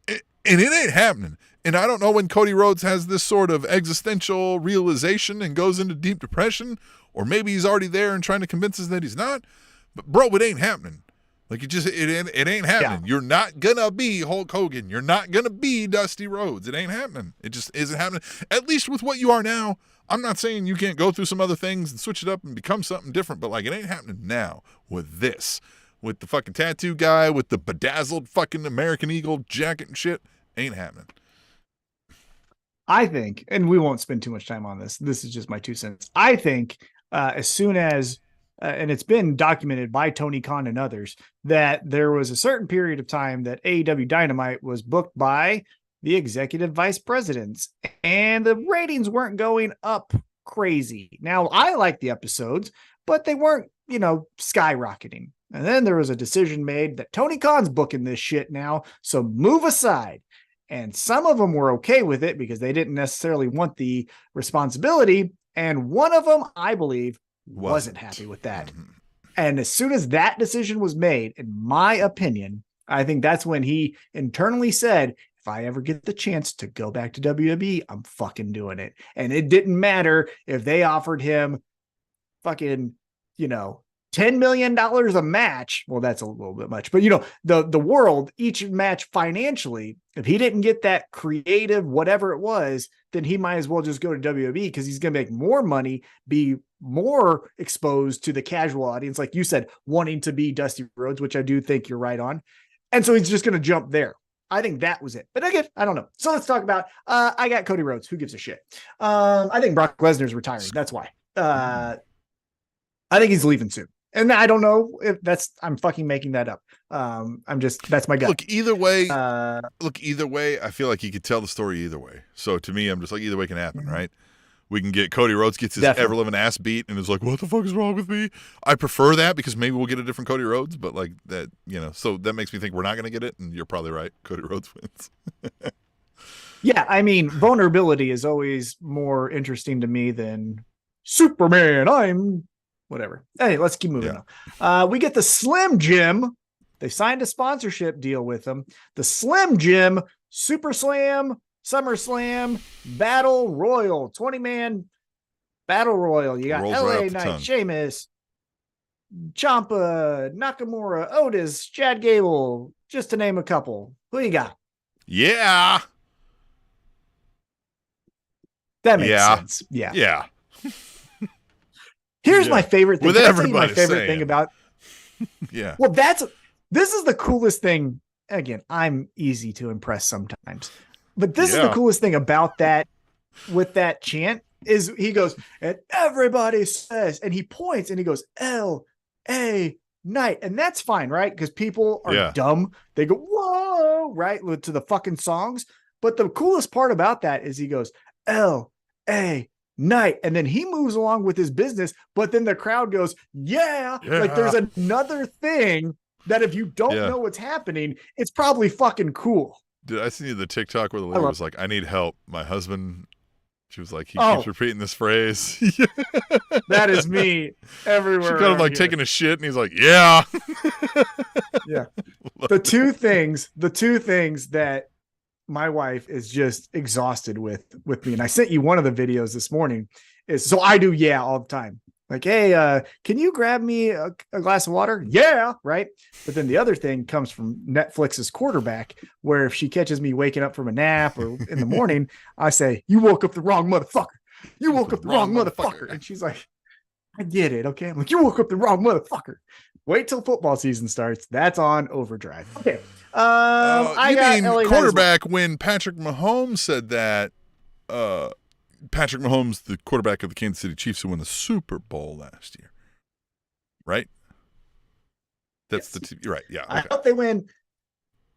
And it ain't happening. And I don't know when Cody Rhodes has this sort of existential realization and goes into deep depression, or maybe he's already there and trying to convince us that he's not. But bro, it ain't happening. Like, it ain't happening. Yeah. You're not gonna be Hulk Hogan. You're not gonna be Dusty Rhodes. It ain't happening. It just isn't happening. At least with what you are now. I'm not saying you can't go through some other things and switch it up and become something different, but like, it ain't happening now with this. With the fucking tattoo guy, with the bedazzled fucking American Eagle jacket and shit. Ain't happening. I think, and we won't spend too much time on this. This is just my 2 cents. I think as soon as, and it's been documented by Tony Khan and others, that there was a certain period of time that AEW Dynamite was booked by the executive vice presidents, and the ratings weren't going up crazy. Now, I like the episodes, but they weren't, skyrocketing. And then there was a decision made that Tony Khan's booking this shit now, so move aside. And some of them were okay with it because they didn't necessarily want the responsibility. And one of them, I believe, wasn't happy with that. And as soon as that decision was made, in my opinion, I think that's when he internally said, if I ever get the chance to go back to WWE, I'm fucking doing it. And it didn't matter if they offered him fucking, $10 million a match. Well, that's a little bit much, but the world, each match financially, if he didn't get that creative, whatever it was, then he might as well just go to WWE because he's going to make more money, be more exposed to the casual audience. Like you said, wanting to be Dusty Rhodes, which I do think you're right on. And so he's just going to jump there. I think that was it. But again, I don't know. So let's talk about, I got Cody Rhodes. Who gives a shit? I think Brock Lesnar's retiring. That's why. I think he's leaving soon. And I don't know if I'm fucking making that up. That's my gut. Look, either way, I feel like you could tell the story either way. So to me, I'm just like, either way can happen, right? We can get Cody Rhodes gets his ever-living ass beat and is like, what the fuck is wrong with me? I prefer that because maybe we'll get a different Cody Rhodes, but like that, so that makes me think we're not going to get it, and you're probably right. Cody Rhodes wins. Yeah, I mean, vulnerability is always more interesting to me than Superman. Whatever. Hey, let's keep moving on. We get the Slim Jim. They signed a sponsorship deal with them. The Slim Jim Super Slam, SummerSlam, Battle Royal, 20-man Battle Royal. You got LA Knight, Sheamus, Ciampa, Nakamura, Otis, Chad Gable, just to name a couple. Who you got? Yeah. That makes sense. Yeah. Yeah. Here's my favorite thing. With everybody my favorite thing about Yeah. Well, this is the coolest thing. Again, I'm easy to impress sometimes, but this is the coolest thing about that with that chant is he goes, and everybody says, and he points and he goes, L.A. Night. And that's fine, right? Because people are dumb. They go, whoa, right? To the fucking songs. But the coolest part about that is he goes, L.A. Night. And then he moves along with his business. But then the crowd goes, yeah. Like there's another thing that if you don't know what's happening, it's probably fucking cool. Did I see the TikTok where the lady was like, I need help. My husband, she was like, he keeps repeating this phrase. That is me everywhere. She got him like taking a shit and he's like, yeah. Yeah. The two things that my wife is just exhausted with me. And I sent you one of the videos this morning is, so I do all the time. Like, hey, can you grab me a glass of water? Yeah. Right. But then the other thing comes from Netflix's Quarterback, where if she catches me waking up from a nap or in the morning, I say, you woke up the wrong motherfucker. You woke up the wrong motherfucker. And she's like, I get it. Okay. I'm like, you woke up the wrong motherfucker. Wait till football season starts. That's on overdrive. Okay. I got LA quarterback when Patrick Mahomes said that, Patrick Mahomes, the quarterback of the Kansas City Chiefs, who won the Super Bowl last year, right? That's right. Yeah. Okay. I hope they win.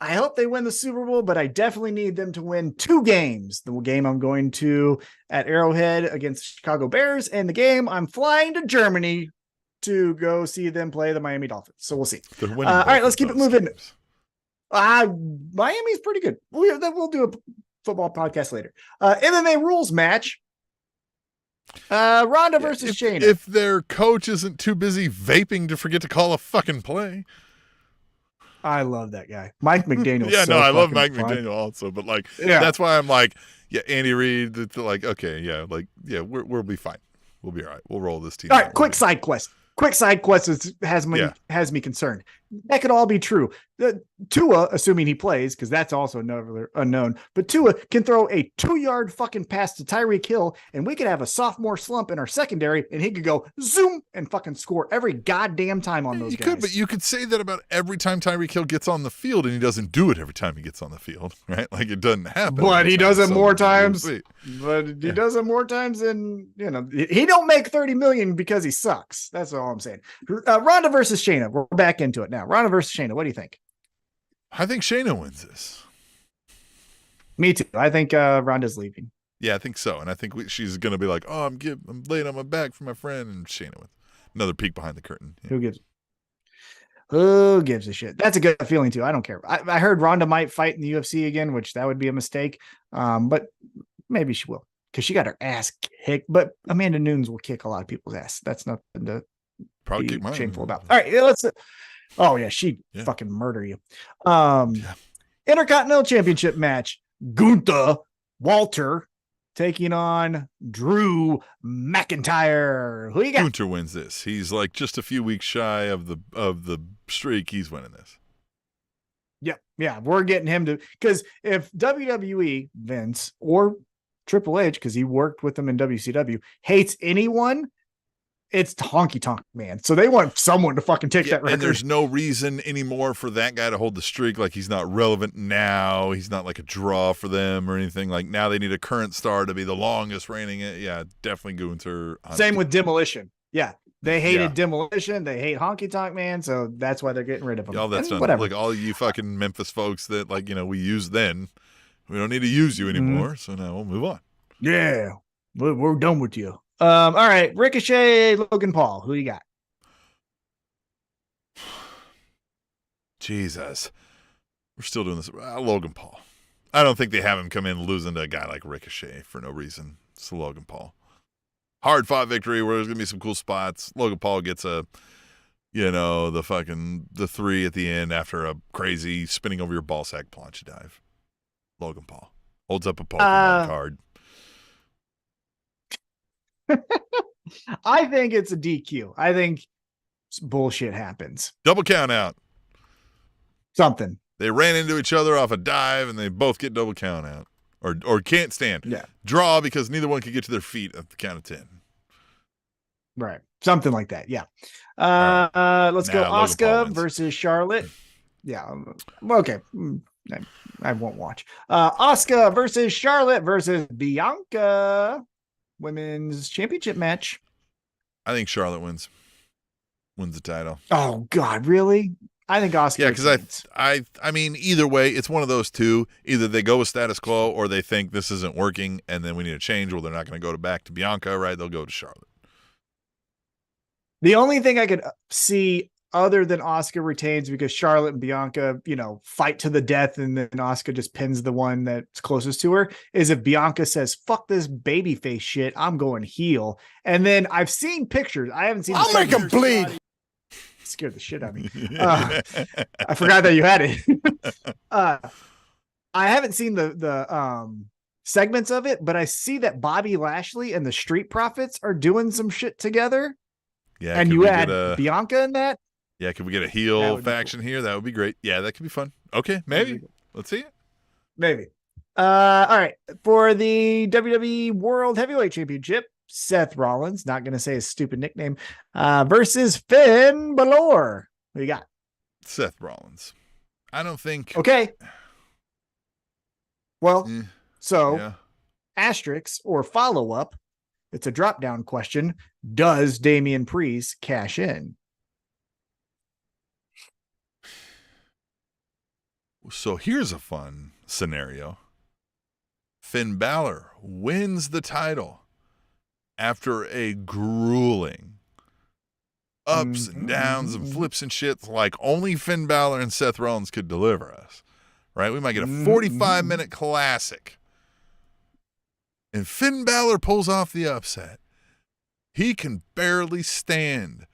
I hope they win the Super Bowl, but I definitely need them to win 2 games. The game I'm going to at Arrowhead against the Chicago Bears, and the game I'm flying to Germany to go see them play the Miami Dolphins. So we'll see. All right, let's keep it moving. Miami's pretty good. We'll do a football podcast later. MMA rules match. Ronda versus Shayna. If their coach isn't too busy vaping to forget to call a fucking play. I love that guy. Mike McDaniel. I love Mike McDaniel also, but that's why I'm like, Andy Reid, like, okay, we'll be fine. We'll be all right. We'll roll this team. All right, quick side quest has me concerned. That could all be true. Tua, assuming he plays, because that's also another unknown, but Tua can throw a 2-yard fucking pass to Tyreek Hill, and we could have a sophomore slump in our secondary, and he could go zoom and fucking score every goddamn time on those guys. You could, but you could say that about every time Tyreek Hill gets on the field, and he doesn't do it every time he gets on the field, right? Like it doesn't happen. But he does it more times. But he does it more times than, he don't make 30 million because he sucks. That's all I'm saying. Ronda versus Shayna. We're back into it now. Ronda versus Shayna. What do you think? I think Shayna wins this. Me too. I think Ronda's leaving. Yeah, I think so. And I think she's going to be like, oh, I'm laying on my back for my friend. And Shayna wins. Another peek behind the curtain. Yeah. Who gives a shit? That's a good feeling too. I don't care. I heard Ronda might fight in the UFC again, which that would be a mistake. But maybe she will because she got her ass kicked. But Amanda Nunes will kick a lot of people's ass. That's nothing to probably be shameful about. All right, let's. Oh yeah, she'd fucking murder you. Intercontinental Championship match: Gunther Walter taking on Drew McIntyre. Who you got? Gunther wins this. He's like just a few weeks shy of the streak. He's winning this. Yeah, we're getting him to, because if WWE, Vince, or Triple H, because he worked with them in WCW, hates anyone, it's Honky Tonk Man. So they want someone to fucking take that record. And there's no reason anymore for that guy to hold the streak. Like he's not relevant now. He's not like a draw for them or anything. Like now they need a current star to be the longest reigning. Yeah, definitely Gunther. Same with Demolition. Yeah. They hated Demolition. They hate Honky Tonk Man. So that's why they're getting rid of him. All that's done. Whatever. Like all you fucking Memphis folks that we used then, we don't need to use you anymore. So now we'll move on. Yeah. We're done with you. All right, Ricochet, Logan Paul. Who you got? Jesus. We're still doing this. Logan Paul. I don't think they have him come in losing to a guy like Ricochet for no reason. It's Logan Paul. Hard-fought victory where there's going to be some cool spots. Logan Paul gets the 3 at the end after a crazy spinning over your ballsack plancha dive. Logan Paul. Holds up a Pokemon card. I think it's a DQ. I think bullshit happens. Double count out. Something. They ran into each other off a dive, and they both get double count out. Or can't stand. Yeah. Draw because neither one could get to their feet at the count of 10. Right. Something like that. Yeah. Let's go. Now, Logan Paul Asuka wins. versus Charlotte. Yeah. Okay. I won't watch. Asuka versus Charlotte versus Bianca. Women's championship match. I think Charlotte wins the title. Oh God, really? I think Asuka. Yeah, because I mean, either way, it's one of those two. Either they go with status quo, or they think this isn't working, and then we need a change. Well, they're not going to go back to Bianca, right? They'll go to Charlotte. The only thing I could see other than Asuka retains, because Charlotte and Bianca, fight to the death, and then Asuka just pins the one that's closest to her, is if Bianca says, "Fuck this babyface shit, I'm going heel." And then I've seen pictures. I haven't seen. I'll make him bleed. Scared the shit out of me. I forgot that you had it. I haven't seen the segments of it, but I see that Bobby Lashley and the Street Profits are doing some shit together. Yeah, and you add Bianca in that. Yeah, could we get a heel faction here? That would be great. Yeah, that could be fun. Okay, maybe. Let's see it. Maybe. All right. For the WWE World Heavyweight Championship, Seth Rollins, not going to say his stupid nickname, versus Finn Balor. What do you got? Seth Rollins. I don't think. Okay. Well, asterisk or follow-up. It's a drop-down question. Does Damian Priest cash in? So here's a fun scenario. Finn Balor wins the title after a grueling ups and downs and flips and shit like only Finn Balor and Seth Rollins could deliver us, right? We might get a 45-minute classic. And Finn Balor pulls off the upset. He can barely stand.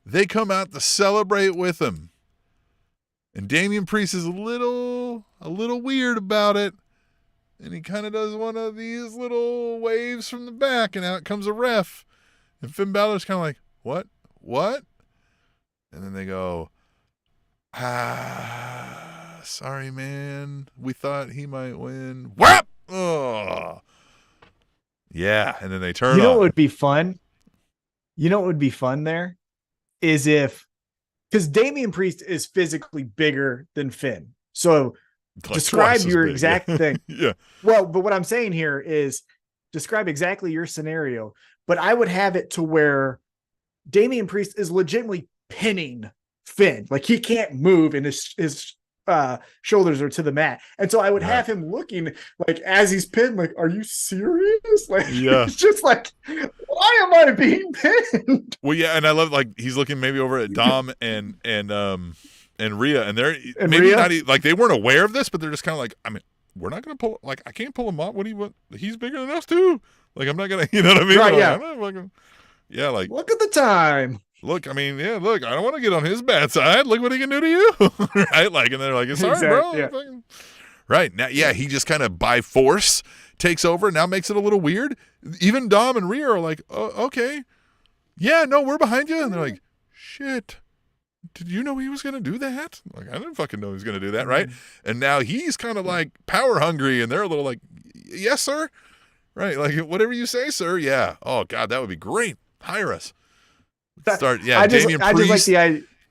They come out to celebrate with him. And Damian Priest is a little weird about it. And he kind of does one of these little waves from the back, and out comes a ref. And Finn Balor's kind of like, what? And then they go, sorry, man. We thought he might win. Whap! Oh. Yeah, and then they turn what would be fun? You know what would be fun there? Is because Damian Priest is physically bigger than Finn. So like describe your exact thing. Yeah. Well, but what I'm saying here is describe exactly your scenario, but I would have it to where Damian Priest is legitimately pinning Finn. Like he can't move and his shoulders are to the mat. And so I would have him looking like as he's pinned, like, are you serious? Like, it's just like, why am I being pinned? Well, yeah. And I love, like, he's looking maybe over at Dom and Rhea, and they're maybe Rhea? not like they weren't aware of this, but they're just kind of like, I mean, we're not going to pull, like, I can't pull him up. He's bigger than us too. Like, I'm not going to, you know what I mean? Right, like, yeah. I'm not fucking, yeah, like, Look at the time. look, I mean, yeah, look, I don't want to get on his bad side. Look what he can do to you. Right? Like, and they're like, it's sorry, bro. Yeah. Right. Now, yeah, he just kind of by force takes over, now makes it a little weird. Even Dom and Rhea are like, oh, okay. Yeah, no, we're behind you. And they're like, shit. Did you know he was going to do that? Like, I didn't fucking know he was going to do that, right? And now he's kind of like power hungry, and they're a little like, yes, sir. Right. Like, whatever you say, sir. Yeah. Oh, God, that would be great. Hire us. Start, yeah. Damian Priest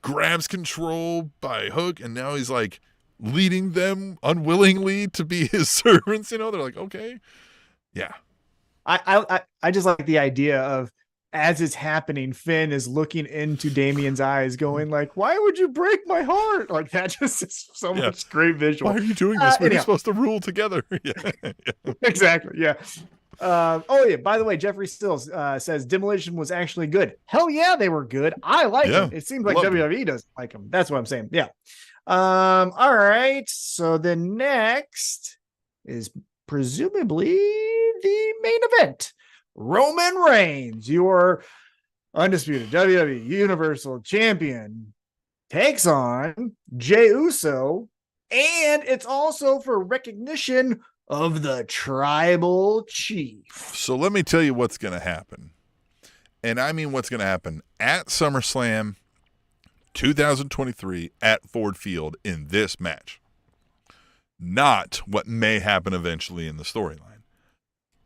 grabs control by hook, and now he's like leading them unwillingly to be his servants. You know, they're like, okay, yeah. I just like the idea of as it's happening, Finn is looking into Damian's eyes, going like, "Why would you break my heart?" Like that just is so much great visual. Why are you doing this? We're supposed to rule together. Yeah. Exactly. Yeah. By the way, Jeffrey Stills says Demolition was actually good. Hell yeah, they were good. I like them. It seems like WWE doesn't like them. That's what I'm saying. Yeah. All right. So the next is presumably the main event. Roman Reigns, your undisputed WWE Universal Champion, takes on Jey Uso, and it's also for recognition of the tribal chief. So let me tell you what's going to happen. And I mean what's going to happen at SummerSlam 2023 at Ford Field in this match. Not what may happen eventually in the storyline.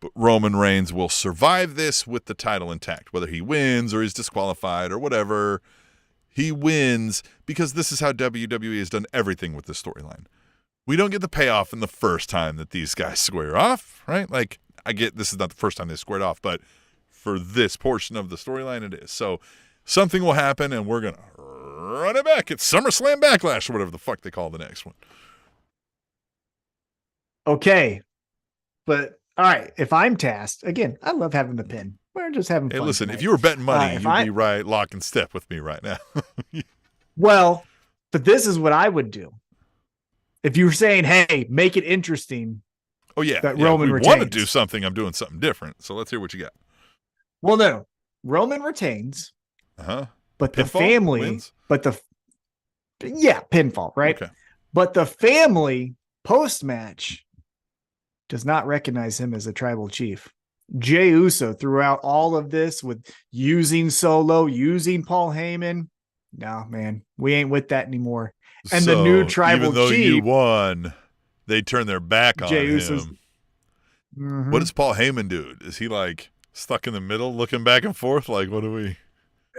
But Roman Reigns will survive this with the title intact, whether he wins or he's disqualified or whatever. He wins because this is how WWE has done everything with this storyline. We don't get the payoff in the first time that these guys square off, right? Like, I get this is not the first time they squared off, but for this portion of the storyline, it is. So something will happen, and we're going to run it back. It's SummerSlam Backlash or whatever the fuck they call the next one. Okay. But, all right, if I'm tasked, again, I love having the pin. We're just having fun. Hey, listen, tonight. if you were betting money, you'd be right lock and step with me right now. Well, but this is what I would do. If you were saying, hey, make it interesting. Oh, yeah. That Roman retains. Want to do something, I'm doing something different. So let's hear what you got. Well, no. Roman retains. Uh-huh. But Pinfall? the family. Wins? But pinfall, right? Okay. But the family post-match does not recognize him as a tribal chief. Jey Uso throughout all of this with using Solo, using Paul Heyman. No, man, we ain't with that anymore. And so, the new tribal even though chief, you won, they turn their back on Jey him. Uso's, What does Paul Heyman do? Is he like stuck in the middle, looking back and forth? Like, what do we?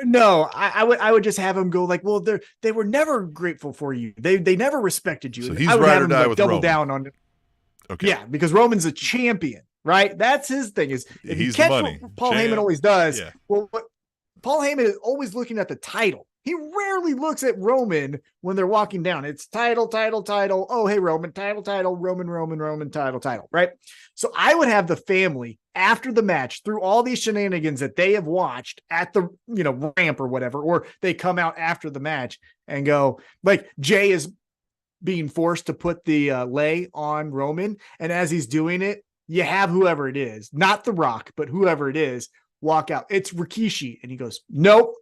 No, I would just have him go like, well, they were never grateful for you. They never respected you. So he's I would ride have or him die like with double Roman. down on it. Okay. Yeah, because Roman's a champion, right? That's his thing. Is if He's you catch the money. what Paul Champ. Heyman always does. Yeah. Well, what Paul Heyman is always looking at the title. He rarely looks at Roman when they're walking down. It's title. Oh, hey, Roman, title, Roman, title, right? So I would have the family after the match through all these shenanigans that they have watched at the, ramp or whatever, or they come out after the match and go like Jey is being forced to put the lay on Roman. And as he's doing it, you have whoever it is, not The Rock, but whoever it is, walk out. It's Rikishi. And he goes, nope.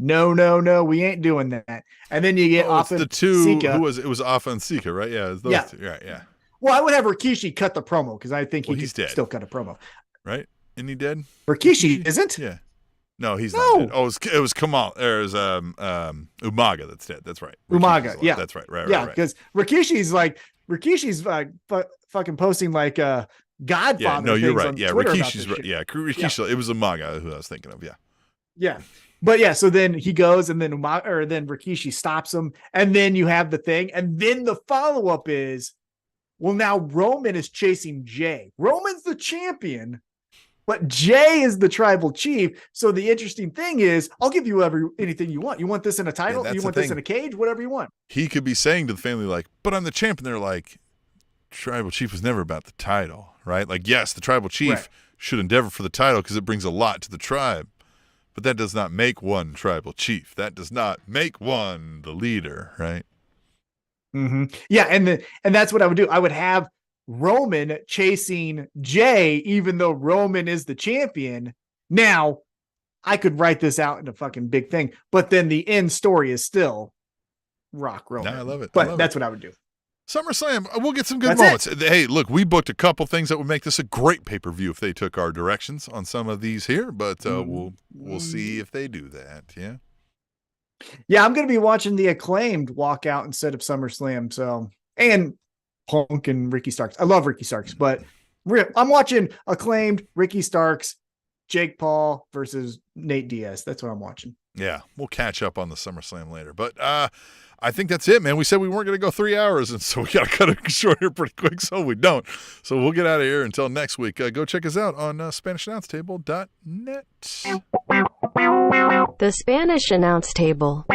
No, we ain't doing that. And then you get off the two. Sika. Who was it? It was Afa and Sika, right? Yeah, it was those Yeah. two. Right, yeah. Well, I would have Rikishi cut the promo because I think He's could dead. still cut a promo. Right? Isn't he dead? Rikishi isn't? Yeah. No, he's No. not dead. Oh, it was Kamal. It was Umaga that's dead. That's right. Umaga, Rikishi's yeah. That's right. Right. Yeah, because Rikishi's fucking posting like Godfather. Yeah, no, you're things right. on Yeah, Twitter about Rikishi's this right. shit. Yeah, Rikishi. It was Umaga who I was thinking of. Yeah. Yeah. But yeah, so then he goes and then then Rikishi stops him. And then you have the thing. And then the follow-up is, well, now Roman is chasing Jey. Roman's the champion, but Jey is the tribal chief. So the interesting thing is, I'll give you anything you want. You want this in a title? that's You the want this thing. in a cage? Whatever you want. He could be saying to the family, like, but I'm the champ. And they're like, tribal chief was never about the title, right? Like, yes, the tribal chief Right. should endeavor for the title because it brings a lot to the tribe. But that does not make one tribal chief. That does not make one the leader, right? Mm-hmm. Yeah, and that's what I would do. I would have Roman chasing Jey, even though Roman is the champion. Now, I could write this out in a fucking big thing, but then the end story is still Rock Roman. No, I love it. But that's what I would do. SummerSlam, we'll get some good That's moments. Hey, look, we booked a couple things that would make this a great pay-per-view if they took our directions on some of these here, but we'll see if they do that, yeah? Yeah, I'm going to be watching the Acclaimed walk out instead of SummerSlam, so, and Punk and Ricky Starks. I love Ricky Starks, but I'm watching Acclaimed, Ricky Starks, Jake Paul versus Nate Diaz. That's what I'm watching. Yeah, we'll catch up on the SummerSlam later, but I think that's it, man. We said we weren't going to go 3 hours, and so we got to cut it short here pretty quick, so we don't. So we'll get out of here until next week. Go check us out on SpanishAnnounceTable.net. The Spanish Announce Table.